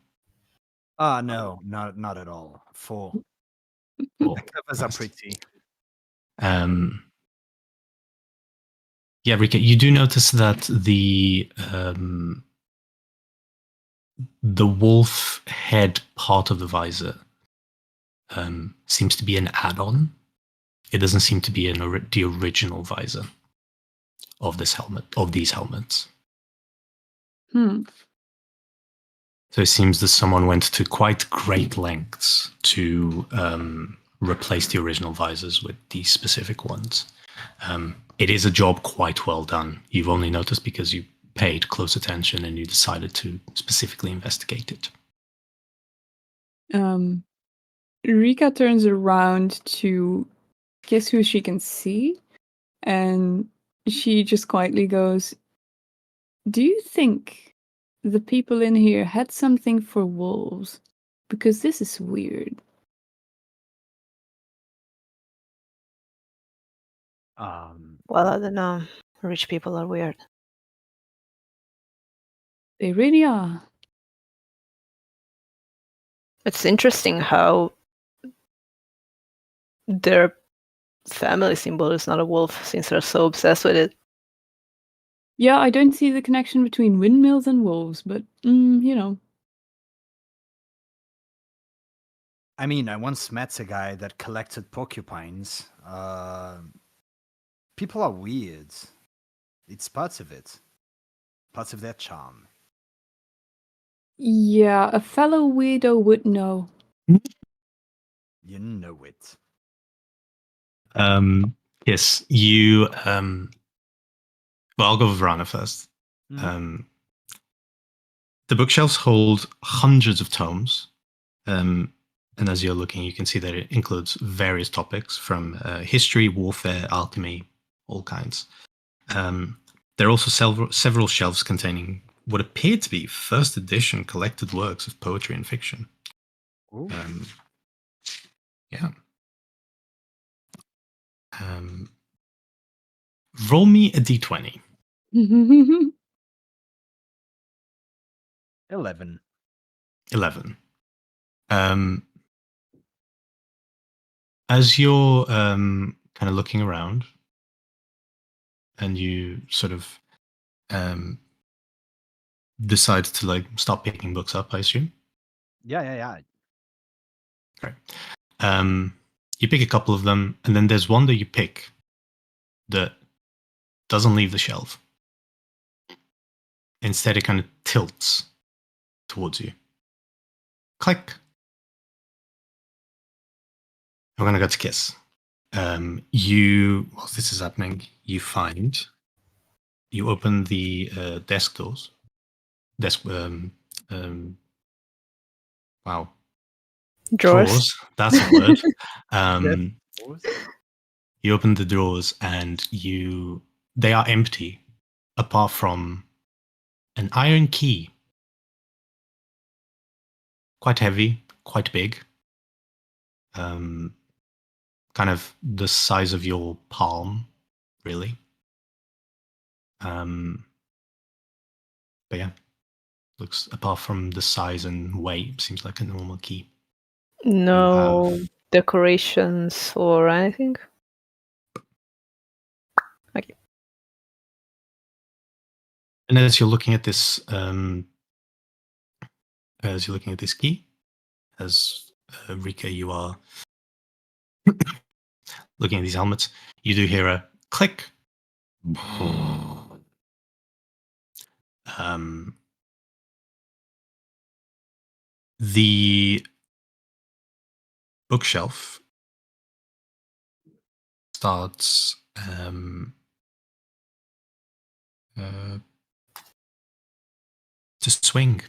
No, not at all. 4. The covers are pretty. Yeah, Rika, you do notice that the wolf head part of the visor seems to be an add-on. It doesn't seem to be the original visor of this helmet, of these helmets. Hmm. So it seems that someone went to quite great lengths to replace the original visors with these specific ones. It is a job quite well done. You've only noticed because you paid close attention and you decided to specifically investigate it. Rika turns around to guess who she can see, and she just quietly goes, "Do you think the people in here had something for wolves? Because this is weird." Well, I don't know. Rich people are weird. They really are. It's interesting how their family symbol is not a wolf, since they're so obsessed with it. Yeah, I don't see the connection between windmills and wolves, but, you know. I mean, I once met a guy that collected porcupines. People are weird. It's parts of it. Parts of their charm. Yeah, a fellow weirdo would know. You know it. Yes, you. Well, I'll go with Rana first. Mhm. The bookshelves hold hundreds of tomes. And as you're looking, you can see that it includes various topics from history, warfare, alchemy, all kinds. There are also several shelves containing what appear to be first edition collected works of poetry and fiction. Ooh. Yeah. Roll me a d20. 11. 11. As you're kind of looking around and you sort of decide to like start picking books up, I assume. Yeah. Right. You pick a couple of them, and then there's one that you pick that doesn't leave the shelf. Instead, it kind of tilts towards you. Click. We're gonna go to Kiss. While this is happening, you open the desk doors. Wow. Drawers. That's a word. Drawers? You open the drawers and they are empty, apart from an iron key. Quite heavy, quite big. Kind of the size of your palm, really. But yeah, looks, apart from the size and weight, seems like a normal key. No decorations or anything. Okay. And as you're looking at this, key, as Rika, you are looking at these helmets, you do hear a click. The bookshelf starts to swing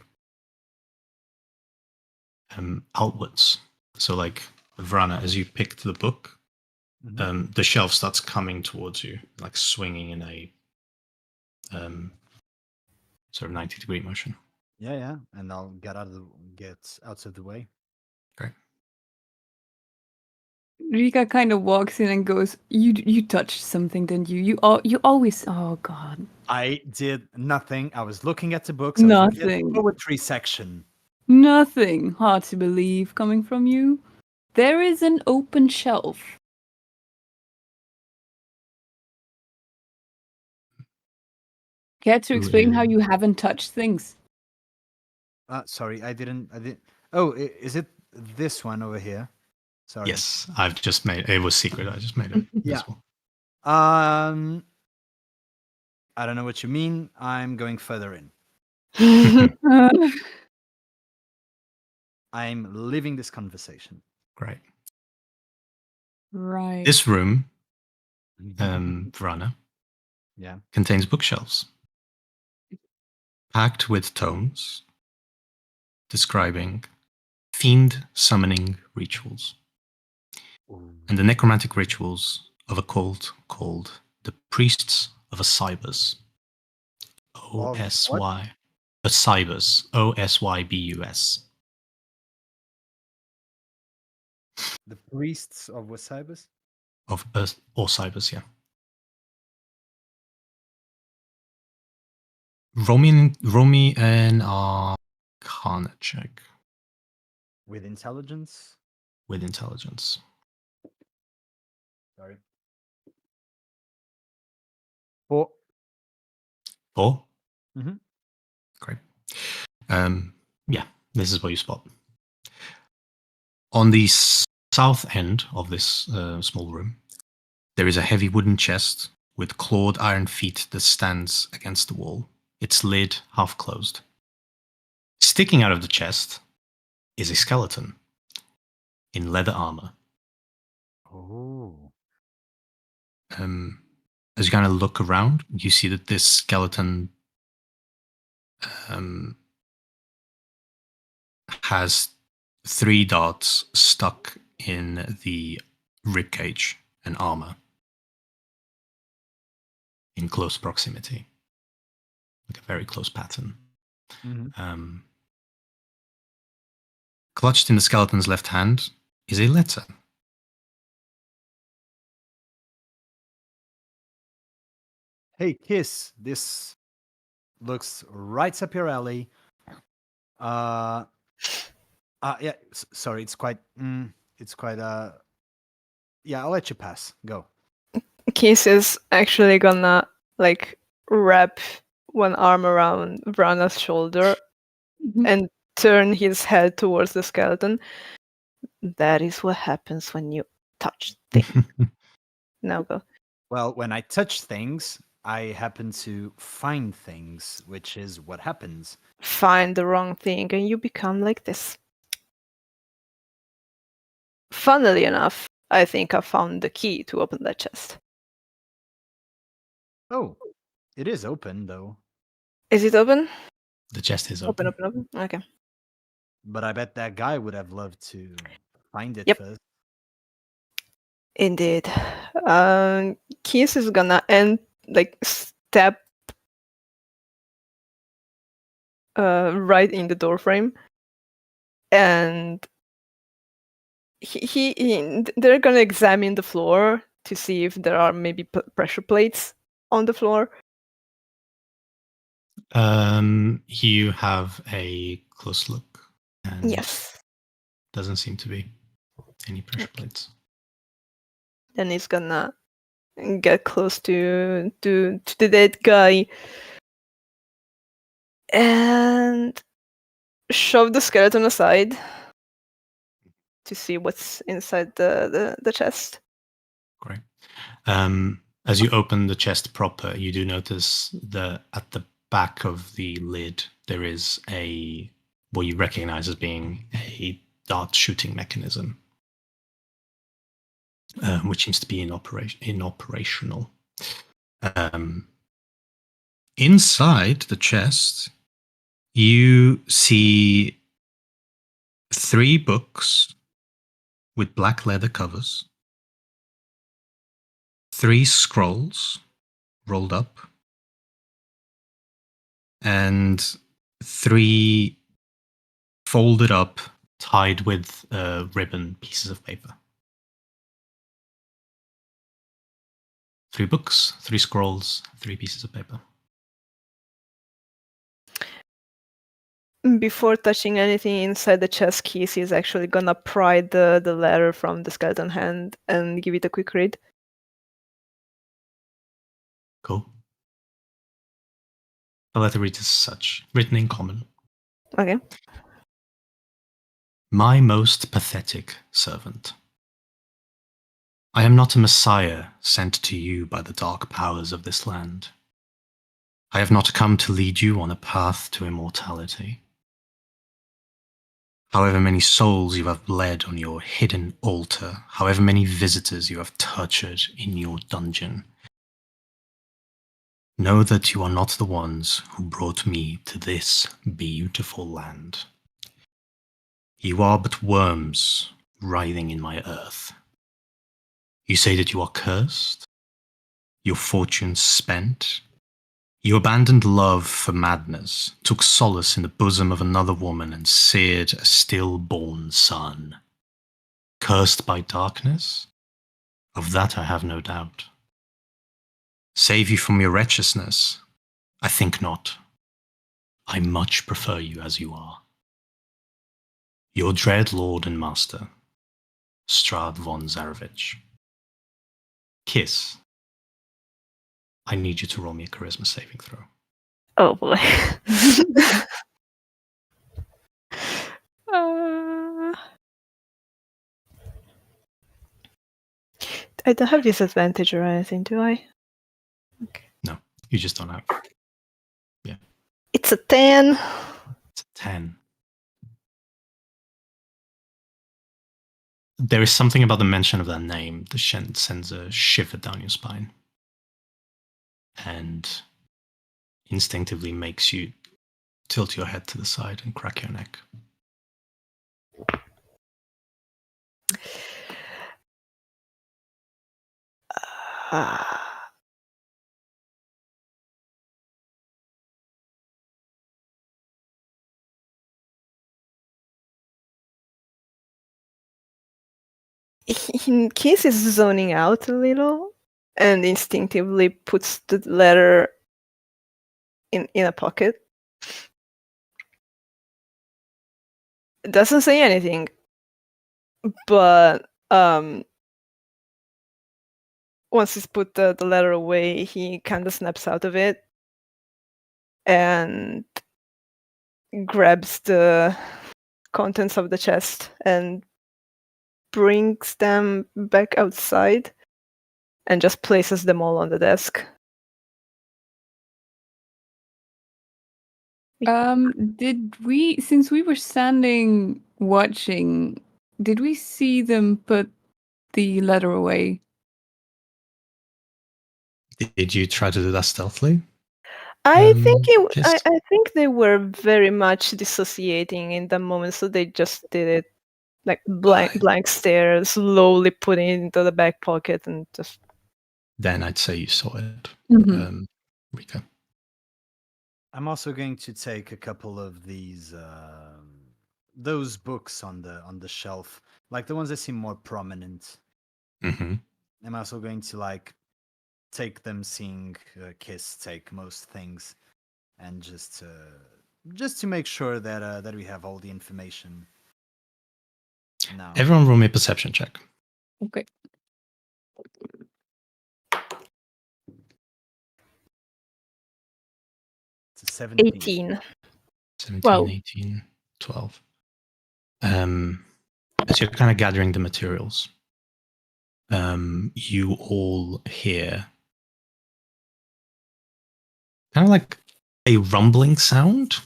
outwards. So, like Vrana, as you pick the book, the shelf starts coming towards you, like swinging in a sort of 90-degree motion. Yeah. And I'll get out of the way. Great. Rika kind of walks in and goes, "You touched something, didn't you? You always, oh god." I did nothing. I was looking at the books. I was looking at Nothing. the poetry section. Nothing. Hard to believe coming from you. There is an open shelf. Care to explain how you haven't touched things? Sorry, I didn't. Oh, is it this one over here? Sorry. Yes, I've just made it was secret. I just made it Yeah. visible. I don't know what you mean. I'm going further in. I'm leaving this conversation. Great. Right. This room, Vrana, Yeah. contains bookshelves packed with tomes describing fiend summoning rituals and the necromantic rituals of a cult called the Priests of Osybus. O-S-Y. Osybus. O-S-Y-B-U-S. The priests of Wasibus? Of Osybus, yeah. Romy and Arcana check With intelligence? with intelligence. Sorry. 4. 4? Mhm. Great. Yeah, this is what you spot. On the south end of this small room, there is a heavy wooden chest with clawed iron feet that stands against the wall, its lid half closed. Sticking out of the chest is a skeleton in leather armor. Oh. As you kind of look around, you see that this skeleton has 3 darts stuck in the ribcage and armor in close proximity, like a very close pattern. Mhm. Clutched in the skeleton's left hand is a letter. Hey, Kiss, this looks right up your alley. Yeah, sorry, it's quite, yeah, I'll let you pass. Go. Keith is actually gonna like wrap one arm around Vrana's shoulder Mhm. and turn his head towards the skeleton. That is what happens when you touch things. Now go. Well, when I touch things, I happen to find things, which is what happens. Find the wrong thing and you become like this. Funnily enough, I think I found the key to open that chest. Oh, it is open, though. Is it open? The chest is Open, open. open, open. Okay. But I bet that guy would have loved to find it Yep. first. Indeed. Keith is gonna step right in the doorframe, and they're gonna examine the floor to see if there are maybe pressure plates on the floor. You have a close look, and Yes. doesn't seem to be any pressure plates. Then he's gonna get close to the dead guy and shove the skeleton aside to see what's inside the chest. Great. As you open the chest proper, you do notice that at the back of the lid there is what you recognize as being a dart shooting mechanism, which seems to be inoperational. Inside the chest, you see 3 books with black leather covers, 3 scrolls rolled up, and 3 folded up, tied with ribbon pieces of paper. 3 books, 3 scrolls, 3 pieces of paper. Before touching anything inside the chest, Keith is actually gonna pry the letter from the skeleton hand and give it a quick read. Cool. The letter reads as such, written in common. Okay. My most pathetic servant, I am not a messiah sent to you by the dark powers of this land. I have not come to lead you on a path to immortality. However many souls you have bled on your hidden altar, however many visitors you have tortured in your dungeon, know that you are not the ones who brought me to this beautiful land. You are but worms writhing in my earth. You say that you are cursed, your fortune spent. You abandoned love for madness, took solace in the bosom of another woman, and seared a stillborn son. Cursed by darkness? Of that I have no doubt. Save you from your wretchedness? I think not. I much prefer you as you are. Your dread lord and master, Strahd von Zarevich. Kiss. I need you to roll me a charisma saving throw. Oh boy. I don't have disadvantage or anything, do I? Okay. No, you just don't have. Yeah. It's a 10. It's a 10. There is something about the mention of that name that sends a shiver down your spine. And instinctively makes you tilt your head to the side and crack your neck. Kiss is zoning out a little and instinctively puts the letter in a pocket. It doesn't say anything, but once he's put the letter away, he kind of snaps out of it and grabs the contents of the chest and brings them back outside and just places them all on the desk. Did we, since we were standing watching, did we see them put the letter away? Did you try to do that stealthily? I think Kiss? I think they were very much dissociating in the moment, so they just did it like blank stare, slowly putting it into the back pocket and just. Then I'd say you saw it. Rika. I'm also going to take a couple of these those books on the shelf, like the ones that seem more prominent. Mm-hmm. I'm also going to like take them, seeing Kiss take most things, and just to make sure that that we have all the information. Now, Everyone roll me a perception check. Okay. it's a 17. 18. 17, Well- 18, 12. As you're kind of gathering the materials, you all hear kind of like a rumbling sound.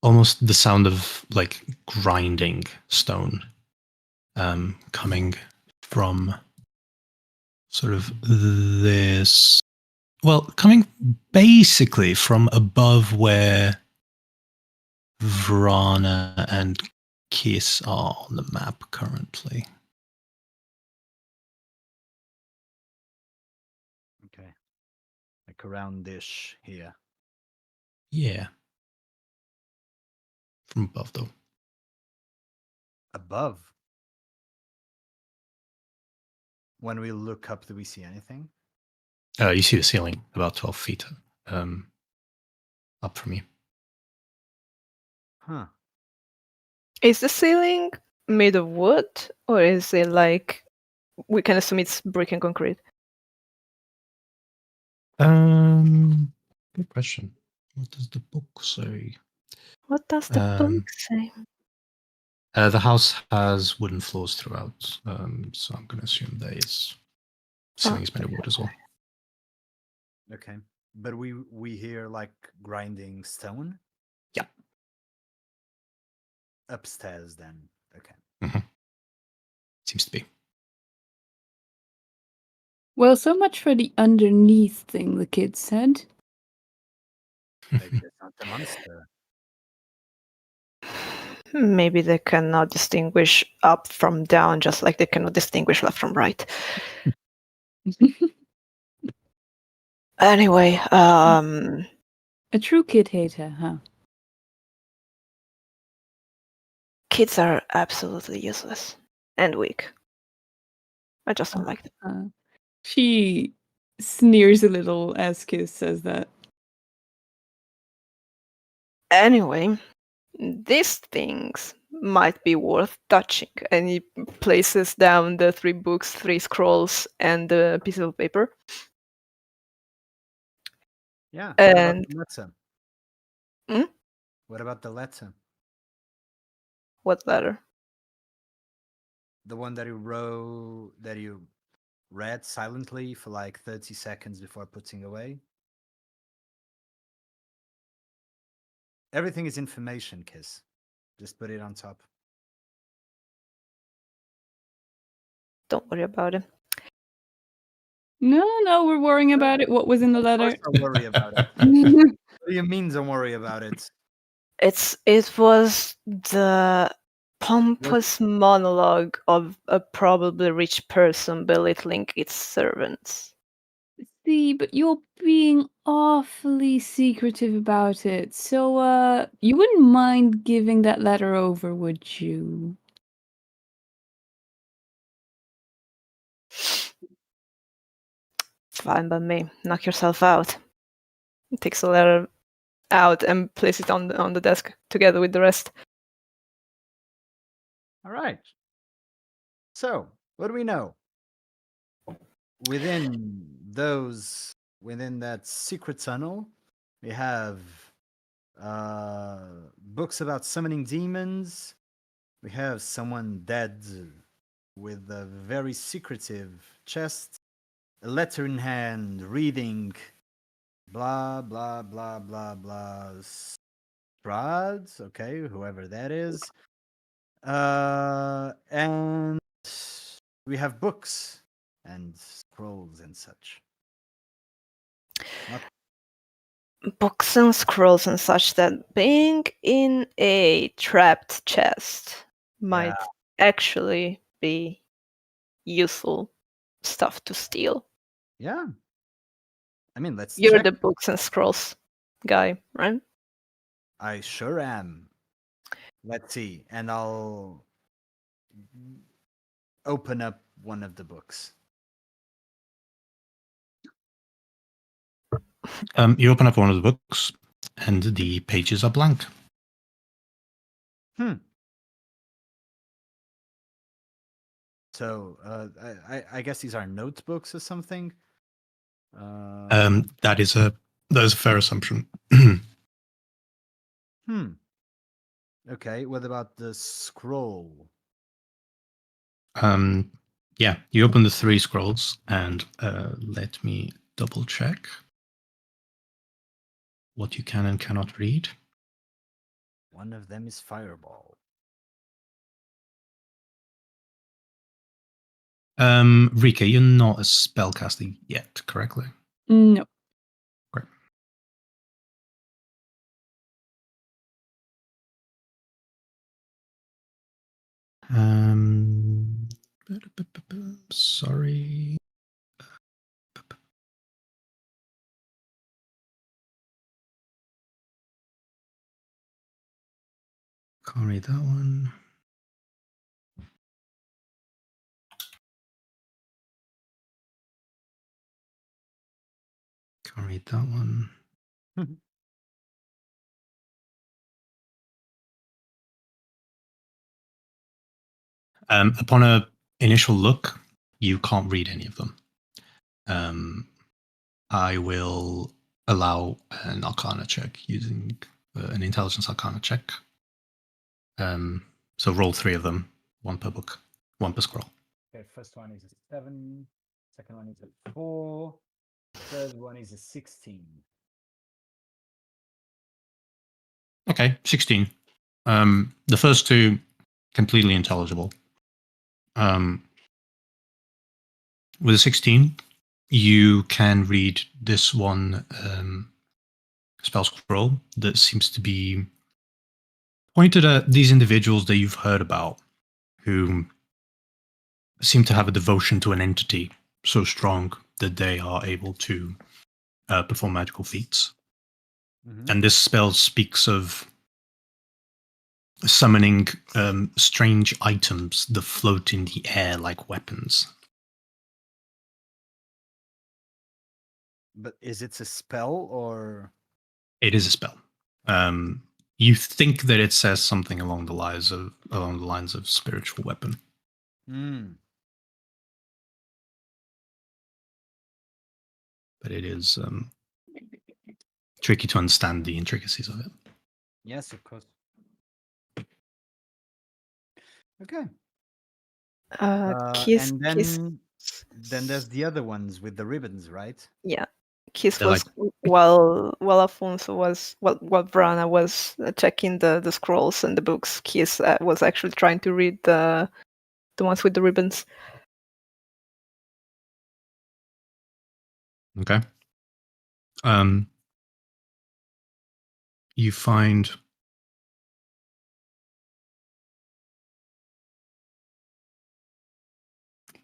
Almost the sound of like grinding stone coming from sort of this. Well, coming basically from above where Vrana and Kiss are on the map currently. Okay, like around dish here. Yeah. From above, though. Above. When we look up, do we see anything? You see the ceiling about 12 feet up from you. Huh. Is the ceiling made of wood, or is it like we can assume it's brick and concrete? Good question. What does the book say? What does the book say? The house has wooden floors throughout, so I'm going to assume there is ceilings made of wood as well. Okay. But we hear like grinding stone? Yeah. Upstairs then. Okay. Seems to be. Well, so much for the underneath thing the kids said. Maybe that's not the monster. Maybe they cannot distinguish up from down, just like they cannot distinguish left from right. Anyway, A true kid hater, huh? kids are absolutely useless and weak. I just don't like them. She sneers a little as Kiss says that. Anyway, these things might be worth touching. And he places down the 3 books, 3 scrolls, and a piece of paper. Yeah. And what about the letter? Hmm? What about the letter? what letter? The one that you read silently for like 30 seconds before putting away? Everything is information, Kiss. Just put it on top. Don't worry about it. No, we're worrying about it. What was in the Of letter? course I'll worry about it. What do you mean don't worry about it? It was the pompous monologue of a probably rich person belittling its servants. See, but you're being awfully secretive about it. So, you wouldn't mind giving that letter over, would you? Fine by me. Knock yourself out. He takes the letter out and places it on the desk together with the rest. All right. So, what do we know? Within that secret tunnel, we have books about summoning demons. We have someone dead with a very secretive chest, a letter in hand, reading blah blah blah blah blah. Strahd, okay, whoever that is. And we have books and scrolls and such. Books and scrolls and such, that being in a trapped chest might actually be useful stuff to steal. Yeah. I mean, let's You're check. the books and scrolls guy, right? I sure am. Let's see. And I'll open up one of the books. You open up one of the books, and the pages are blank. So I guess these are notebooks or something. That is a fair assumption. Okay. What about the scroll? Yeah, you open the 3 scrolls, and let me double check what you can and cannot read. One of them is Fireball. Rika, you're not a spellcaster yet, correctly? No. Great. Sorry. Can't read that one. Can't read that one. Upon a initial look, you can't read any of them. I will allow an Arcana check using an Intelligence Arcana check. So roll 3 of them, 1 per book, 1 per scroll. Okay, first one is a 7, second one is a 4, third one is a 16. Okay, 16. The first 2, completely intelligible. With a 16, you can read this one spell scroll that seems to be pointed at these individuals that you've heard about who seem to have a devotion to an entity so strong that they are able to perform magical feats. And this spell speaks of summoning strange items that float in the air like weapons. But is it a spell or? It is a spell. You think that it says something along the lines of spiritual weapon. But it is tricky to understand the intricacies of it. Yes, of course. Okay. Kiss, And Kiss. then there's the other ones with the ribbons, right? Yeah, Kiss They're was like- while Afonso was while Brana was checking the scrolls and the books. Kiss was actually trying to read the ones with the ribbons. Okay. You find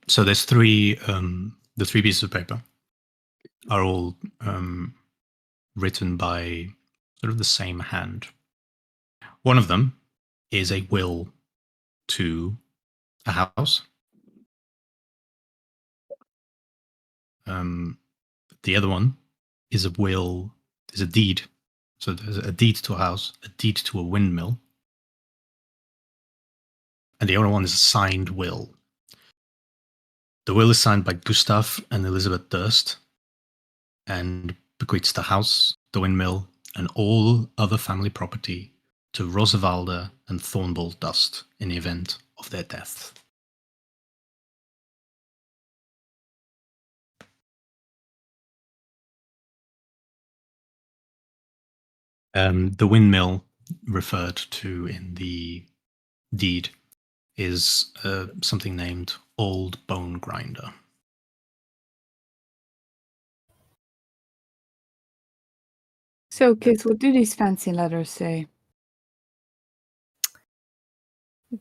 so there's 3 the 3 pieces of paper are all written by sort of the same hand. One of them is a will to a house. The other one is a will, is a deed. So there's a deed to a house, a deed to a windmill, and the other one is a signed will. The will is signed by Gustav and Elizabeth Durst and bequeaths the house, the windmill, and all other family property to Rosavalda and Thornbull Dust in the event of their death. The windmill referred to in the deed is something named Old Bone Grinder. So, kids, what do these fancy letters say?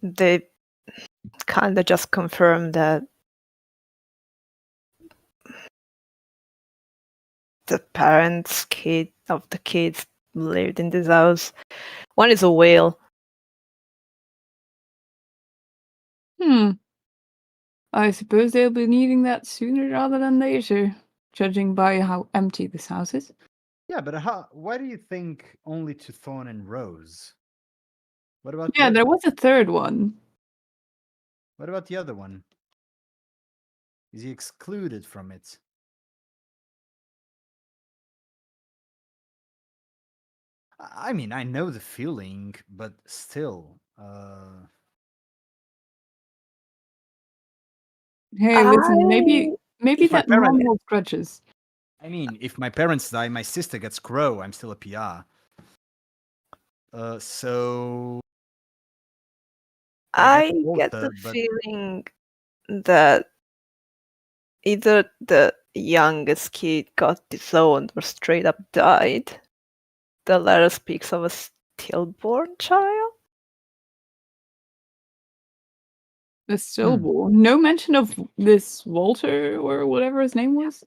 They kind of just confirm that the of the kids lived in this house. One is a whale. I suppose they'll be needing that sooner rather than later, judging by how empty this house is. Yeah, but why do you think only to Thorn and Rose? What about the Yeah, other there was a third one. What about the other one? Is he excluded from it? I mean, I know the feeling, but still. Hey, listen, maybe If my that mom parent- holds grudges. I mean, if my parents die, my sister gets Crow, I'm still a PR. So I get Walter, the but feeling that either the youngest kid got disowned or straight up died. The letter speaks of a stillborn child. The stillborn. No mention of this Walter or whatever his name was.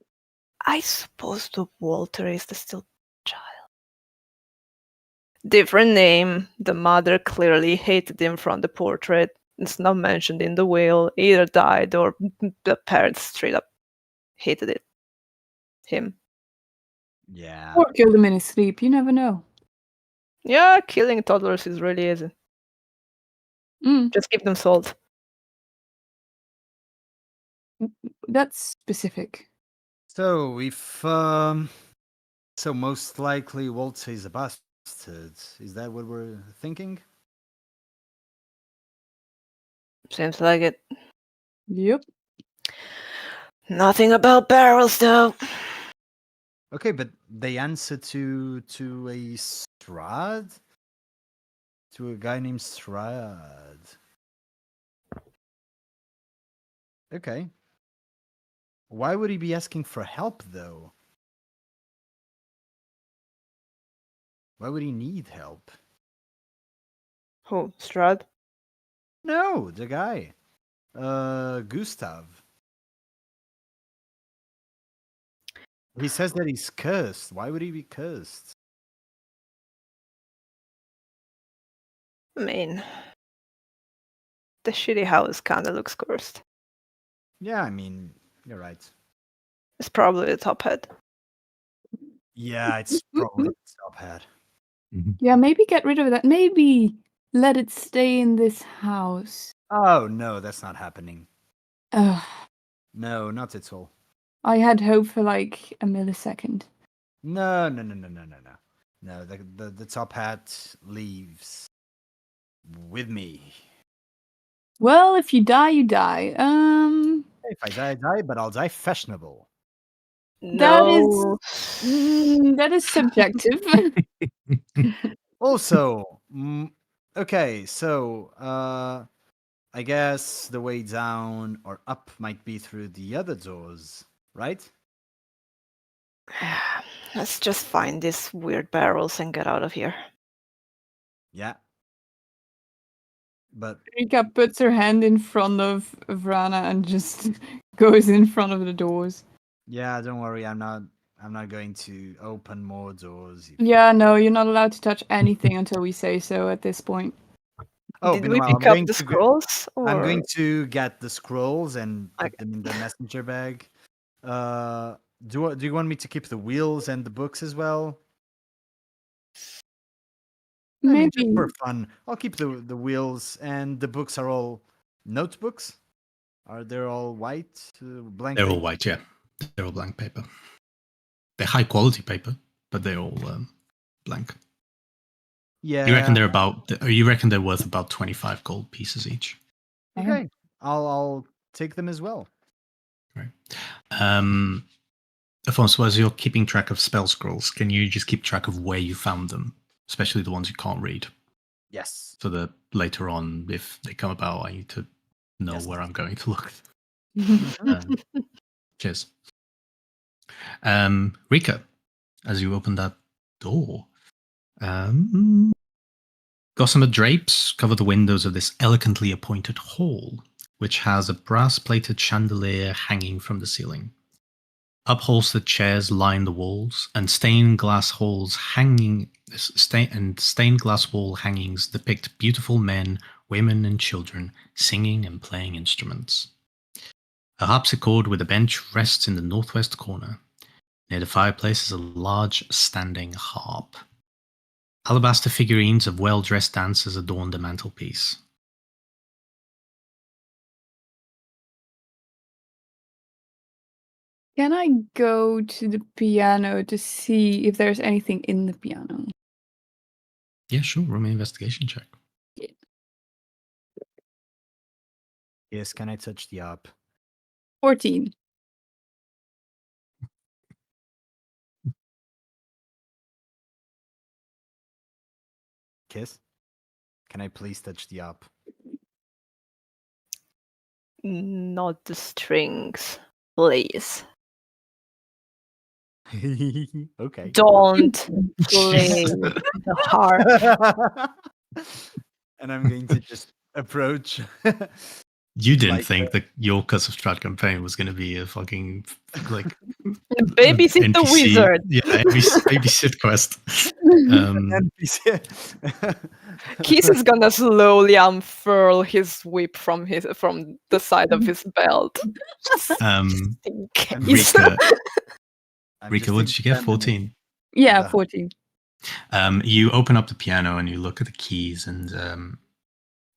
I suppose the Walter is the still child. Different name. The mother clearly hated him from the portrait. It's not mentioned in the will. Either died or the parents straight up hated it. Him. yeah. Or killed him in his sleep. You never know. Yeah, killing toddlers is really easy. Just give them salt. That's specific. So if so most likely Walter is a bastard. Is that what we're thinking? Seems like it. Yep. Nothing about barrels, though. Okay, but they answer to a Strahd? To a guy named Strahd. Okay. Why would he be asking for help, though? Why would he need help? Who? Strahd? No, the guy. Gustav. He says that he's cursed. Why would he be cursed? I mean, the shitty house kinda looks cursed. Yeah, I mean, you're right. It's probably the top head. Yeah, it's probably the top hat. Yeah, maybe get rid of that. Maybe let it stay in this house. Oh, no, that's not happening. Ugh. No, not at all. I had hope for like a millisecond. No. No, the top hat leaves with me. Well, if you die, you die. If I die, I die, but I'll die fashionable. That is No. that is subjective. Also, okay, so I guess the way down or up might be through the other doors, right? Let's just find these weird barrels and get out of here. Yeah. But Rika puts her hand in front of Vrana and just goes in front of the doors. yeah, don't worry, I'm not going to open more doors. Yeah, no, you're not allowed to touch anything until we say so at this point. Oh, Did we meanwhile, pick up the scrolls? I'm going or- to get the scrolls and put Okay. them in the messenger bag. Do you want me to keep the wheels and the books as well? I mean, just Maybe. for fun, I'll keep the wheels, and the books are all notebooks. Are they all white, blank? They're all paper? white, yeah. They're all blank paper. They're high quality paper, but they're all blank. Yeah. You reckon they're worth about 25 gold pieces each? Okay, I'll take them as well. Right. Afonso, as you're keeping track of spell scrolls, can you just keep track of where you found them, especially the ones you can't read, Yes. so that later on, if they come about, I need to know Yes. where I'm going to look. Mhm. Cheers. Rika, as you open that door, gossamer drapes cover the windows of this elegantly appointed hall, which has a brass-plated chandelier hanging from the ceiling. Upholstered chairs line the walls, and stained glass wall hangings depict beautiful men, women, and children singing and playing instruments. A harpsichord with a bench rests in the northwest corner. Near the fireplace is a large standing harp. Alabaster figurines of well-dressed dancers adorn the mantelpiece. Can I go to the piano to see if there's anything in the piano? Yeah, sure. Roll me an investigation check. Yes, can I touch the harp? 14. Kiss? Can I please touch the harp? Not the strings, please. Okay. Don't play the harp. And I'm going to just approach. You didn't Like, think that your Curse of Strahd campaign was going to be a fucking like Babysit the NPC wizard. Yeah, babysit quest. Keith is gonna slowly unfurl his whip from the side of his belt. Um, In case. Rika, what did you get? 14. Yeah, Yeah. 14. You open up the piano and you look at the keys, and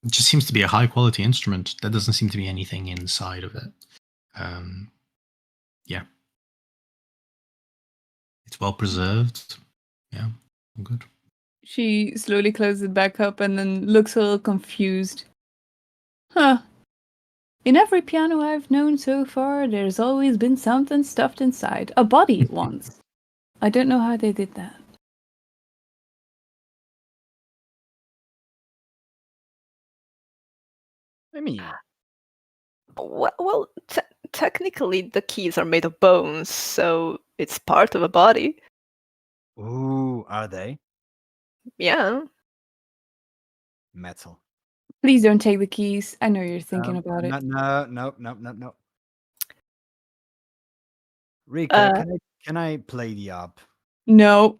it just seems to be a high quality instrument. There doesn't seem to be anything inside of it. Yeah, it's well preserved. Yeah, all good. She slowly closes it back up and then looks a little confused. Huh. In every piano I've known so far, there's always been something stuffed inside. A body once. I don't know how they did that. I mean, Well, technically the keys are made of bones, so it's part of a body. ooh, are they Yeah. metal? Please don't take the keys. I know you're thinking about it. No. Rika, Uh, can I play the up? No.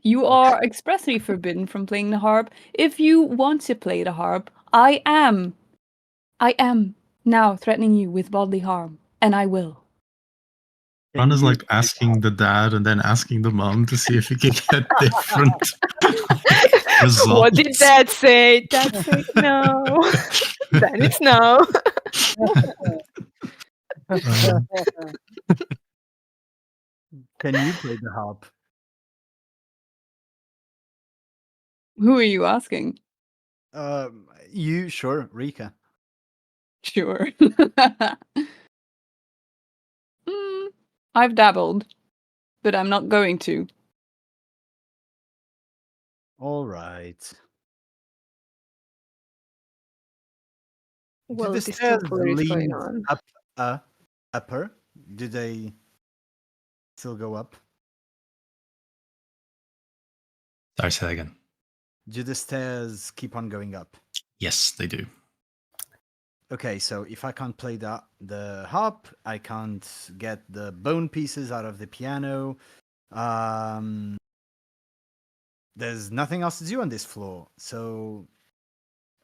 You are expressly forbidden from playing the harp. If you want to play the harp, I am now threatening you with bodily harm, and I will. Rana's like asking the dad and then asking the mom to see if he can get different results. what did Dad say? Dad said no. Then it's no. Can you play the harp? Who are you asking? You sure, Rika? Sure. I've dabbled, but I'm not going to. All right. Well, Do the the stairs simpler is going lead on. up, upper? Do they still go up? Sorry, say that again. Do the stairs keep on going up? Yes, they do. Okay, so if I can't play the harp, I can't get the bone pieces out of the piano. There's nothing else to do on this floor, so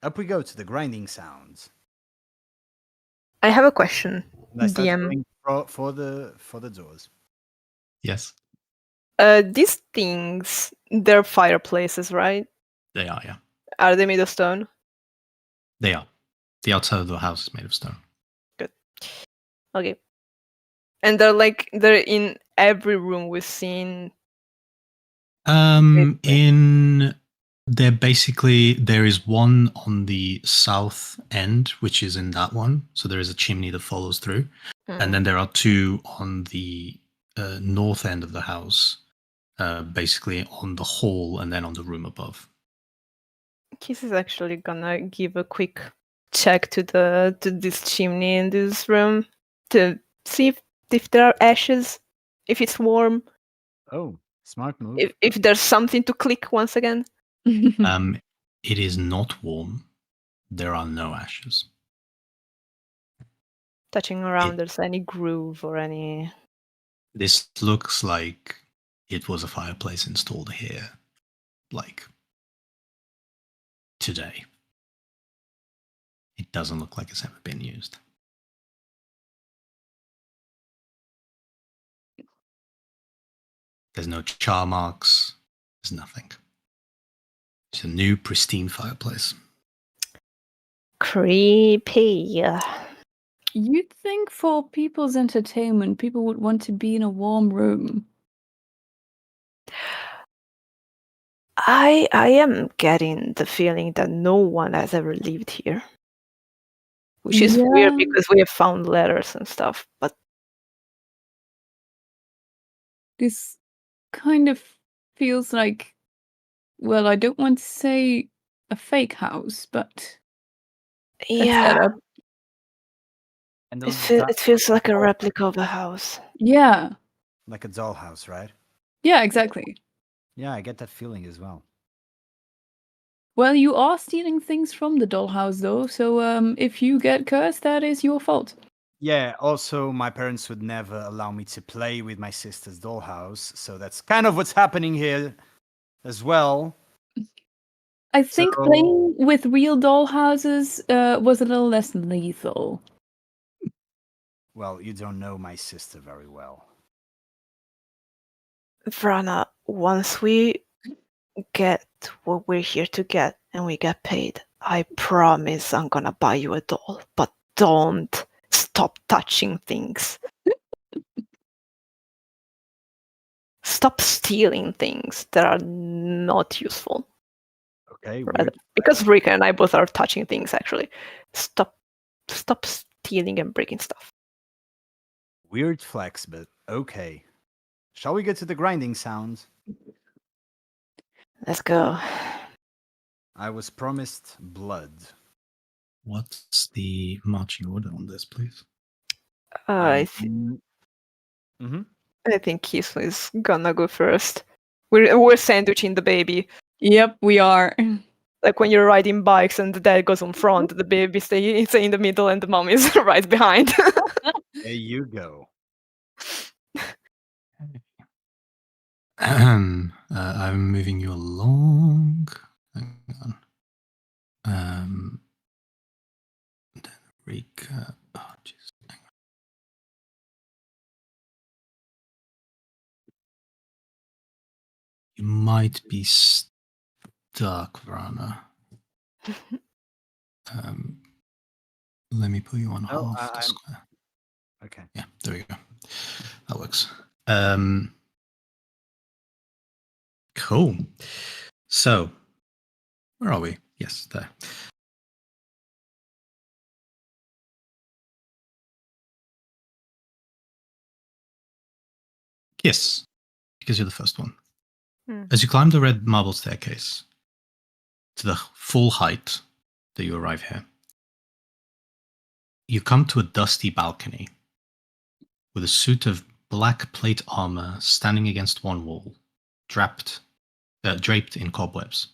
up we go to the grinding sounds. I have a question. And I start DM. going for the doors. Yes, These things, they're fireplaces, right? they are. Yeah, Are they made of stone? they are. The outside of the house is made of stone. Okay. And they're in every room we've seen. There is one on the south end, which is in that one. So there is a chimney that follows through, and then there are two on the north end of the house, basically on the hall and then on the room above. Kiss is actually gonna give a quick check to this chimney in this room to see if there are ashes, if it's warm, Oh, smart move. if there's something to click once again. It is not warm. There are no ashes. Touching around, there's any groove or any. This looks like it was a fireplace installed here, like today. It doesn't look like it's ever been used. There's no char marks. There's nothing. It's a new, pristine fireplace. Creepy. You'd think for people's entertainment, people would want to be in a warm room. I am getting the feeling that no one has ever lived here. Which is weird because we have found letters and stuff, but this kind of feels like, well, I don't want to say a fake house, but yeah, And it feels like a replica of a house. Yeah. Like a dollhouse, right? Yeah, exactly. Yeah, I get that feeling as well. Well, you are stealing things from the dollhouse, though, so if you get cursed, that is your fault. Yeah, also, my parents would never allow me to play with my sister's dollhouse, so that's kind of what's happening here as well. I think playing with real dollhouses was a little less lethal. Well, you don't know my sister very well. Vrana, once we get what we're here to get and we get paid, I promise I'm gonna buy you a doll. But don't stop touching things. Stop stealing things that are not useful. Okay, Rather, because Rika and I both are touching things, actually. Stop stop stealing and breaking stuff. Weird flex, but okay. Shall we get to the grinding sound? Let's go. I was promised blood. What's the marching order on this, please? Mm-hmm. I think Kiss is gonna go first. We're sandwiching the baby. Yep, we are. Like when you're riding bikes and the dad goes on front, the baby stays in the middle and the mom is right behind. There you go. I'm moving you along. Hang on. Then Rika. Oh, jeez. Hang on. You might be stuck, Vrana. Let me put you on Oh, half the I'm square. okay. Yeah, there we go. That works. Cool. So, where are we? Yes, there. Yes, because you're the first one. As you climb the red marble staircase to the full height that you arrive here, you come to a dusty balcony with a suit of black plate armor standing against one wall, draped in cobwebs.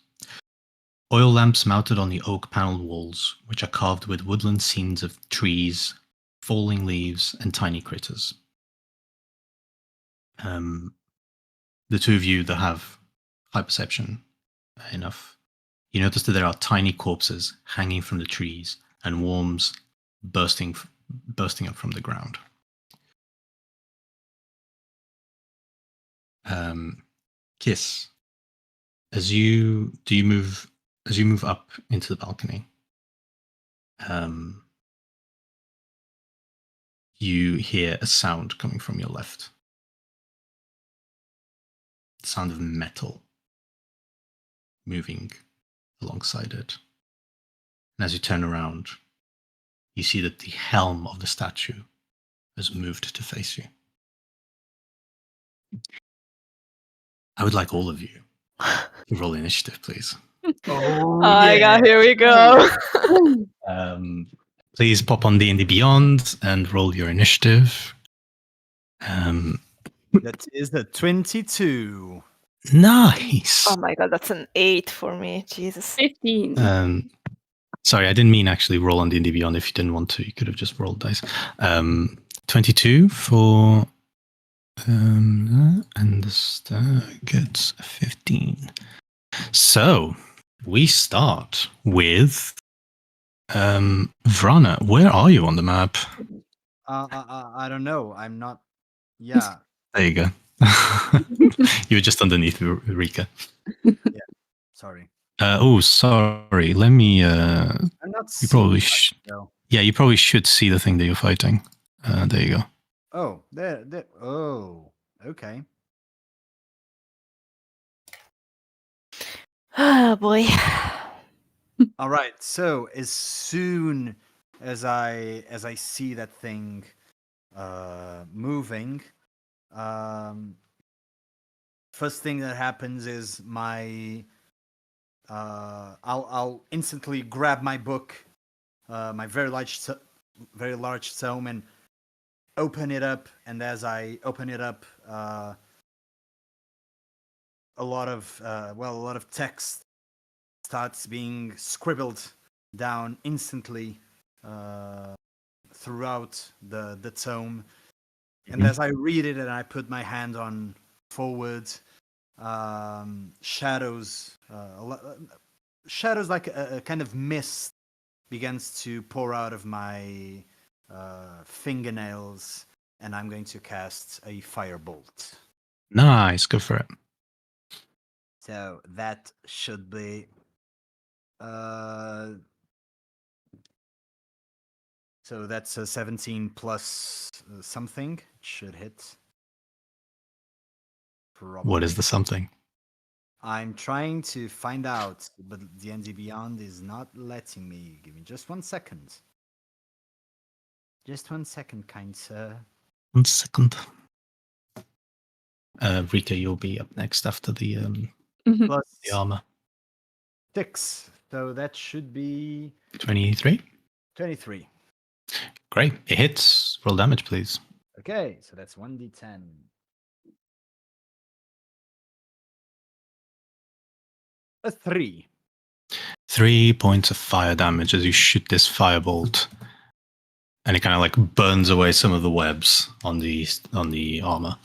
Oil lamps mounted on the oak paneled walls, which are carved with woodland scenes of trees, falling leaves, and tiny critters. The two of you that have high perception enough, you notice that there are tiny corpses hanging from the trees and worms bursting up from the ground. Kiss, as you move up into the balcony, you hear a sound coming from your left. The sound of metal moving alongside it. And as you turn around, you see that the helm of the statue has moved to face you. I would like all of you to roll initiative, please. Oh, my god, here we go. Please pop on D&D Beyond and roll your initiative. That is a 22. Nice. Oh my god, that's an 8 for me. Jesus. 15. Sorry, I didn't mean actually roll on D&D Beyond. If you didn't want to, you could have just rolled dice. 22 for... and the star gets 15. So, we start with... Vrana, where are you on the map? I don't know. I'm not. Yeah. There you go. You were just underneath Rika. Sorry. Oh, sorry. Let me. I'm not. You probably though. Yeah, you probably should see the thing that you're fighting. There you go. Oh, there. Oh, okay. Oh boy. All right. So as soon as I see that thing moving, first thing that happens is I'll instantly grab my book, my very large tome, and open it up. And as I open it up, a lot of text starts being scribbled down instantly throughout the tome. And as I read it and I put my hand on forward, shadows like a kind of mist begins to pour out of my fingernails, and I'm going to cast a firebolt. Nice, go for it. So that should be so that's a 17 plus something. It should hit. Probably. What is the something? I'm trying to find out, but D&D Beyond is not letting me. Give me just 1 second. Just 1 second, kind sir. 1 second. Rika, you'll be up next after the Mhm. Plus armor. 6. So that should be 23. 23. Great. It hits. Roll damage, please. Okay, so that's 1d10. A 3. 3 points of fire damage as you shoot this firebolt, and it kind of like burns away some of the webs on the armor,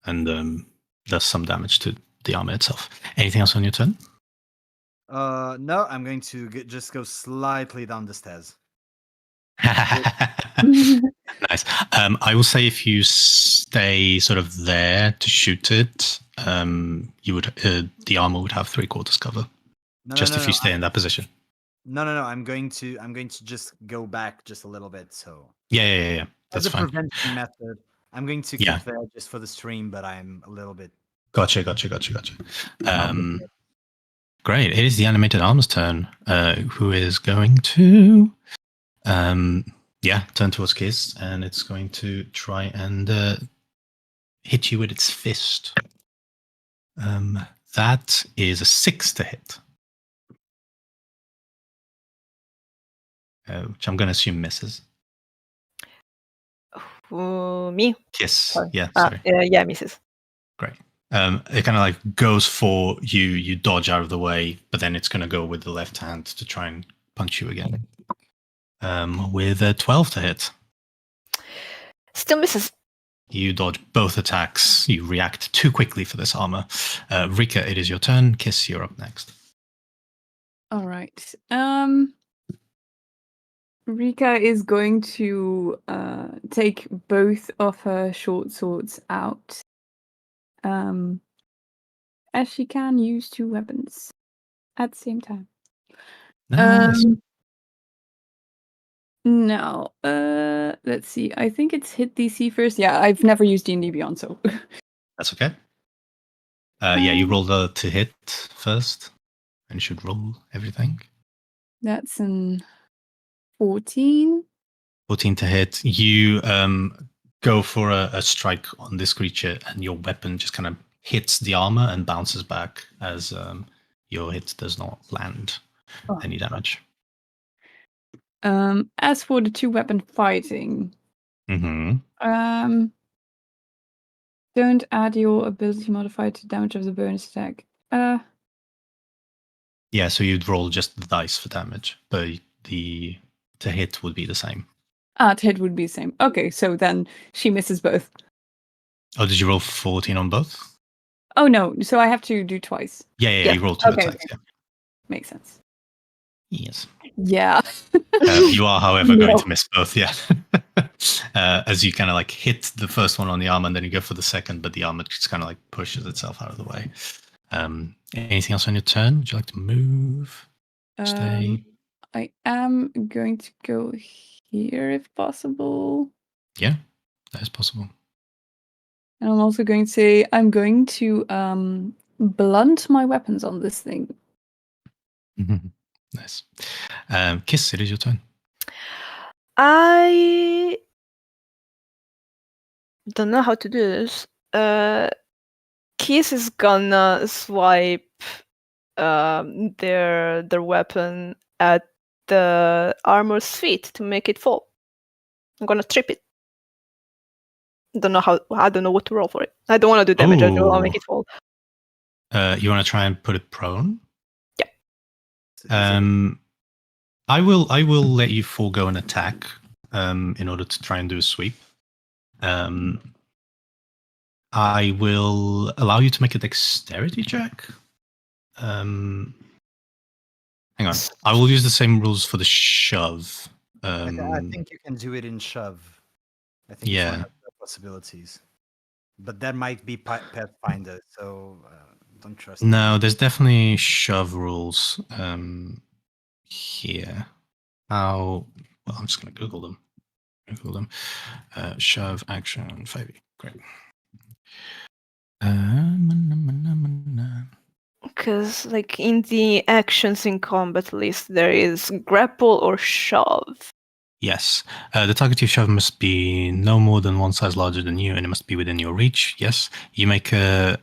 and does some damage to the armor itself. Anything else on your turn? No, I'm going to just go slightly down the stairs. Nice. I will say if you stay sort of there to shoot it, you would the armor would have 3/4 cover. No, Just no, no, if you no, stay in that position. No. I'm going to just go back just a little bit. So Yeah. That's as a fine. prevention method, I'm going to Yeah. keep there just for the stream, but I'm a little bit. Gotcha. Great. It is the animated armor's turn. Who is going to turn towards Kiss, and it's going to try and hit you with its fist. That is a 6 to hit. Which I'm going to assume misses. Me? Kiss. Sorry. Yeah, sorry. Yeah, misses. Great. It kind of like goes for you. You dodge out of the way, but then it's going to go with the left hand to try and punch you again. With a 12 to hit. Still misses. You dodge both attacks. You react too quickly for this armor. Rika, it is your turn. Kiss, you're up next. All right. Rika is going to take both of her short swords out. As she can use 2 weapons at the same time. Nice. No. Let's see. I think it's hit DC first. Yeah, I've never used D&D Beyond, so. That's okay. You roll to hit first, and you should roll everything. That's an 14. 14 to hit. You go for a strike on this creature, and your weapon just kind of hits the armor and bounces back as your hit does not land any damage. As for the 2-weapon fighting, don't add your ability modifier to damage of the bonus attack. Yeah, so you'd roll just the dice for damage, but to hit would be the same. To hit would be the same. Okay, so then she misses both. Oh, did you roll 14 on both? Oh no, so I have to do twice. Yeah. You roll 2 attacks. Okay. Yeah. Makes sense. Yes. Yeah. You are, however, going to miss both. Yeah. As you kind of like hit the first one on the armor, and then you go for the second, but the armor just kind of like pushes itself out of the way. Anything else on your turn? Would you like to move? Stay? I am going to go here if possible. Yeah, that is possible. And I'm also going to say I'm going to blunt my weapons on this thing. Nice. Kiss, it is your turn. I don't know how to do this. Kiss is gonna swipe their weapon at the armor's feet to make it fall. I'm gonna trip it. I don't know what to roll for it. I don't want to do damage. I just want to make it fall. You want to try and put it prone? Yeah. I will let you forego an attack in order to try and do a sweep. I will allow you to make a dexterity check. Hang on. I will use the same rules for the shove. I think you can do it in shove. I think it's one of the possibilities. But that might be Pathfinder, so don't trust No, there's definitely shove rules here. Well, I'm just going to Google them. Shove action 5e. Great. Because, like, in the actions in combat list, there is grapple or shove. Yes. The target you shove must be no more than one size larger than you, and it must be within your reach. Yes. You make a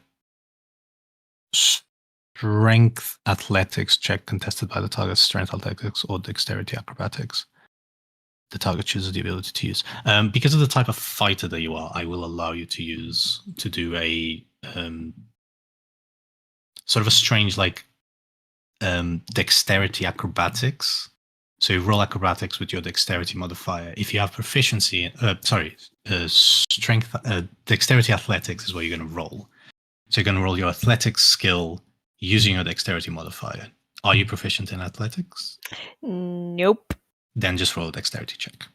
strength athletics check contested by the target's strength athletics or dexterity acrobatics. The target chooses the ability to use. Because of the type of fighter that you are, I will allow you to do a sort of a strange dexterity acrobatics. So you roll acrobatics with your dexterity modifier. If you have proficiency, strength, dexterity athletics is what you're going to roll. So you're going to roll your athletics skill using your dexterity modifier. Are you proficient in athletics? Nope. Then just roll a dexterity check.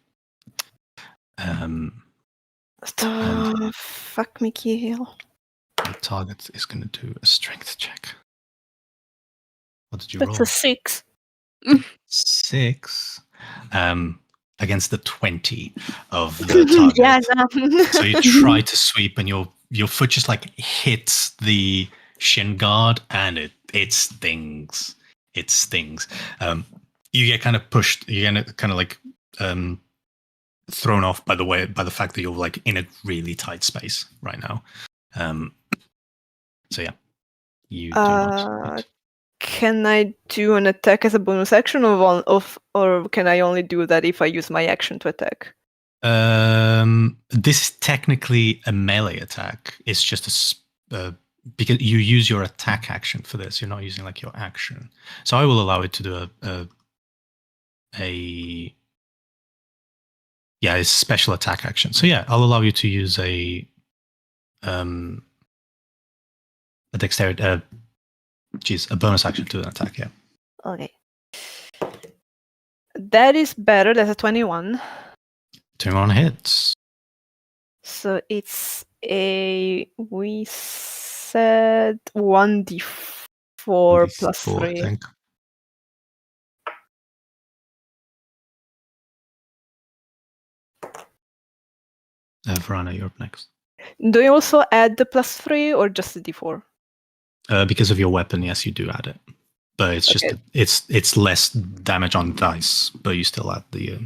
Fuck me, Kiel. The target is going to do a strength check. What did you That's roll? a 6. 6. Against the 20 of the target. Yeah, no. So you try to sweep, and your foot just hits the shin guard, and it stings. It stings. You get kind of pushed. You get kind of thrown off by the fact that you're in a really tight space right now. So yeah, you do not. Can I do an attack as a bonus action, or can I only do that if I use my action to attack? This is technically a melee attack. It's just because you use your attack action for this. You're not using your action. So I will allow it to do it's a special attack action. So yeah, I'll allow you to use a dexterity, a bonus action to an attack. Yeah. Okay. That is better. That's a 21. 21 hits. So it's we said 1d4 plus 4, 3. I think. Verana, you're up next. Do you also add the plus 3 or just the d4? Because of your weapon, yes, you do add it, but it's just it's less damage on dice, but you still add the.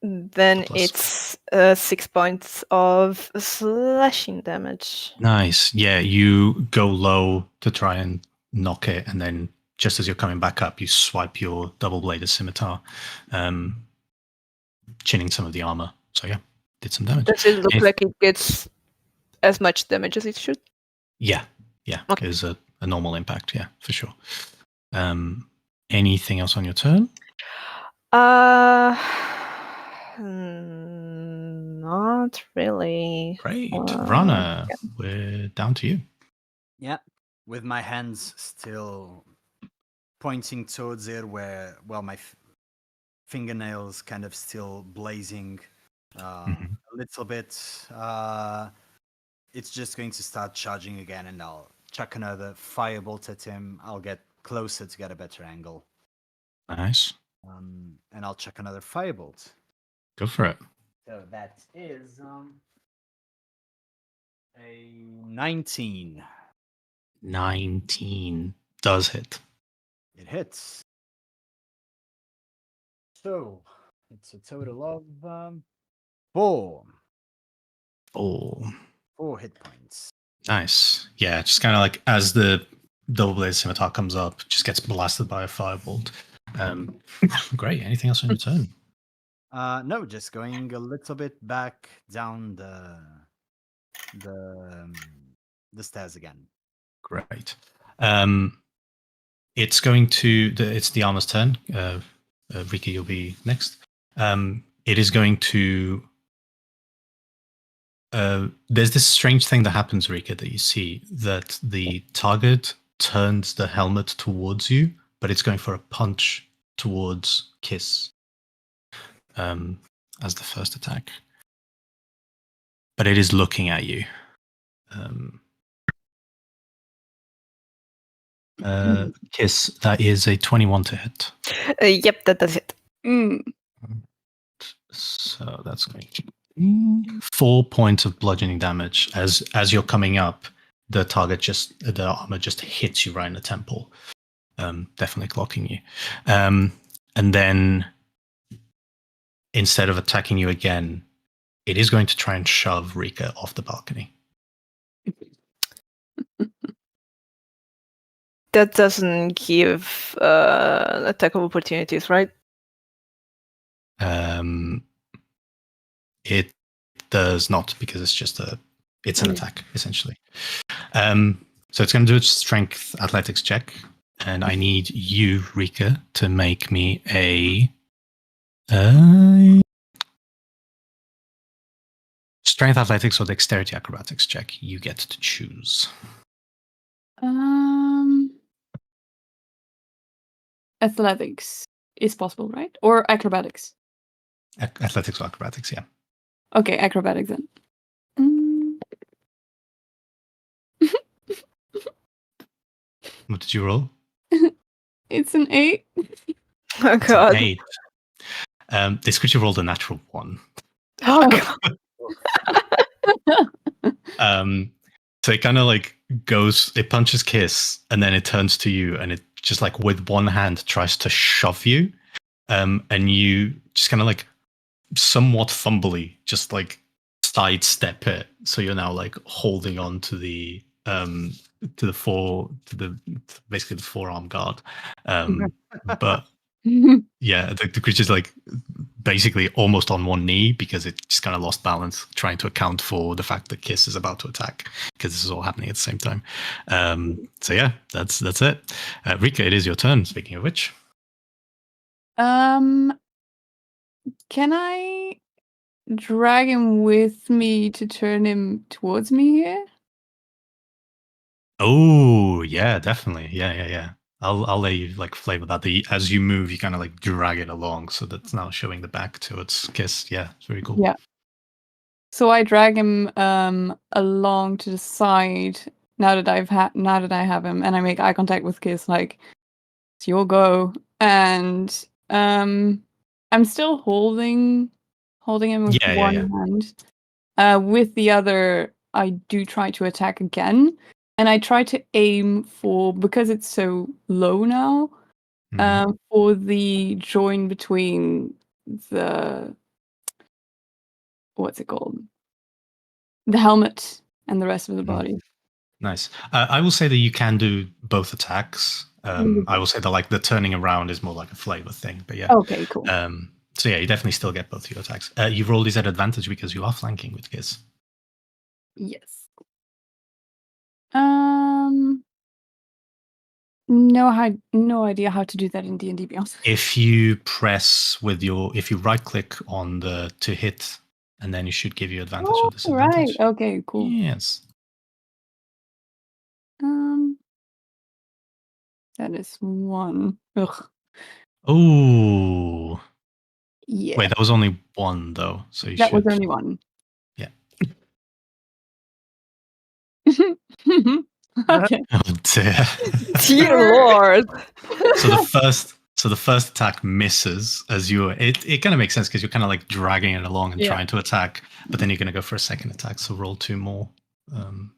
Then it's 6 points of slashing damage. Nice. Yeah, you go low to try and knock it, and then just as you're coming back up, you swipe your double-bladed scimitar, chinning some of the armor. So yeah, did some damage. Does it look like it gets as much damage as it should? Yeah. Okay. It's a normal impact. Yeah, for sure. Anything else on your turn? Not really. Great. Vrana, we're down to you. Yeah, with my hands still pointing towards it, where my fingernails kind of still blazing a little bit. It's just going to start charging again, and I'll chuck another firebolt at him. I'll get closer to get a better angle. Nice. And I'll chuck another firebolt. Go for it. So that is a 19. 19 does hit. It hits. So it's a total of 4. 4 hit points. Nice. Yeah, just kind of as the double-bladed scimitar comes up, just gets blasted by a firebolt. Great. Anything else on your turn? No, just going a little bit back down the stairs again. Great. It's going to. It's the armor's turn. Rika, you'll be next. It is going to. There's this strange thing that happens, Rika, that you see that the target turns the helmet towards you, but it's going for a punch towards Kiss as the first attack. But it is looking at you. Kiss, that is a 21 to hit. Yep, that does it. So that's going to be 4 points of bludgeoning damage. As you're coming up, the armor just hits you right in the temple, definitely clocking you. And then instead of attacking you again, it is going to try and shove Rika off the balcony. That doesn't give attack of opportunities, right? It does not, because it's just it's an attack essentially. So it's going to do its strength athletics check, and I need you, Rika, to make me a strength athletics or dexterity acrobatics check. You get to choose. Athletics is possible, right? Or acrobatics? Athletics or acrobatics, yeah. Okay, acrobatics then. What did you roll? It's an 8. Oh It's god. an 8. This creature rolled a natural 1. Oh god. So it kind of like goes, it punches Kiss, and then it turns to you, and it just like with one hand tries to shove you, and you just kind of like somewhat fumbly just like sidestep it, so you're now like holding on to the basically the forearm guard, but yeah, the creature's like basically almost on one knee because it just kind of lost balance trying to account for the fact that Kiss is about to attack, because this is all happening at the same time. So yeah, that's it. Rika, it is your turn, speaking of which. Can I drag him with me to turn him towards me here? Oh yeah, definitely. Yeah. I'll let you like flavor that. As you move, you kind of like drag it along, so that's now showing the back to its Kiss. Yeah, it's very cool. Yeah. So I drag him along to the side now that I have him, and I make eye contact with Kiss, like, it's your go. And I'm still holding him with one hand. With the other, I do try to attack again. And I try to aim for, because it's so low now, for the join between the, what's it called? The helmet and the rest of the body. Nice. I will say that you can do both attacks. I will say that like the turning around is more like a flavor thing, but yeah. Okay, cool. So yeah, you definitely still get both your attacks. You roll these at advantage because you are flanking with Kiss. Yes. No idea how to do that in D&D Beyond. If you right click on the to hit, and then you should give you advantage or disadvantage. Right. Okay, cool. Yes. That is 1. Ugh. Oh. Yeah. Wait, that was only 1 though. So that was only 1. Yeah. Okay. Oh dear. Dear Lord. So the first attack misses as it kind of makes sense because you're kind of like dragging it along and trying to attack, but then you're going to go for a second attack. So roll 2 more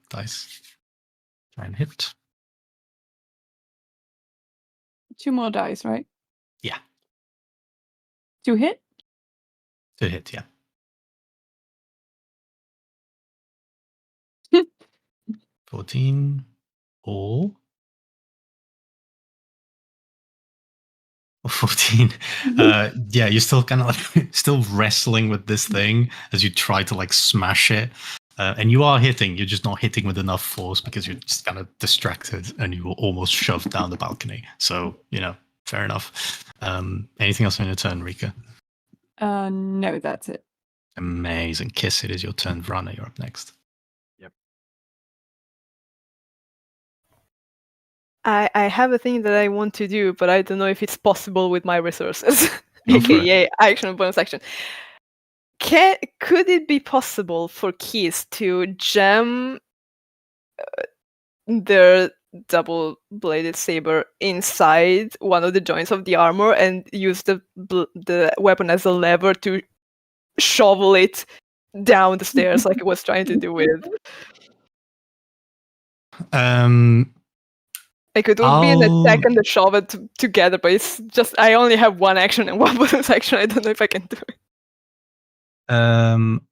dice. Try and hit. 2 more dice, right? Yeah. To hit? To hit, yeah. 14 or 14. Yeah, you're still kind of like still wrestling with this thing as you try to like smash it. And you are hitting, you're just not hitting with enough force because you're just kind of distracted and you were almost shoved down the balcony. So, fair enough. Anything else on your turn, Rika? No, that's it. Amazing. Kiss, it is your turn. Vrana, you're up next. Yep. I have a thing that I want to do, but I don't know if it's possible with my resources. Go for AKA action and bonus action. Could it be possible for Keys to jam their double-bladed saber inside one of the joints of the armor and use the weapon as a lever to shovel it down the stairs like it was trying to do with? Like it would be an attack and a shove it together, but it's just I only have one action and one bonus action. I don't know if I can do it. Um,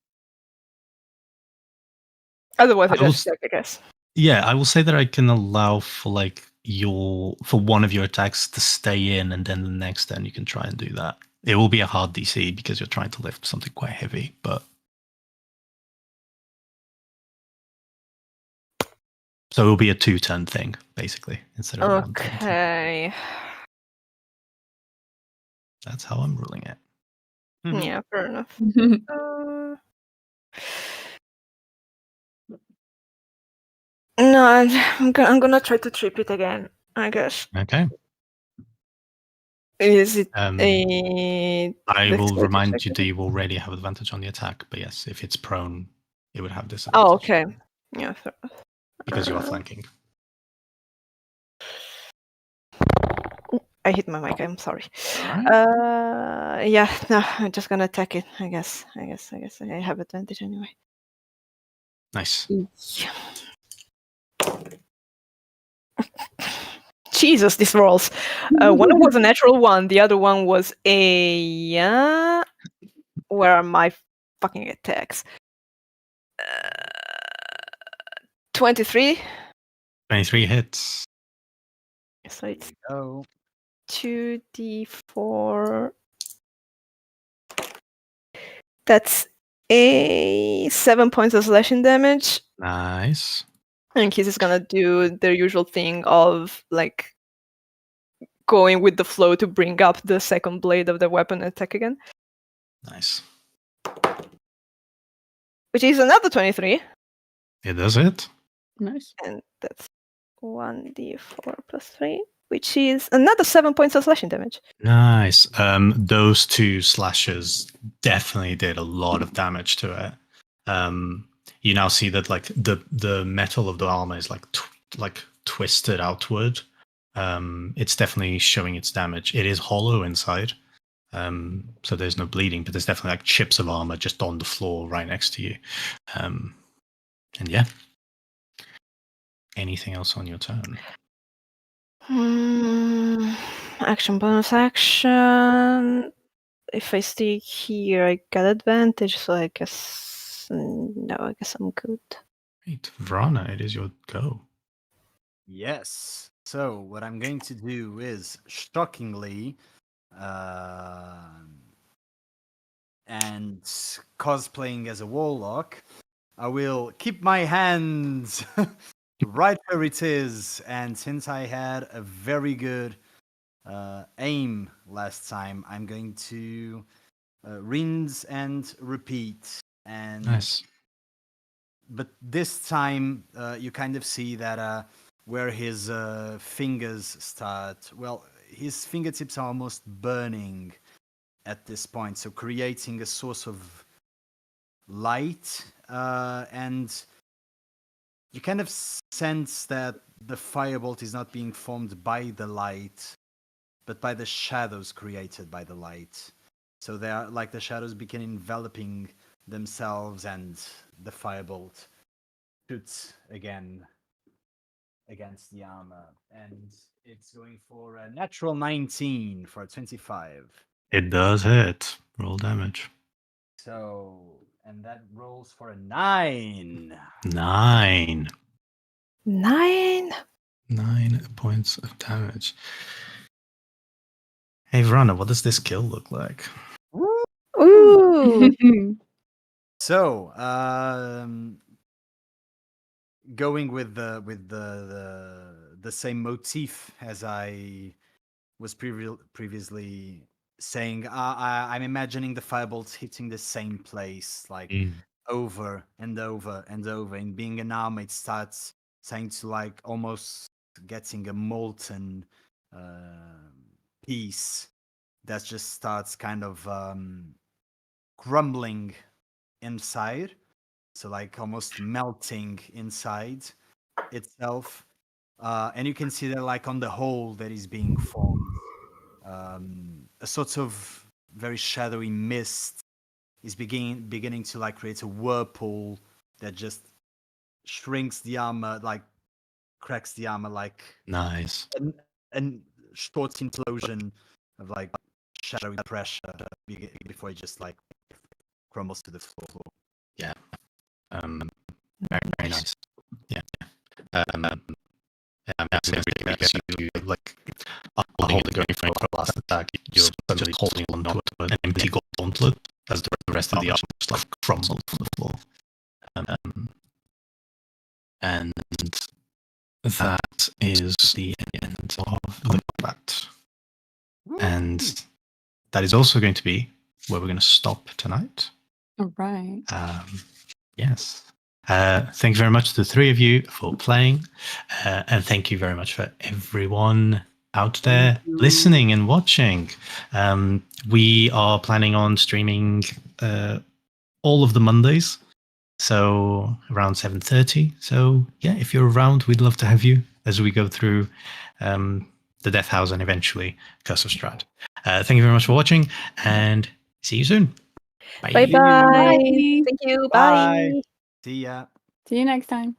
Otherwise, I I will just check, I guess. Yeah, I will say that I can allow for for one of your attacks to stay in, and then the next turn you can try and do that. It will be a hard DC because you're trying to lift something quite heavy, but so it will be a 2-turn thing basically instead of a 1-turn thing. Okay. That's how I'm ruling it. Yeah, fair enough. Uh, no, I'm gonna try to trip it again, I guess. Okay. Is it I a will dexterity remind check you that again? you already have advantage on the attack, but yes, if it's prone, it would have disadvantage. Oh, okay. Yeah, fair enough. Because you are flanking. I hit my mic. I'm sorry. Alright. Yeah, no, I'm just gonna attack it. I guess I have advantage anyway. Nice. Yeah. Jesus, these rolls. One was a natural one. The other one was a. Where are my fucking attacks? 23. 23 hits. So it's Oh, 2d4. That's a 7 points of slashing damage. Nice. And Kiss is gonna do their usual thing of like going with the flow to bring up the second blade of the weapon and attack again. Nice. Which is another 23. It does hit. Nice. And that's 1d4 plus 3, which is another 7 points of slashing damage. Nice. Those 2 slashes definitely did a lot of damage to it. You now see that like the metal of the armor is like twisted outward. It's definitely showing its damage. It is hollow inside, so there's no bleeding, but there's definitely like chips of armor just on the floor right next to you. And yeah. Anything else on your turn? Action, bonus action. If I stay here, I get advantage, so I guess no, I guess I'm good. Great. Vrana, it is your go. yes. So what I'm going to do is, shockingly, and cosplaying as a warlock, I will keep my hands right where it is. And since I had a very good aim last time, I'm going to rinse and repeat. And Nice. but this time you kind of see that where his fingers start, well, his fingertips are almost burning at this point, so creating a source of light, and you kind of sense that the firebolt is not being formed by the light, but by the shadows created by the light. So they are like the shadows begin enveloping themselves, and the firebolt shoots again against the armor, and it's going for a natural 19 for a 25. It does hit. Roll damage. So, and that rolls for a 9. 9. 9. 9 points of damage. Hey, Vrana, what does this kill look like? Ooh. So, going with the same motif as I was previously saying, I'm imagining the firebolts hitting the same place, like over and over and over. And being an armor, it starts saying to like almost getting a molten piece that just starts kind of crumbling inside, so like almost melting inside itself, and you can see that like on the hole that is being formed, a sort of very shadowy mist is beginning to like create a whirlpool that just shrinks the armor, like cracks the armor, like Nice. an short implosion of like shadowy pressure before it just like crumbles to the floor. Very nice. Yeah. That's really best. You like holding going for a last attack. You're just holding onto an empty gauntlet as the rest of the armor just like crumbles to the floor. And that is the end of the combat. And that is also going to be where we're going to stop tonight. All right. Yes. Thank you very much to the three of you for playing. And thank you very much for everyone out there listening and watching. We are planning on streaming all of the Mondays. So around 7:30. So yeah, if you're around, we'd love to have you as we go through the Death House and eventually Curse of Strahd. Thank you very much for watching and see you soon. Bye bye. Bye. Thank you. Bye. Bye. See ya. See you next time.